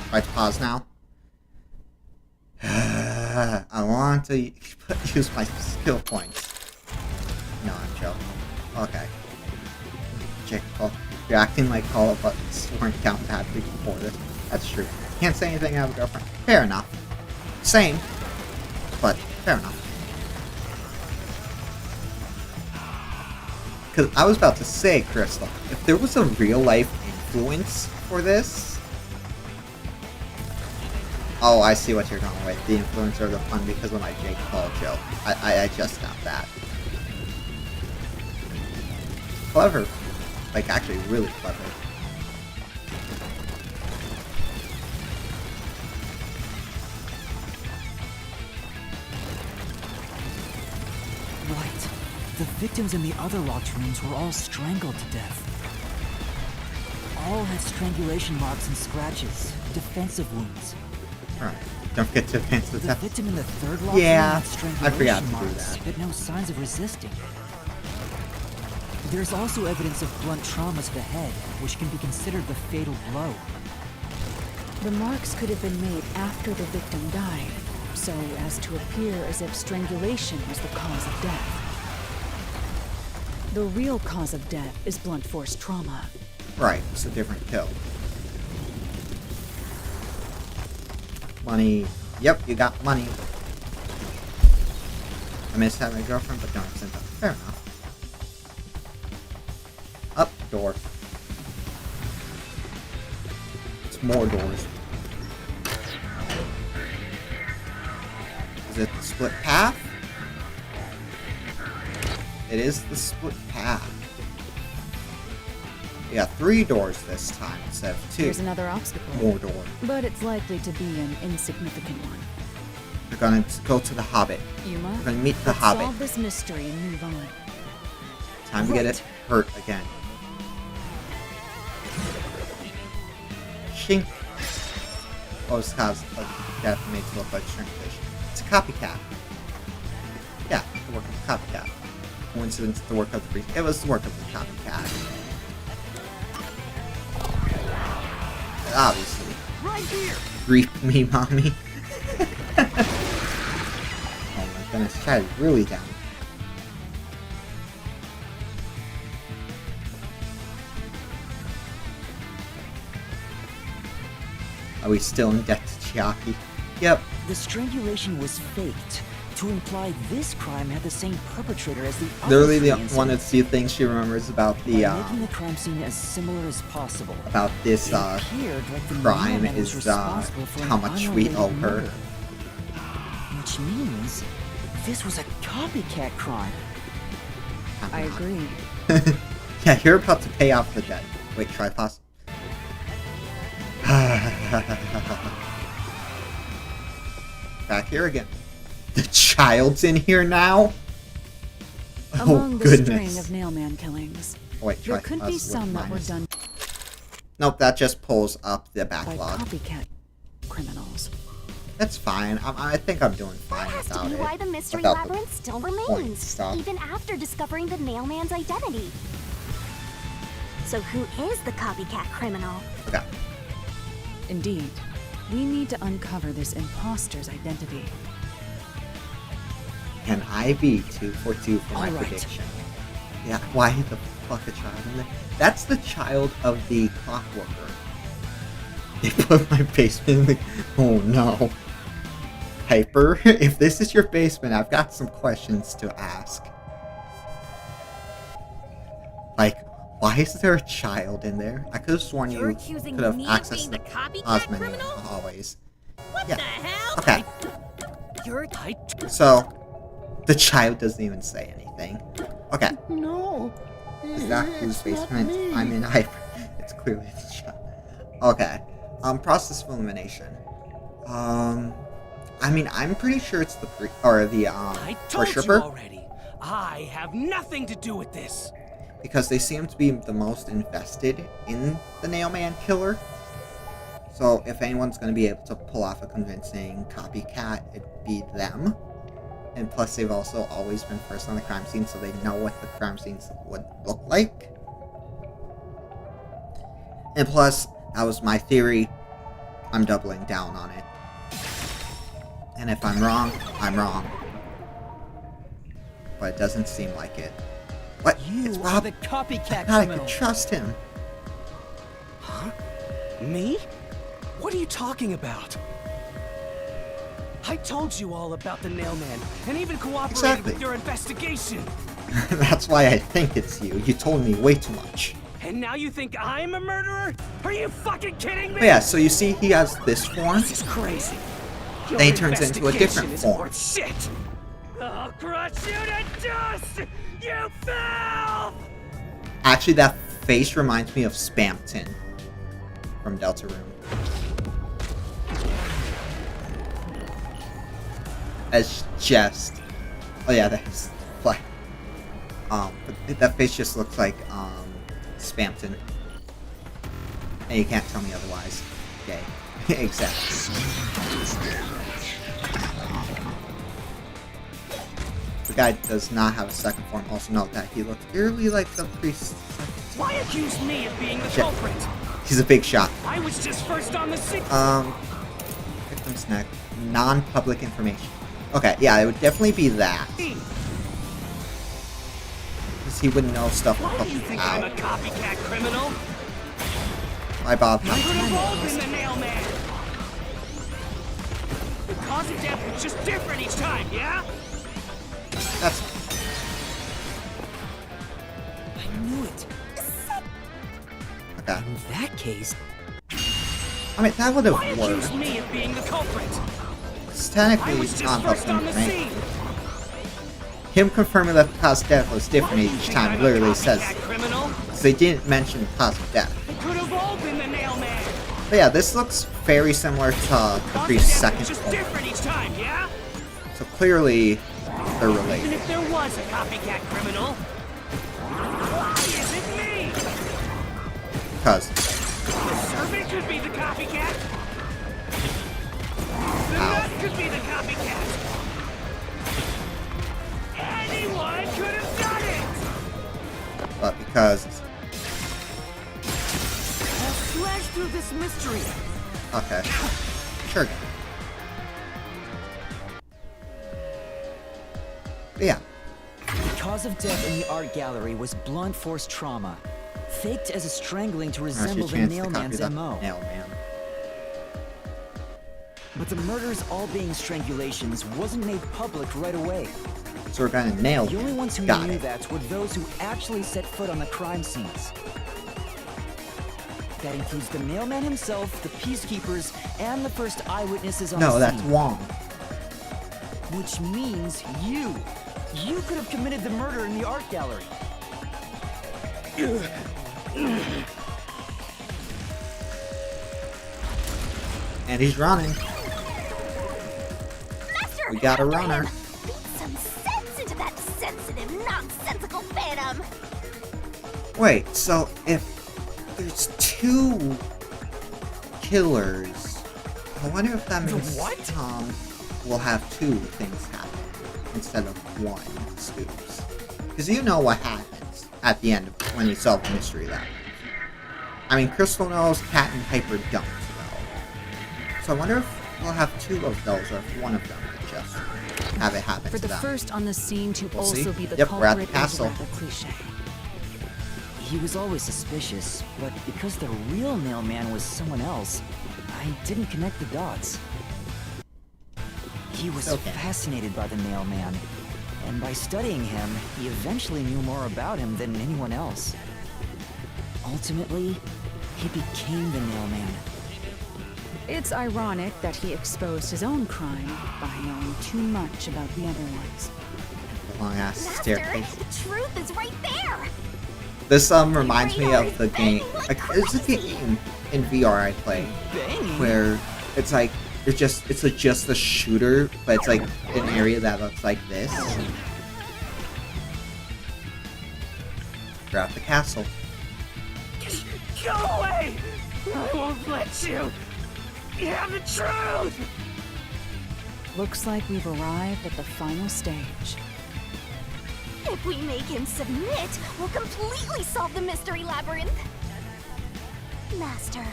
Try to pause now. I want to use my skill points. No, I'm joking. Okay. Jake Paul. You're acting like all of us weren't down badly before this. That's true. Can't say anything, I have a girlfriend. Fair enough. Same. But, fair enough. Because I was about to say, Crystal, if there was a real-life influence for this... Oh, I see what you're going with. The influencer of the fun because of my Jake Paul joke. I just got that. Clever. Like, actually really clever. Right. The victims in the other locked rooms were all strangled to death. All had strangulation marks and scratches, defensive wounds. Alright. Don't forget to advance the The death. victim in the third locked Yeah, room had I strangulation forgot to do marks, that. but no signs of resisting. There's also evidence of blunt traumas to the head, which can be considered the fatal blow. The marks could have been made after the victim died, so as to appear as if strangulation was the cause of death. The real cause of death is blunt force trauma. Right, it's a different kill. Money. Yep, you got money. I miss having a girlfriend, but don't accept that. Fair enough. Up, door. It's more doors. Is it the split path? It is the split path. We got 3 doors this time instead of 2. Here's another obstacle, More door. but it's likely to be an insignificant one. We're gonna go to the Hobbit. Yuma, We're gonna meet the let's Hobbit. solve this mystery and move on. Time to get it hurt again. Shink. Oh, it's cause death made to look like strangulation. It's a copycat. Yeah, the work of the copycat. Coincidence, the work of the priest. It was the work of the copycat. Obviously. Right here! Grief me, mommy. Oh my goodness, chat is really down. Are we still in debt to Chiaki? Yep. The strangulation was faked to imply this crime had the same perpetrator as the other Literally three the one of incidents. the few things she remembers about the By making the crime scene as similar as possible. about this It appeared like the crime mailman was is responsible for how an much we unrelated owe her. murder. Which means this was a copycat crime. I agree. Yeah, you're about to pay off the debt. Wait, try pause. Back here again. The child's in here now? Among Oh, the string goodness. of nailman killings, Oh, wait, try there could pause be with some that were minus. done Nope, that just pulls up the by backlog. copycat criminals. That's fine. I think I'm doing That fine has to without be it. why the mystery Without the labyrinth still point remains, stuff. even after discovering the mailman's identity. So who is the copycat criminal? Okay. Indeed, we need to uncover this imposter's identity. Can I be 2 for 2 for my All right. prediction? Yeah, why the fuck a child in there? That's the child of the clockworker. They put my basement in the... Oh no. Hyper, if this is your basement, I've got some questions to ask. Like, why is there a child in there? I could have sworn You're you accusing could have me of accessed being the the copycat pause menu in criminal? the hallways. What Yeah. the hell? Okay, You're so the child doesn't even say anything. Okay, No. is that whose it's not basement me. I'm in? Hyper. It's clearly the child. Okay, process of elimination. I mean, I'm pretty sure it's the I told you worshiper, already. I have nothing to do with this. because they seem to be the most invested in the Nailman killer. So if anyone's going to be able to pull off a convincing copycat, it'd be them. And plus, they've also always been first on the crime scene, so they know what the crime scenes would look like. And plus, that was my theory. I'm doubling down on it. And if I'm wrong, I'm wrong. But it doesn't seem like it. What? It's You are Bob. the copycat God, I criminal. could trust him. Huh? Me? What are you talking about? I told you all about the Nailman, and even cooperated Exactly. with your investigation. That's why I think it's you. You told me way too much. And now you think I'm a murderer? Are you fucking kidding me? But yeah, so you see he has this form. This is crazy. Your Then he turns into a different investigation isn't form. worth shit. I'll crush you to dust, you filth! Actually, that face reminds me of Spampton from Deltarune. As just... Oh yeah, that's... But that face just looks like, Spampton. And you can't tell me otherwise. Okay. Exactly. The guy does not have a second form. Also note that he looks eerily like the priest. Why accuse me of being the Shit. culprit? He's a big shot. I was just first on the scene. Victim's neck. Non-public information. Okay, yeah, it would definitely be that. Because he wouldn't know stuff Why do you about think I'm a out. copycat criminal? Why Bob? I could have been the Nailman. The cause of death was just different each time, yeah? That's... I knew it. Okay. In that case, I mean, that would have Why accuse worked. me of being the culprit? It's I technically was just non-public first on the information. scene. Him confirming that the cause of death was Why do different you each think time I'm a literally says... copycat criminal? Because they didn't mention the cause of death. It could have all been the Nailman. But yeah, this looks very similar to the Cause of priest's death second was just form. different each time, yeah? So clearly, they're Even related. if there was a copycat criminal, why is it me? Because... The servant could be the copycat. The Ow. nut could be the copycat. Anyone could have done it. But because... I'll slash through this mystery. Okay. Sure. But yeah. the cause of death in the art gallery was blunt force trauma, faked as a strangling to Now's resemble your the chance to copy nailman's that MO. Nailman. But the murders all being strangulations wasn't made public right away. So we're gonna nail The only him. ones who Got knew it. that were those who actually set foot on the crime scenes. That includes the mailman himself, the peacekeepers, and the first eyewitnesses on No, the that's scene. Wong. Which means you. You could have committed the murder in the art gallery. And he's running. Master We got a Hamilton, runner. Beat some sense into that sensitive, nonsensical phantom. Wait, so if there's two killers, I wonder if that means what? Tom will have two things happen instead of one Scoops. Because you know what happens at the end of when you solve the mystery that. I mean, Crystal knows, Cat and Piper don't, though. So I wonder if we'll have two of those, or if one of them will just have it happen For to the them. first on the scene to We'll also see. be the Yep, we're at the culprit is castle. rather cliche. He was always suspicious, but because the real Nailman was someone else, I didn't connect the dots. He was Okay. fascinated by the Nailman, and by studying him, he eventually knew more about him than anyone else. Ultimately, he became the Nailman. It's ironic that he exposed his own crime by knowing too much about the other ones. Long ass Master, staircase. the truth is right there! This reminds me of the game. Like, there's a game in VR I play where it's like it's just a shooter, but it's like an area that looks like this. Throughout the castle. Go away! I won't let you! You have the truth! Looks like we've arrived at the final stage. If we make him submit, we'll completely solve the mystery labyrinth. Master,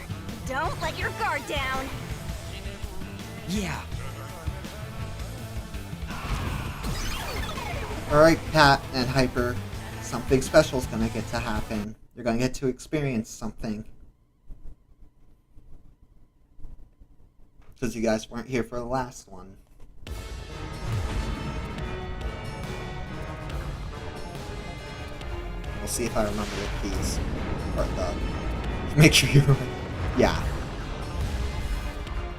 don't let your guard down. Yeah, Alright, Pat and Hyper. Something special is gonna get to happen. You're gonna get to experience something. Because you guys weren't here for the last one. We'll see if I remember the keys. Or the... Make sure you remember. Yeah.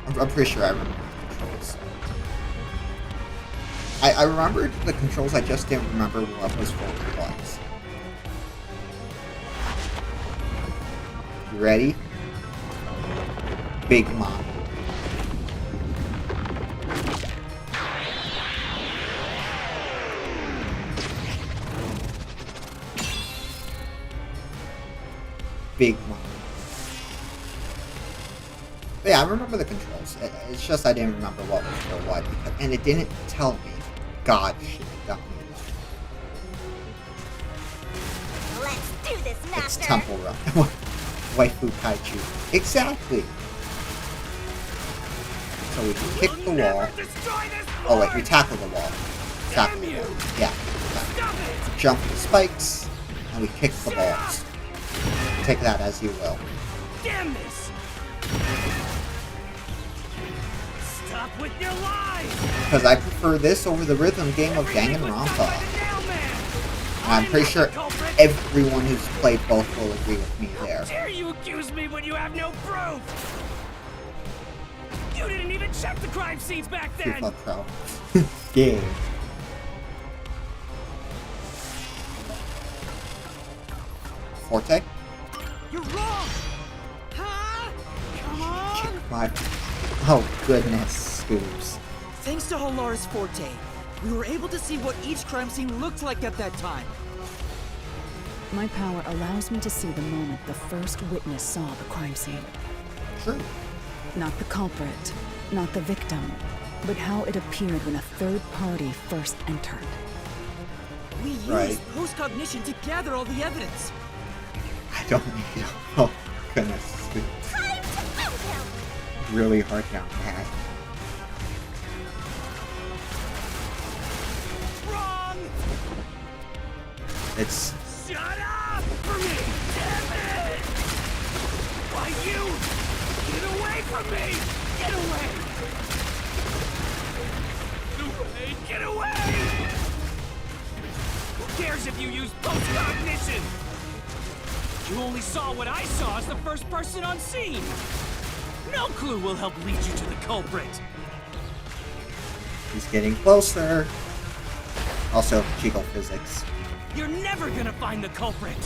I'm pretty sure I remember the controls. I remembered the controls, I just didn't remember what was for what. You ready? Big Mom. Big Mom. But yeah, I remember the controls. It's just I didn't remember what was for what, because, and it didn't tell me. God, shit, it got me. Let's do this, It's Master! Temple Run. Waifu Kaiju. Exactly! So we can kick the wall. Oh wait, we tackle the wall. Tackle the wall. Yeah. Jump the spikes, and we kick the balls. Take that as you will. Damn this! Stop with your lies! Because I prefer this over the rhythm game of Danganronpa. And I'm pretty sure everyone who's played both will agree with me there. How dare you accuse me when you have no proof? You didn't even check the crime scenes back then! FIFA Pro. Yeah. Forte? You're wrong! Huh? Come on! My... Oh goodness, Scoobs. Thanks to Halaris Forte, we were able to see what each crime scene looked like at that time. My power allows me to see the moment the first witness saw the crime scene. True. Not the culprit, not the victim, but how it appeared when a third party first entered. We used Right. post-cognition to gather all the evidence. I don't need... Oh goodness, Scoobs. Time to mount him! Really hard down pat. Wrong! It's... Shut up! For me! Damn it! Why you? Get away from me! Get away! Get away! Who cares if you use post-cognition? You only saw what I saw as the first person on scene! No clue will help lead you to the culprit! He's getting closer. Also, Chico physics. You're never gonna find the culprit!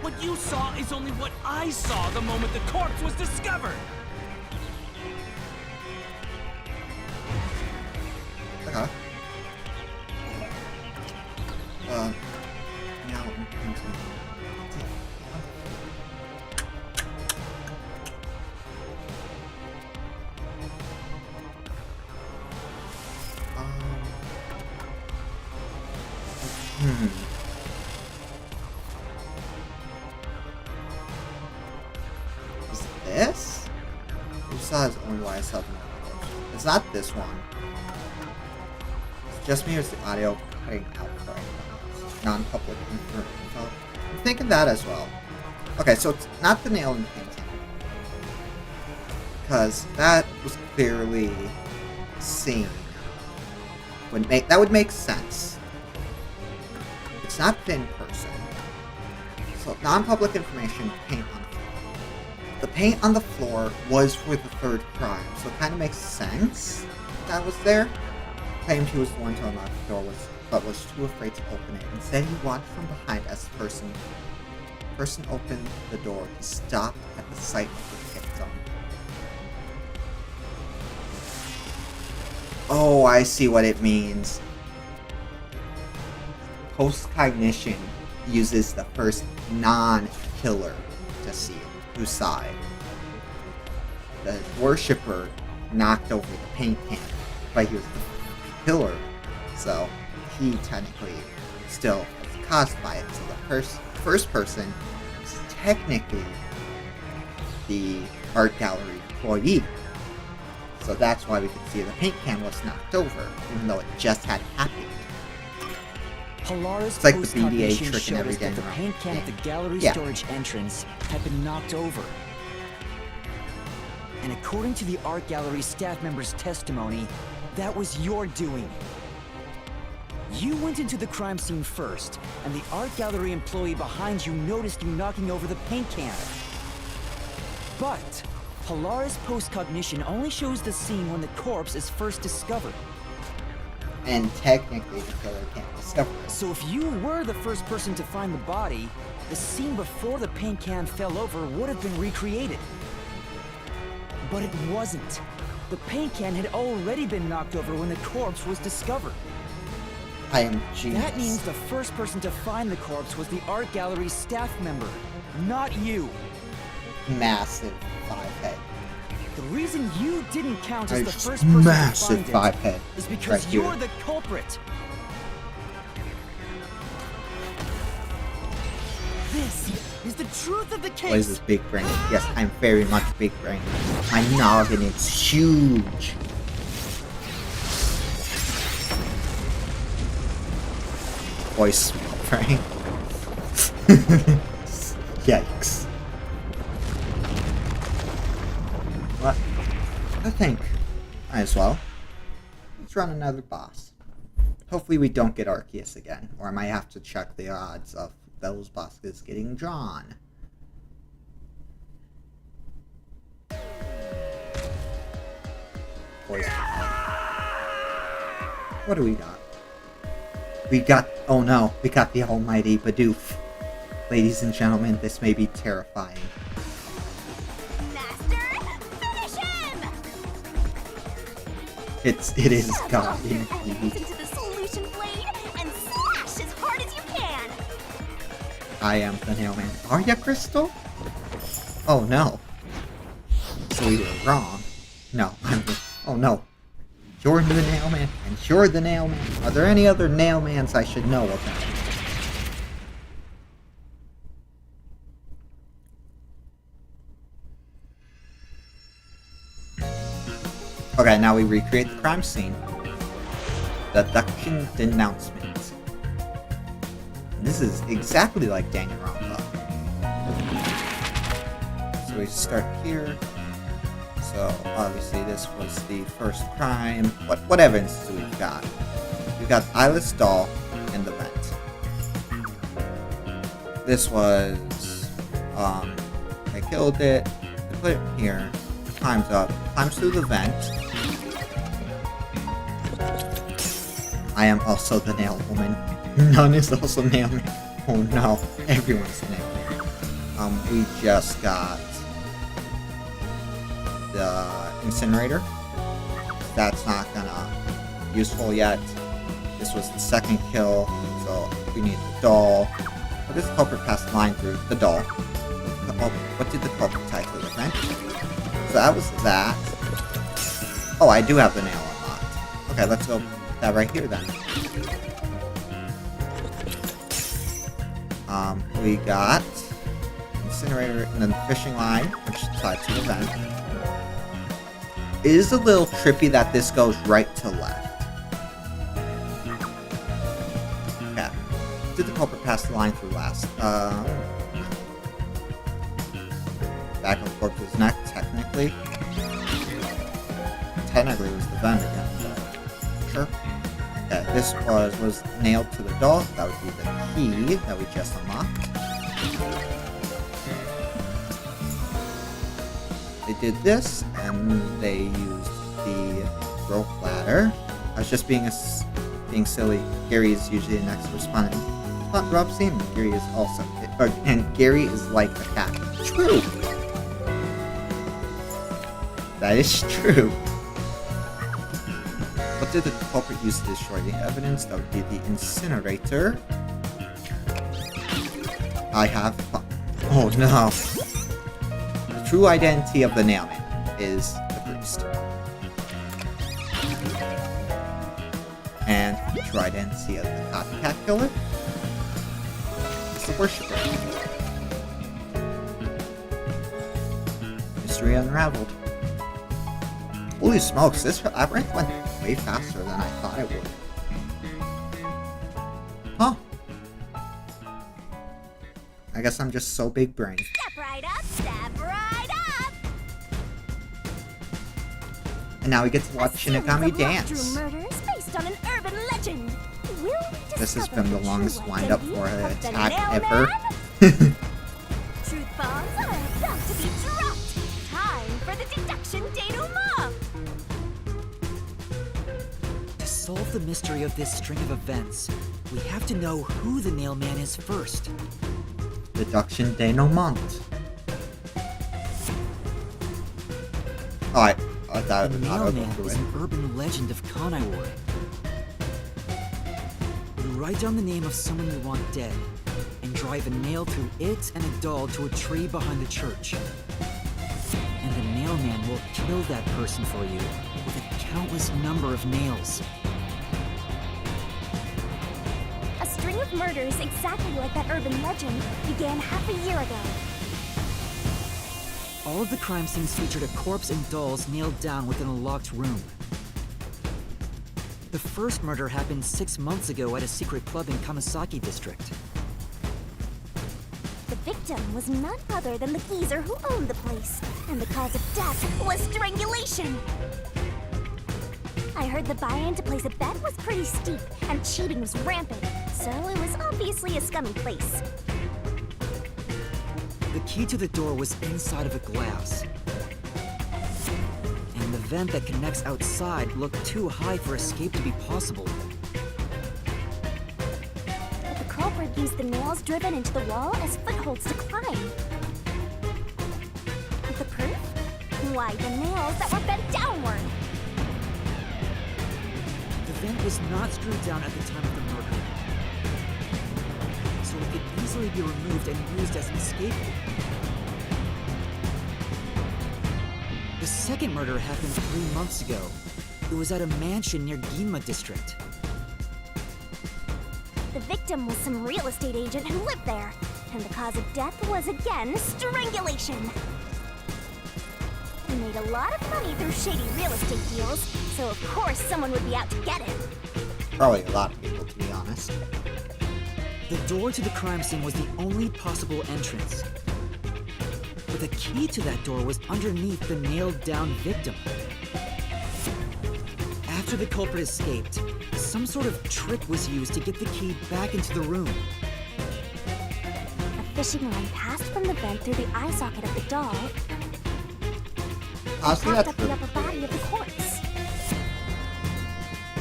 What you saw is only what I saw the moment the corpse was discovered! Uh-huh. Now... Is this? guys have no idea. It's not this one. It's just me as the audio cutting out for non-public info. I'm thinking that as well. Okay, so it's not the nail in the painting. Because that was clearly seen. That would make sense. It's not thin person. So non-public information, paint on the floor. The paint on the floor was for the third crime, so it kind of makes sense that was there. Claimed he was the one to unlock the door, but was too afraid to open it. Instead, he walked from behind as the person opened the door. He stopped at the sight of the victim. Oh, I see what it means. Post-cognition uses the first non-killer to see it, whose side. The worshipper knocked over the paint can, but he was the killer, so he technically still was caused by it. So the first person is technically the art gallery employee. So that's why we could see the paint can was knocked over, even though it just had happened. Polaris It's like the post-cognition BDA trick in showed every us that game. the paint can at the gallery Yeah. storage entrance had been knocked over. And according to the art gallery staff member's testimony, that was your doing. You went into the crime scene first, and the art gallery employee behind you noticed you knocking over the paint can. But Polaris post-cognition only shows the scene when the corpse is first discovered. And technically the killer can't discover it. So if you were the first person to find the body, the scene before the paint can fell over would have been recreated. But it wasn't. The paint can had already been knocked over when the corpse was discovered. I am genius. That means the first person to find the corpse was the art gallery's staff member, not you. Massive 5-head. The reason you didn't count as the Just first person massive to find 5-head it is because right here. you're the culprit. This is the truth of the case. What is this big brain? Yes, I'm very much big brain. My noggin is huge. Voice brain. Yikes. What? I think might as well. Let's run another boss. Hopefully we don't get Arceus again, or I might have to check the odds of those bosses getting drawn. Voice. What do we got? Oh no, we got the almighty Bidoof. Ladies and gentlemen, this may be terrifying. Master, finish him! It is God Drop your enemies indeed. into the solution blade and slash as hard as you can. I am the nailman. Are ya, Crystal? Oh no. So we were wrong. No, I'm the... Oh no. You're the nailman, and you're the nailman. Are there any other nailmans I should know about? Okay, now we recreate the crime scene. Deduction denouncement. This is exactly like Danganronpa. So we start here. So obviously this was the first crime. What evidence do we got? We've got Eyeless Doll and the vent. This was I killed it. I put it here. Climbs up. Climbs through the vent. I am also the nail woman. None is also nail man. Oh no, everyone's nail man. We just got the incinerator. That's not gonna be useful yet. This was the second kill, so we need the doll. What does the culprit pass the line through? The doll. What did the culprit tie to the vent? So that was that. Oh, I do have the nail unlocked. Okay, let's go put that right here then. We got incinerator and then the fishing line, which is tied to the vent. It is a little trippy that this goes right to left. Okay. Did the culprit pass the line through last? Back of the corpse's neck, technically. Technically it was the vent again, but sure. Okay, this was nailed to the doll. That would be the key that we just unlocked. They did this, and they used the rope ladder. I was just being silly. Gary is usually the next respondent. But Rob seen Gary is also, and Gary is like a cat. True. That is true. What did the culprit use to destroy the evidence? That would be the incinerator. I have. Oh no. The true identity of the nailman is the priest. And the true identity of the copycat killer is the worshipper. Mystery unraveled. Holy smokes, this labyrinth went way faster than I thought it would. Huh. I guess I'm just so big brain. Step right up, step right up! And now we get to watch Shinigami dance. Murders based on an urban legend. Will we This has discover been the true longest wind-up identity for an of the attack nailman? ever. Truth bombs are about to be dropped. Time for the deduction denouement. To solve the mystery of this string of events, we have to know who the nailman is first. Deduction denouement. Oh, I thought it The was not over nailman to is it. an urban legend of Kanaiwar. You write down the name of someone you want dead, and drive a nail through it and a doll to a tree behind the church. And the nailman will kill that person for you with a countless number of nails. A string of murders exactly like that urban legend began half a year ago. All of the crime scenes featured a corpse and dolls nailed down within a locked room. The first murder happened 6 months ago at a secret club in Kamasaki district. The victim was none other than the geezer who owned the place, and the cause of death was strangulation. I heard the buy-in to place a bet was pretty steep, and cheating was rampant, so it was obviously a scummy place. The key to the door was inside of a glass. And the vent that connects outside looked too high for escape to be possible. But the culprit used the nails driven into the wall as footholds to climb. The proof? Why, the nails that were bent downward. The vent was not screwed down at the time of the murder, so it could easily be removed and used as an escape route. The second murder happened 3 months ago. It was at a mansion near Ginma district. The victim was some real estate agent who lived there, and the cause of death was again strangulation. He made a lot of money through shady real estate deals, so of course someone would be out to get him. Probably a lot of people, to be honest. The door to the crime scene was the only possible entrance. But the key to that door was underneath the nailed-down victim. After the culprit escaped, some sort of trick was used to get the key back into the room. A fishing line passed from the vent through the eye socket of the doll, Honestly, packed that's up the true. upper body of the corpse.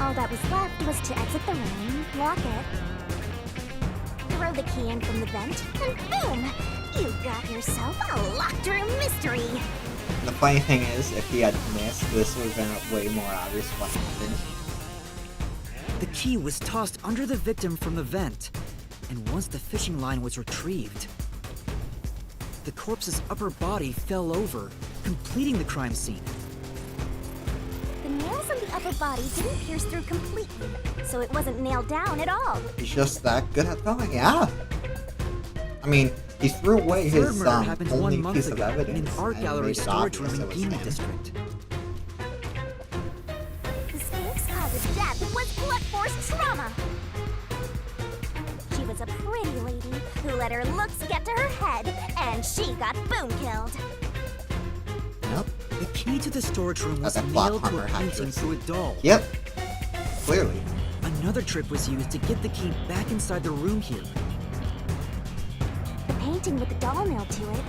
All that was left was to exit the room, lock it, throw the key in from the vent, and boom! You got yourself a locked room mystery! The funny thing is, if he had missed, this would have been way more obvious what happened. The key was tossed under the victim from the vent, and once the fishing line was retrieved, the corpse's upper body fell over, completing the crime scene. The nails on the upper body didn't pierce through completely, so it wasn't nailed down at all. He's just that good at throwing, yeah. I mean, he threw away Third his murder happened only 1 month piece of ago in evidence. an art and gallery made it storage obvious room in it was Ginma him. district. cause of death was blunt force trauma. She was a pretty lady who let her looks get to her head, and she got boom killed. Nope. The key to the storage room was that plot nailed to a armor hackers. painting through a doll. Yep. Clearly. Another trick was used to get the key back inside the room here. The painting with the doll nailed to it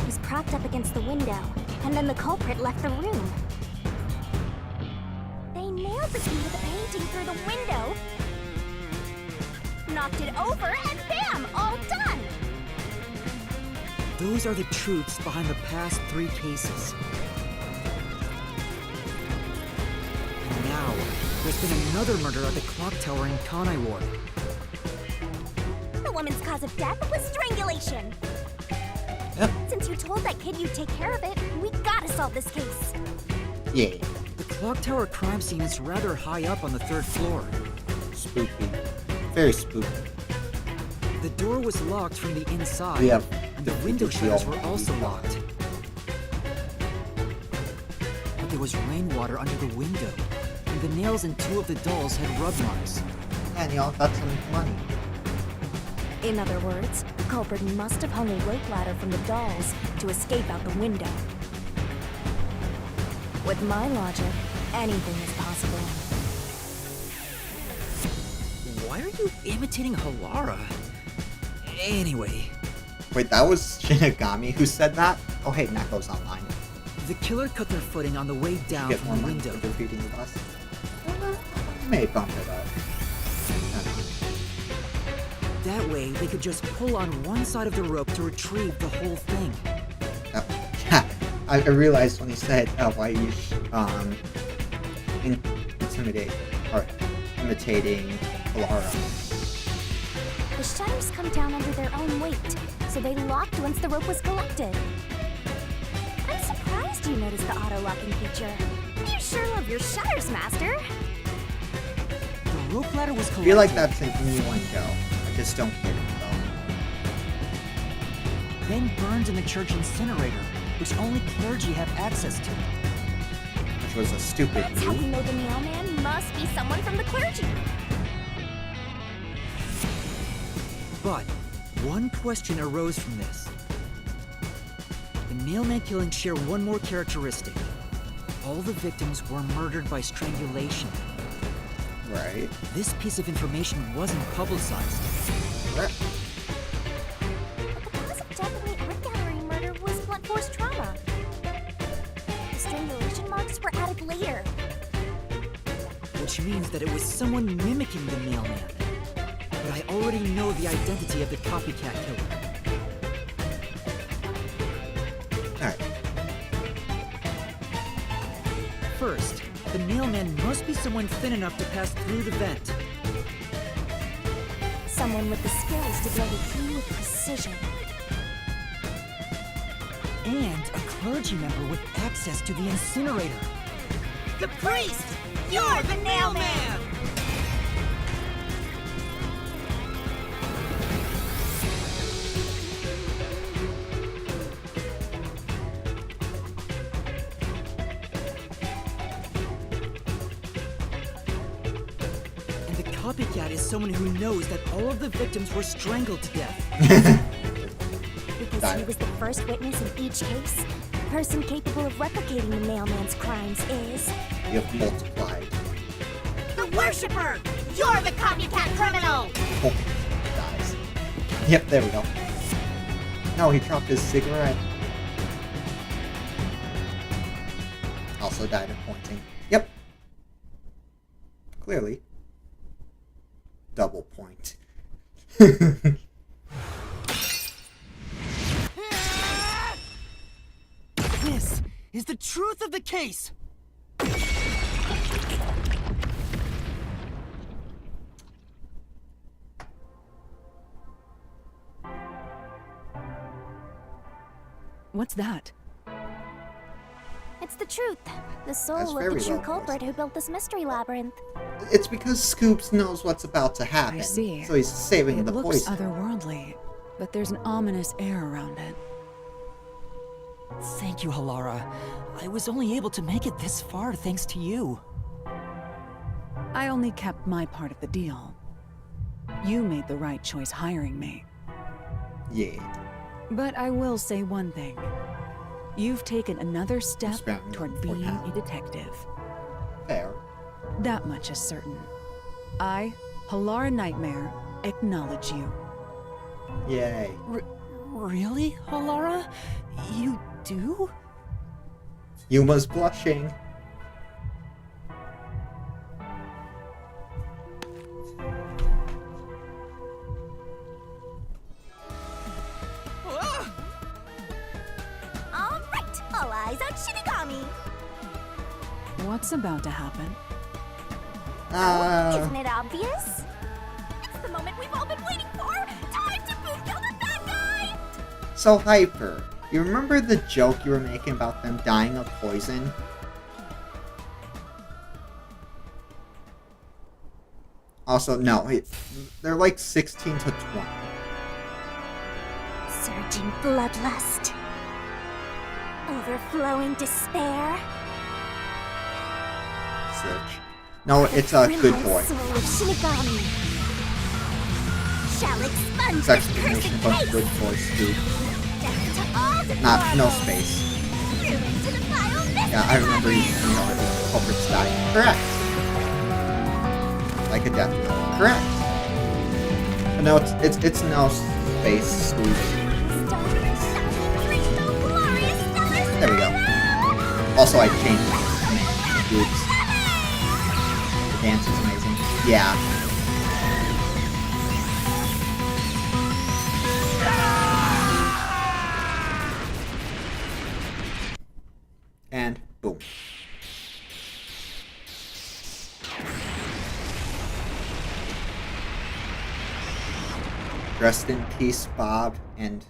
was propped up against the window, and then the culprit left the room. They nailed the key to the painting through the window, knocked it over, and bam! All done! Those are the truths behind the past 3 cases. And now, there's been another murder at the clock tower in Kanai Ward. The woman's cause of death was strangulation. Yep. Since you told that kid you'd take care of it, we gotta solve this case. Yeah. The clock tower crime scene is rather high up on the 3rd floor. Spooky. Very spooky. The door was locked from the inside, Yep. and the window shutters were also locked. But there was rainwater under the window, and the nails in 2 of the dolls had rub marks. And y'all got some money. In other words, the culprit must have hung a rope ladder from the dolls to escape out the window. With my logic, anything is possible. Why are you imitating Halara? Anyway, Wait, that was Shinigami who said that? Oh, hey, Neko's online. the killer cut their footing on the way down Get from more the money window. for defeating the boss. May bump it up. That way, they could just pull on one side of the rope to retrieve the whole thing. Oh, yeah, I realized when he said why you intimidate or imitating Alara. The shutters come down under their own weight, so they locked once the rope was collected. I'm surprised you noticed the auto-locking feature. You sure love your shutters, Master. The rope ladder was I collected. feel like that's an innuendo. I just don't get it though. Then burned in the church incinerator, which only clergy have access to. Which was a stupid That's how we move. know the mailman must be someone from the clergy. But one question arose from this. The mailman killings share one more characteristic. All the victims were murdered by strangulation. Right. This piece of information wasn't publicized. Right. But the cause of death in the art gallery murder was blunt force trauma. The strangulation marks were added later. Which means that it was someone mimicking the mailman. But I already know the identity of the copycat killer. Alright. First, the mailman must be someone thin enough to pass through the vent. Someone with the skills to build a key with precision. And a clergy member with access to the incinerator. The priest! You're the nailman! And the copycat is someone who knows that all of the victims were strangled to death. Because he was the first witness in each case, the person capable of replicating the mailman's crimes is... You have multiplied. The worshipper! You're the copycat criminal! Oh, guys. Yep, there we go. No, he dropped his cigarette. Also died of pointing. Yep. Clearly. Double point. This is the truth of the case! What's that? It's the truth. The soul That's of very the true well culprit who built this mystery labyrinth. It's because Scoops knows what's about to happen. I see. So he's saving It the looks poison. otherworldly, but there's an ominous air around it. Thank you, Halara. I was only able to make it this far thanks to you. I only kept my part of the deal. You made the right choice hiring me. Yeah. But I will say one thing. You've taken another step Spouting toward for being talent. a detective. Fair. That much is certain. I, Halara Nightmare, acknowledge you. Yay. Really, Halara? You do? Yuma's blushing. Alright, all eyes on Shinigami. What's about to happen? Isn't it obvious? It's the moment we've all been waiting for! Time to boom kill the bad guy! So, Hyper, you remember the joke you were making about them dying of poison? Also, no, they're like 16 to 20. Surging bloodlust. Overflowing despair. Search. No, it's a good boy. Soul of Shinigami. Shall expunge It's this actually cursed a bunch of race. good boys, too. Death to all the Not, no mortals. space. Ruin to the vile Yeah, I remember you know, the culprits died. Correct. Like a death knell. Correct. But no, it's no space, Scooby. There we go. Also, I changed the command. Oops. The dance is amazing. Yeah. And boom. Rest in peace, Bob, and...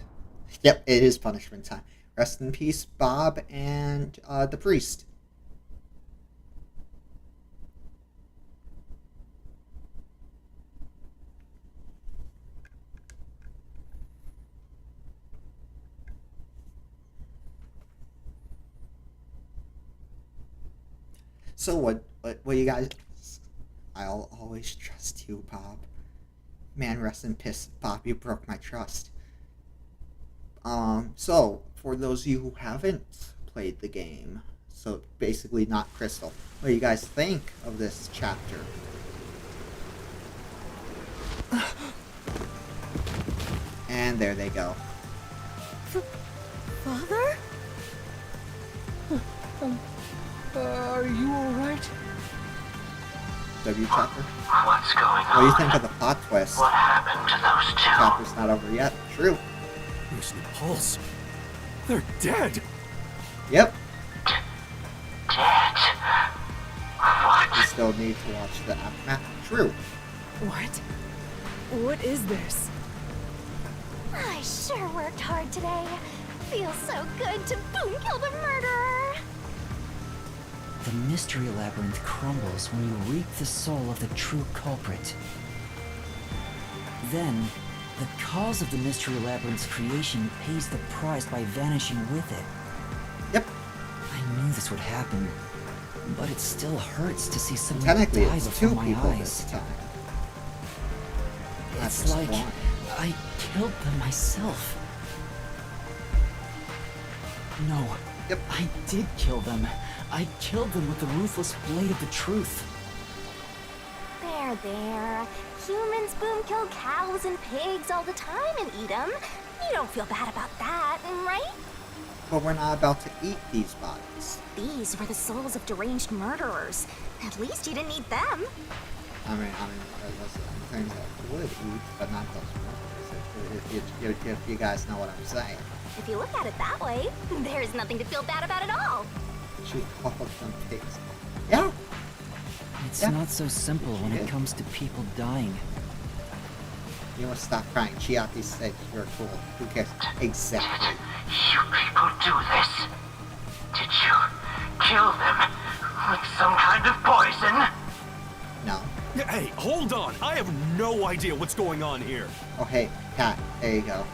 Yep, it is punishment time. Rest in peace, Bob, and the priest. So what you guys... I'll always trust you, Bob. Man, rest in peace, Bob, you broke my trust. So, for those of you who haven't played the game, so basically not Crystal, what do you guys think of this chapter? And there they go. Father? Are you alright? W chapter? What's going on? What do you think of the plot twist? What happened to those two? Chapter's not over yet. True. There's no pulse. They're dead. Yep. Dead. What? We still need to watch the aftermath. True. What? What is this? I sure worked hard today. Feels so good to boom kill the murderer. The mystery labyrinth crumbles when you reap the soul of the true culprit. Then, the cause of the mystery labyrinth's creation pays the price by vanishing with it. Yep. I knew this would happen, but it still hurts to see someone Technically, die it's before two my people eyes. this time. Not It's just like one. I killed them myself. No. Yep. I did kill them. I killed them with the ruthless blade of the truth. There. Humans boom kill cows and pigs all the time and eat them. You don't feel bad about that, right? But we're not about to eat these bodies. These were the souls of deranged murderers. At least you didn't eat them. I mean, those are things that would eat, but not those ones. If you guys know what I'm saying. If you look at it that way, there's nothing to feel bad about at all. She called them pigs. Yeah. It's Yeah. not so simple when Yeah. it comes to people dying. You must stop crying. Chiaki said you're cool. Who cares? Exactly. You people do this? Did you kill them with some kind of poison? No. Hey, hold on. I have no idea what's going on here. Oh, hey, Cat. There you go.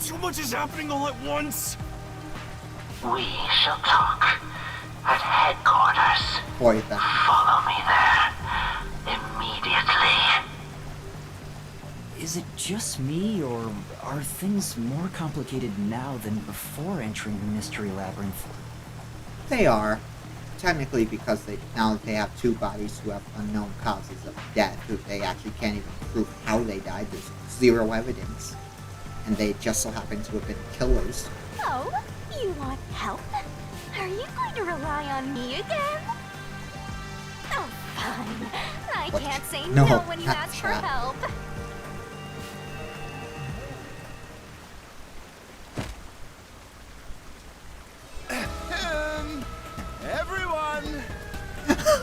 Too much is happening all at once. We shall talk at headquarters. Boy, then. Follow me. Is it just me, or are things more complicated now than before entering the Mystery Labyrinth? They are. Technically, because now that they have two bodies who have unknown causes of death, who they actually can't even prove how they died. There's zero evidence. And they just so happen to have been killers. Oh, you want help? Are you going to rely on me again? Oh, fine. I What? can't say No, no when you not ask for that. help. Everyone!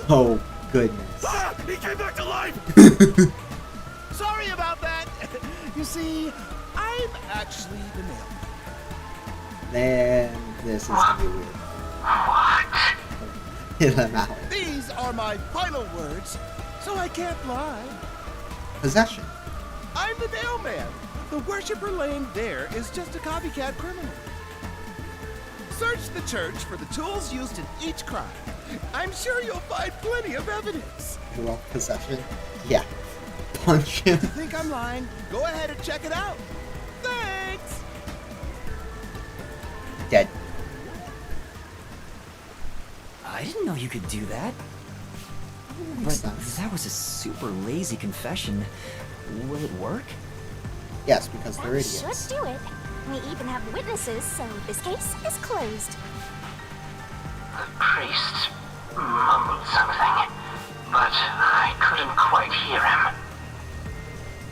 Oh, goodness. Ah, he came back to life! Sorry about that. You see, I'm actually the nailman. Then this is gonna be weird. What? Hit them out. These are my final words, so I can't lie. Possession. I'm the nailman. The worshiper laying there is just a copycat criminal. Search the church for the tools used in each crime. I'm sure you'll find plenty of evidence. Well, possession. Yeah. Punch him. If you think I'm lying, go ahead and check it out. Thanks! Dead. I didn't know you could do that. But Makes sense. that was a super lazy confession. Will it work? Yes, because they're That idiots. should do it. We even have witnesses, so this case is closed. The priest mumbled something, but I couldn't quite hear him.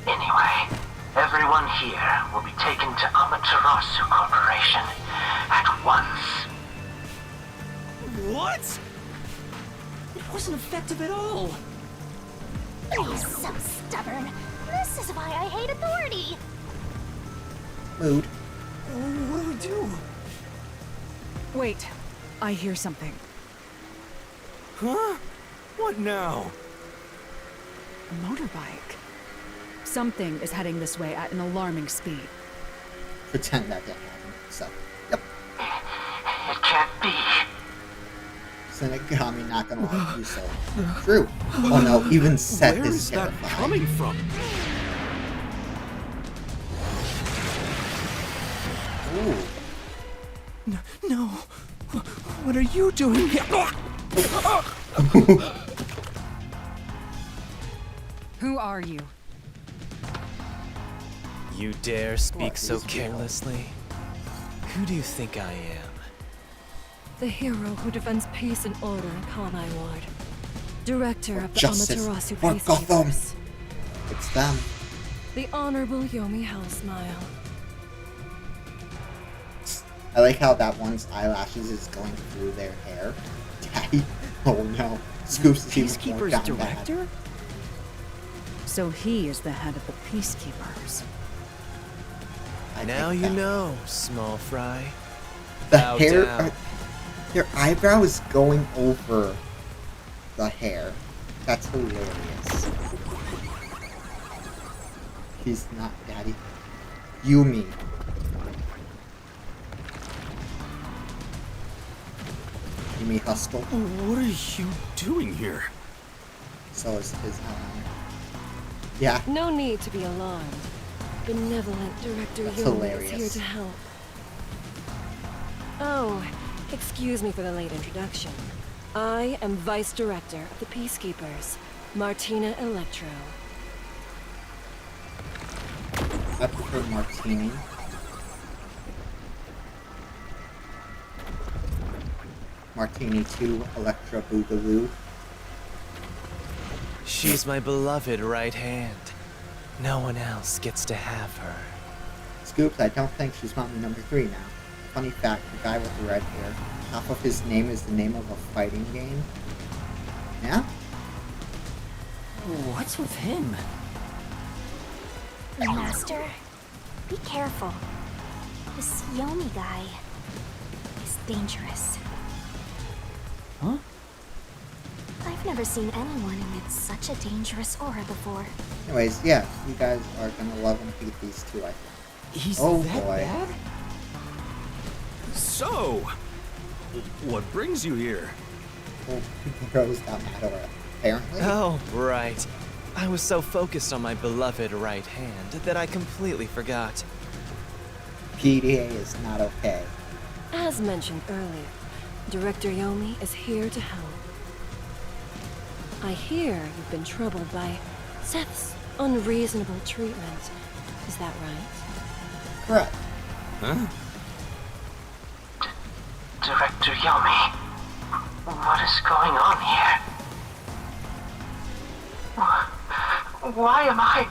Anyway, everyone here will be taken to Amaterasu Corporation at once. What? It wasn't effective at all. You're so stubborn. This is why I hate authority. Mood. What do we do? Wait, I hear something. Huh? What now? A motorbike. Something is heading this way at an alarming speed. Pretend that didn't happen. So, yep. It can't be. Senegami not gonna lie to you, so. True. Oh no, even Seth Where is is that terrified. coming from? Ooh. No. What are you doing here? Who are you? You dare speak What so is real? carelessly? Who do you think I am? The hero who defends peace and order in Kanai Ward. Director of the Justice Amaterasu for Gotham. Peacekeepers. It's them. The Honorable Yomi Hellsmile. I like how that one's eyelashes is going through their hair. Daddy. Oh no. Scoops is even more Peacekeeper's down bad. director? So he is the head of the Peacekeepers. I Now think you that- know, small fry. The Bow hair, down. their eyebrow is going over the hair. That's hilarious. He's not Daddy. Yumi. Yumi Hustle. What are you doing here? So is his arm. Yeah, No need to be alarmed. Benevolent Director That's Yomi hilarious. is here to help. Oh, excuse me for the late introduction. I am Vice Director of the Peacekeepers, Martina Electro. I prefer Martini. Martini 2, Electra Boogaloo. She's my beloved right hand. No one else gets to have her. Scoops, I don't think she's mommy number 3 now. Funny fact, the guy with the red hair, half of his name is the name of a fighting game. Yeah? What's with him? Master, be careful. This Yomi guy is dangerous. Huh? I've never seen anyone emit such a dangerous aura before. Anyways, yeah, you guys are gonna love and hate these two, I think. He's Oh, that boy. bad? So, what brings you here? Well, Rose got mad aura, apparently. Oh, right. I was so focused on my beloved right hand that I completely forgot. PDA is not okay. As mentioned earlier, Director Yomi is here to help. I hear you've been troubled by Seth's unreasonable treatment. Is that right? Correct. Huh? Director Yomi, what is going on here? Why am I...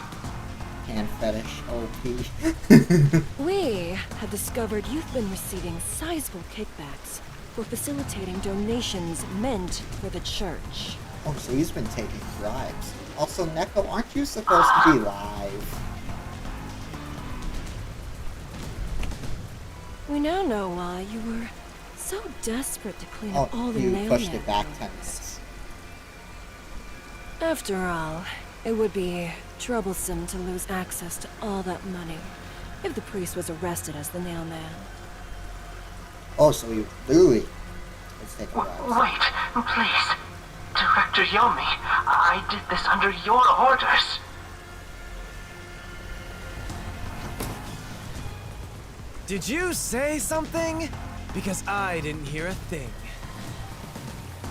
Hand fetish OP. We have discovered you've been receiving sizable kickbacks for facilitating donations meant for the church. Oh, so he's been taking bribes. Also, Neko, aren't you supposed to be live? We now know why you were so desperate to clean up all the you nail pushed it back nails. 10 minutes. After all, it would be troublesome to lose access to all that money if the priest was arrested as the nail man. Oh, so he literally was taking bribes. Wait, please. Director Yomi, I did this under your orders. Did you say something? Because I didn't hear a thing.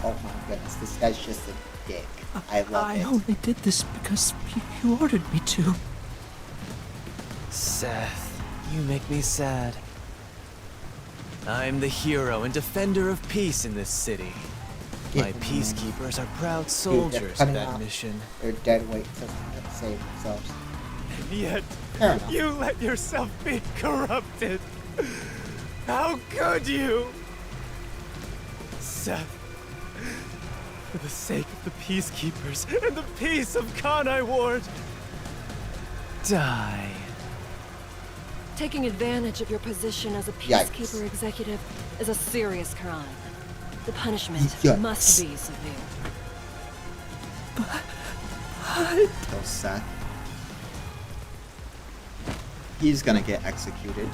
Oh my goodness, this guy's just a dick. I love it. I only did this because you ordered me to. Seth, you make me sad. I'm the hero and defender of peace in this city. My peacekeepers are proud soldiers of cutting that off mission. Their dead weight to save themselves. And yet, Fair enough. you let yourself be corrupted. How could you? Seth, for the sake of the peacekeepers and the peace of Kanai Ward, die. Taking advantage of your position as a Yikes. peacekeeper executive is a serious crime. The punishment Yikes. must be severe. Kill Seth. He's gonna get executed.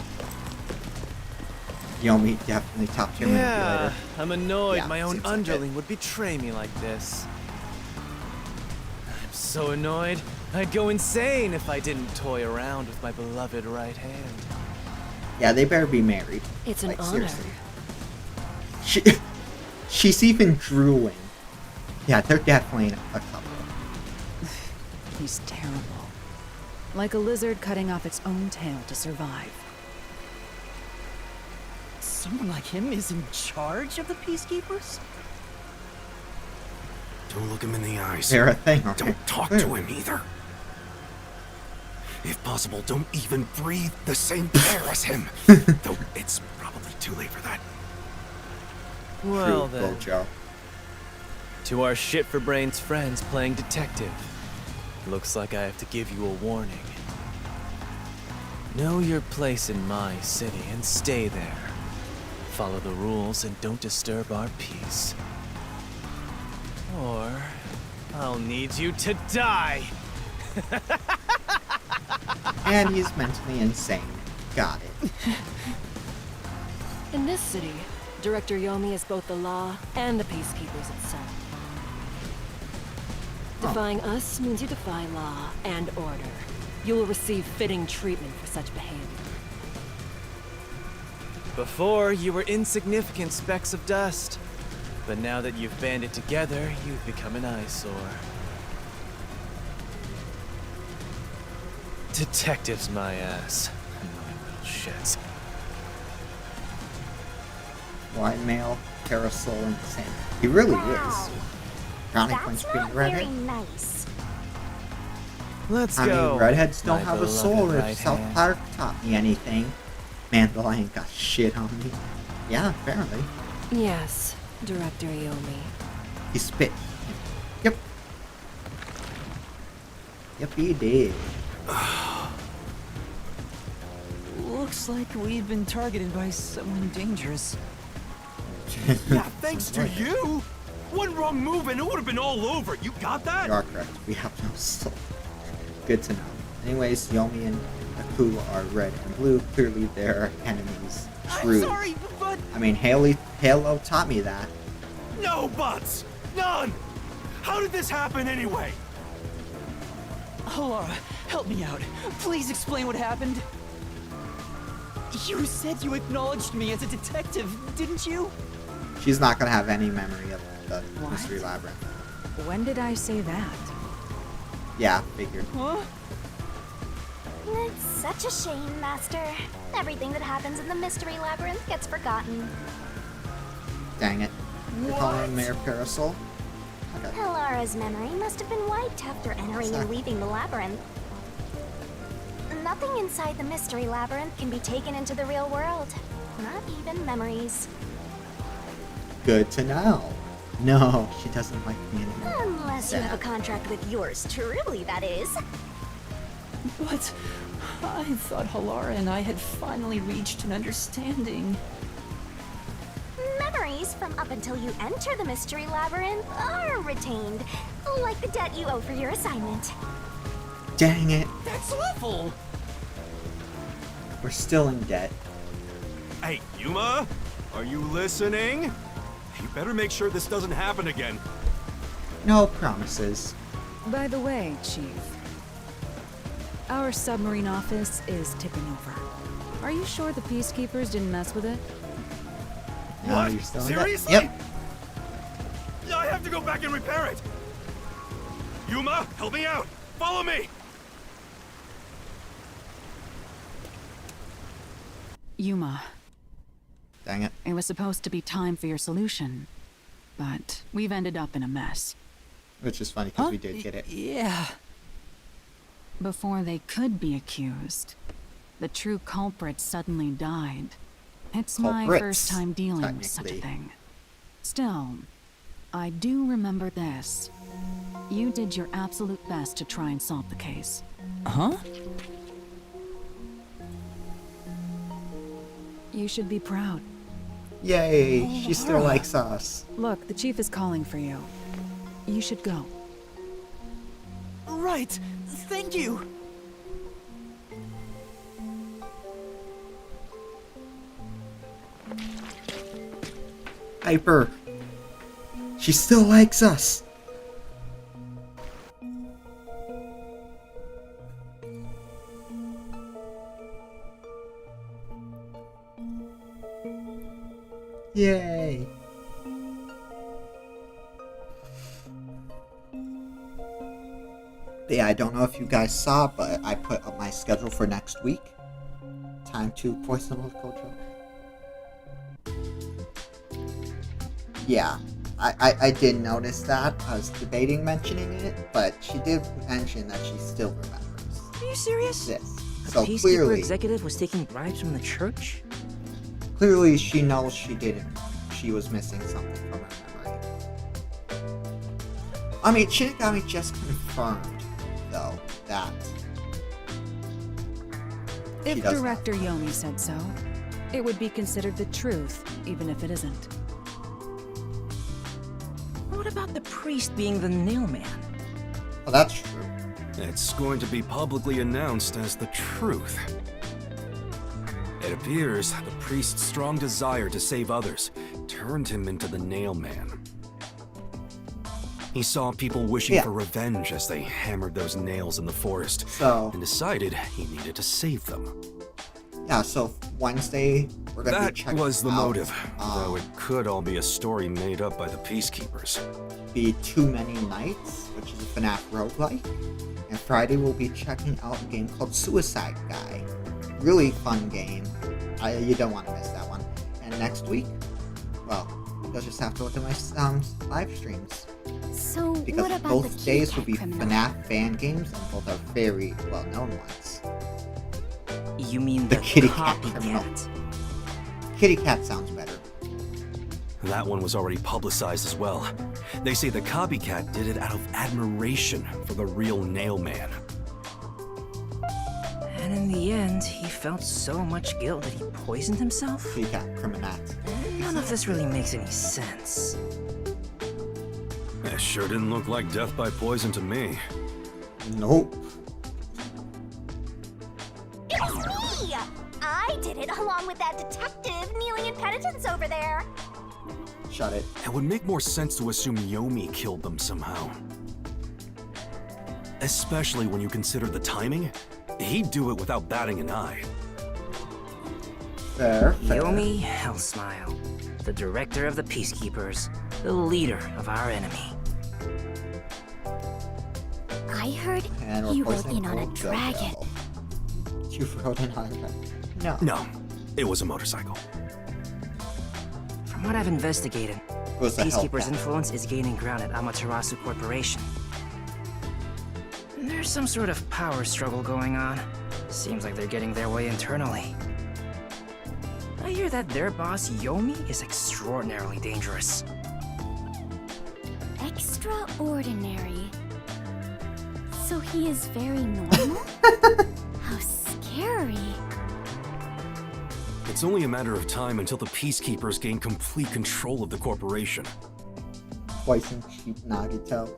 Yomi definitely top tier Yeah, manipulator. I'm annoyed Yeah, my own seems like underling it. would betray me like this. I'm so annoyed, I'd go insane if I didn't toy around with my beloved right hand. Yeah, they better be married. It's an Like, honor. seriously. She's even drooling. Yeah, they're definitely a couple. He's terrible. Like a lizard cutting off its own tail to survive. Someone like him is in charge of the Peacekeepers? Don't look him in the eyes. They're a thing, okay? Don't talk to him either. If possible, don't even breathe the same air as him. Though it's probably too late for that. Well True, then, Gojo. to our shit-for-brains friends playing detective, looks like I have to give you a warning. Know your place in my city and stay there. Follow the rules and don't disturb our peace. Or I'll need you to die! And he's mentally insane. Got it. In this city, Director Yomi is both the law and the peacekeepers itself. Defying us means you defy law and order. You will receive fitting treatment for such behavior. Before, you were insignificant specks of dust. But now that you've banded together, you've become an eyesore. Detectives, my ass. Annoying little shits. White male, parasol, and sand. He really Wow. is. Brownie That's points not being very redhead. nice. Let's I go. mean, redheads don't my have a beloved soul. If right South hand. Park taught me anything, Mandalorian got shit on me. Yeah, apparently. Yes, Director Yomi. He spit. Yep. Yep, he did. Looks like we've been targeted by someone dangerous. Yeah, thanks to you. One wrong move and it would have been all over. You got that? You are correct. We have no soul. Good to know. Anyways, Yomi and Aku are red and blue. Clearly, they're enemies. True. I'm sorry, but I mean, Halo taught me that. no buts. None. How did this happen anyway? Laura, help me out. Please explain what happened. You said you acknowledged me as a detective, didn't you? She's not gonna have any memory of the What? mystery labyrinth. When did I say that? Yeah, figured. Huh? It's such a shame, Master. Everything that happens in the mystery labyrinth gets forgotten. Dang it. You're calling Mayor Parasol? Okay. Halara's memory must have been wiped after entering and leaving the labyrinth. Nothing inside the mystery labyrinth can be taken into the real world. Not even memories. Good to know. No, she doesn't like me anymore. Unless you have a contract with yours truly, that is. But I thought Halara and I had finally reached an understanding. Memories from up until you enter the mystery labyrinth are retained, like the debt you owe for your assignment. Dang it. That's awful! We're still in debt. Hey, Yuma? Are you listening? You better make sure this doesn't happen again. No promises. By the way, Chief, our submarine office is tipping over. Are you sure the peacekeepers didn't mess with it? No, What? you're still in debt. Seriously? Yep. I have to go back and repair it. Yuma, help me out. Follow me. Yuma, Dang it. it was supposed to be time for your solution, but we've ended up in a mess. Which is funny because we did get it. Yeah. Before they could be accused, the true culprit suddenly died. It's my Culprits, first time dealing with such a technically. thing. Still, I do remember this. You did your absolute best to try and solve the case. Huh? You should be proud. Yay, she still Laura. likes us. Look, the chief is calling for you. You should go. Right. Thank you. Hyper. She still likes us. Yay. Yeah, I don't know if you guys saw, but I put up my schedule for next week. Time to poison with culture. Yeah, I did notice that. I was debating mentioning it, but she did mention that she still remembers Are you serious? this. A So peacekeeper clearly, executive was taking bribes from the church? clearly she knows she didn't. She was missing something from her memory. I mean, Shinigami just confirmed, though, that If does not. Director Yomi said so, it would be considered the truth, even if it isn't. What about the priest being the nail man? well, that's true. It's going to be publicly announced as the truth. It appears the priest's strong desire to save others turned him into the nail man. He saw people wishing Yeah. for revenge as they hammered those nails in the forest So, and decided he needed to save them. yeah, so Wednesday, we're going to be That checking was the out, motive, though it could all be a story made up by the peacekeepers. Be Too Many Nights, which is a FNAF roguelike. And Friday we'll be checking out a game called Suicide Guy. Really fun game. You don't want to miss that one. And next week, well, you'll just have to look at my live streams. So Because what about both the days kitty will be cat criminal? FNAF fan games, and both are very well-known ones. You mean The the, kitty cat criminal. copycat? Kitty Cat sounds better. That one was already publicized as well. They say the copycat did it out of admiration for the real nail man. And in the end, he felt so much guilt that he poisoned himself? Kitty Cat Criminat. None of this really makes any sense. It sure didn't look like death by poison to me. Nope. It's me! I did it along with that detective kneeling in penitence over there. Shut it. It would make more sense to assume Yomi killed them somehow. Especially when you consider the timing. He'd do it without batting an eye. Fair. Yomi Hellsmile, the director of the Peacekeepers, the leader of our enemy. I heard And he we're rode poisoning in on a Gold dragon. Girl. You rode in on a dragon? No. No, it was a motorcycle. From what I've investigated, It was a Peacekeepers' Hellcat. influence is gaining ground at Amaterasu Corporation. There's some sort of power struggle going on. Seems like they're getting their way internally. I hear that their boss, Yomi, is extraordinarily dangerous. Extraordinary. So he is very normal? How scary. It's only a matter of time until the Peacekeepers gain complete control of the corporation. Poison cheap Nagito.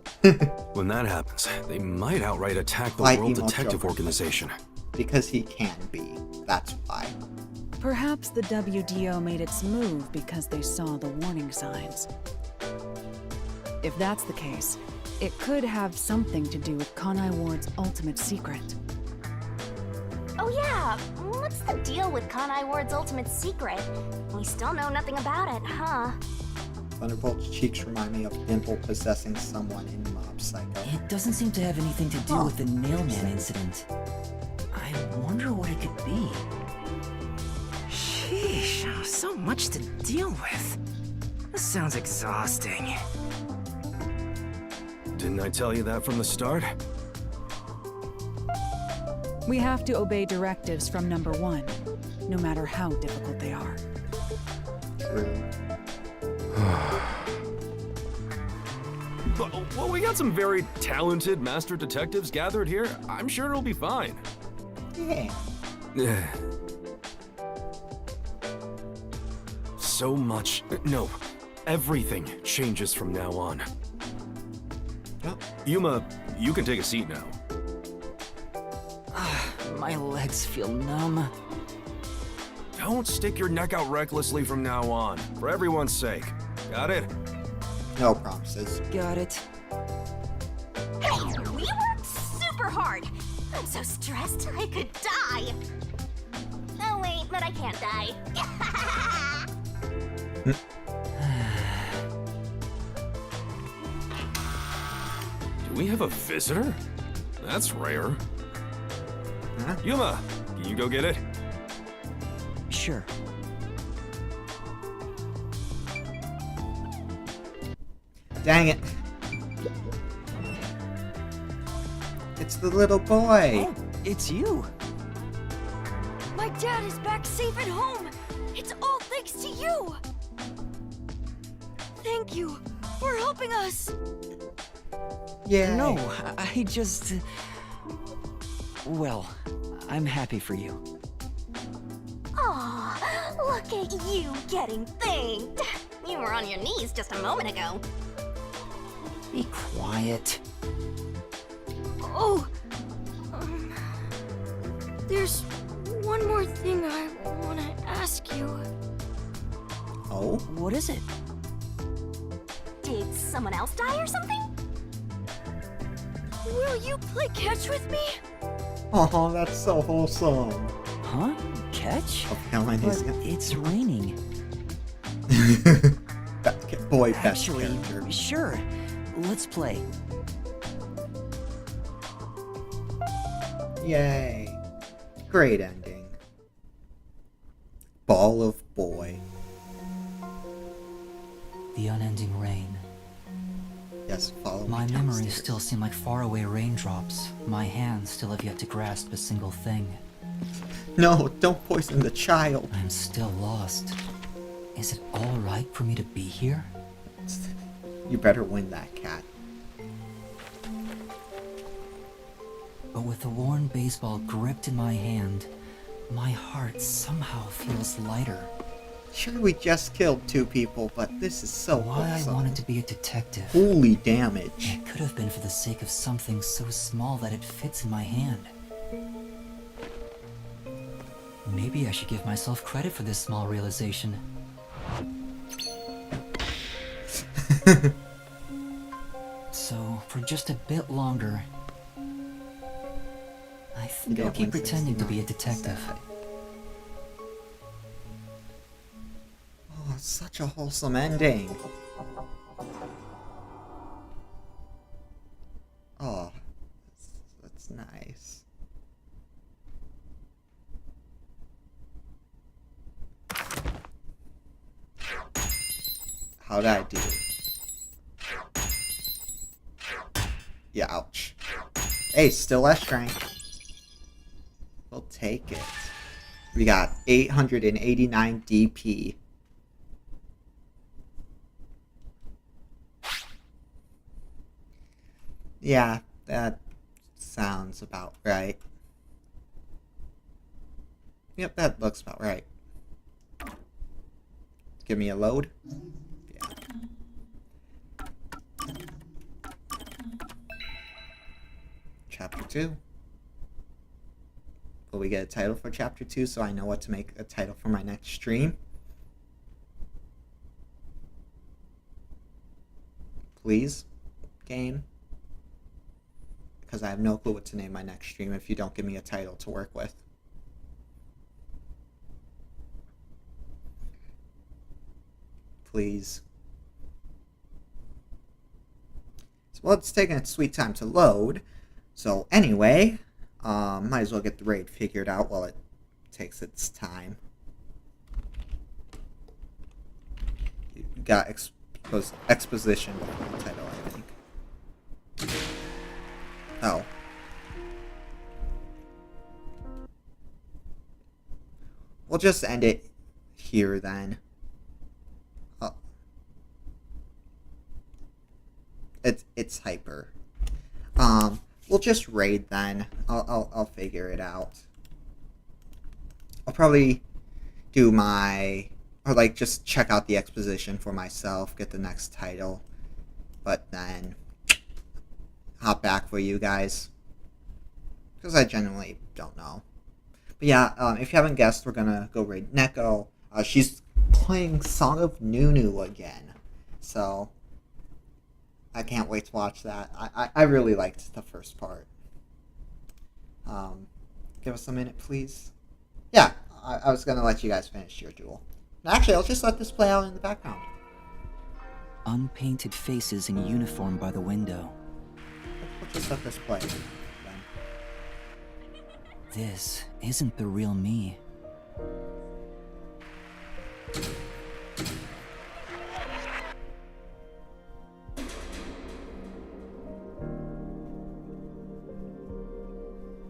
When that happens, they might outright attack the Like World Emo Detective Joker. Organization. Because he can be. That's why. Perhaps the WDO made its move because they saw the warning signs. If that's the case, it could have something to do with Kanai Ward's ultimate secret. Oh yeah, what's the deal with Kanai Ward's ultimate secret? We still know nothing about it, huh? Thunderbolt's cheeks remind me of Dimple possessing someone in Mob Psycho. It doesn't seem to have anything to do with the Nailman incident. I wonder what it could be. Sheesh, so much to deal with. This sounds exhausting. Didn't I tell you that from the start? We have to obey directives from number 1, no matter how difficult they are. True. Well, we got some very talented master detectives gathered here. I'm sure it'll be fine. Yeah. So much. No, everything changes from now on. Yuma, you can take a seat now. My legs feel numb. Don't stick your neck out recklessly from now on, for everyone's sake. Got it? No promises. Got it. Hey, we worked super hard. I'm so stressed I could die. Oh wait, but I can't die. Do we have a visitor? That's rare. Huh? Yuma, can you go get it? Sure. Dang it. It's the little boy. Oh, it's you. My dad is back safe at home. It's all thanks to you. Thank you for helping us. Yeah. No, I just... Well, I'm happy for you. Aw, look at you getting thanked. You were on your knees just a moment ago. Be quiet. Oh, there's one more thing I want to ask you. Oh? What is it? Did someone else die or something? Will you play catch with me? Oh, that's so wholesome. Huh? Catch? Of Helen But is it's raining. boy best Actually, character. sure. Let's play. Yay. Great ending. Ball of Boy. The unending rain. Yes, follow My me memories downstairs. still seem like faraway raindrops. My hands still have yet to grasp a single thing. No, don't poison the child. I'm still lost. Is it all right for me to be here? You better win that cat. But with the worn baseball gripped in my hand, my heart somehow feels lighter. Sure, we just killed 2 people, but this is so Why I wholesome. wanted to be a detective. Holy damage. It could have been for the sake of something so small that it fits in my hand. Maybe I should give myself credit for this small realization. So, for just a bit longer, Go keep pretending to be a detective. Oh, such a wholesome ending. Oh, that's nice. How'd I do? Yeah, ouch. Hey, still less strength. We'll take it. We got 889 DP. Yeah, that sounds about right. Yep, that looks about right. Give me a load. Yeah. Chapter 2. Will we get a title for Chapter 2 so I know what to make a title for my next stream? Please, game. Because I have no clue what to name my next stream if you don't give me a title to work with. Please. Well, it's taking its sweet time to load. So anyway, might as well get the raid figured out while it takes its time. You got exposition before the title, I think. Oh. We'll just end it here then. Oh. It's hyper. We'll just raid then. I'll figure it out. I'll probably do just check out the exposition for myself, get the next title, but then hop back for you guys, because I genuinely don't know. But yeah, if you haven't guessed, we're gonna go raid Neko. She's playing Song of Nunu again, so I can't wait to watch that. I really liked the first part. Give us a minute, please. Yeah, I was gonna let you guys finish your duel. Actually, I'll just let this play out in the background. Unpainted faces in uniform by the window. We'll just let this play then. This isn't the real me.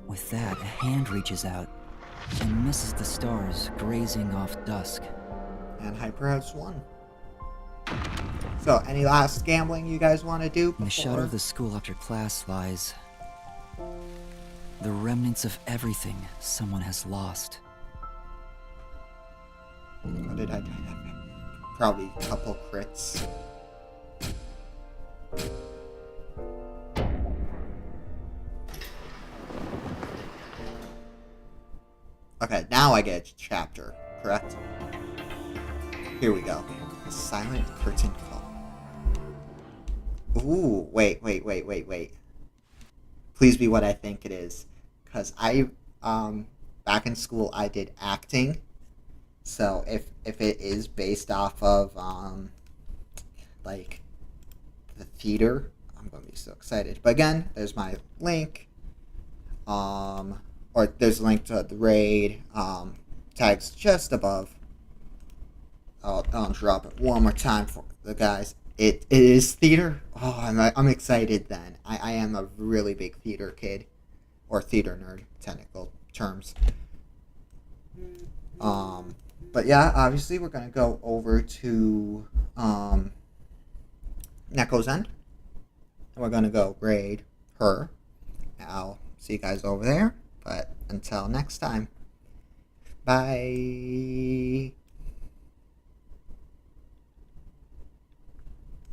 With that, a hand reaches out and misses the stars grazing off dusk. And Hyper has won. So, any last gambling you guys want to do before? In the shadow of the school after class lies the remnants of everything someone has lost. What did I do? Probably a couple crits. Okay, now I get a chapter, correct? Here we go. Silent curtain call. Ooh, wait. Please be what I think it is. Because back in school I did acting. So if it is based off of, like, the theater, I'm going to be so excited. But again, there's my link. Or there's a link to the raid. Tags just above. I'll drop it one more time for the guys. It is theater. Oh, I'm excited then. I am a really big theater kid. Or theater nerd, technical terms. But yeah, obviously we're going to go over to Neko's End. And we're going to go raid her. I'll see you guys over there. But until next time, bye.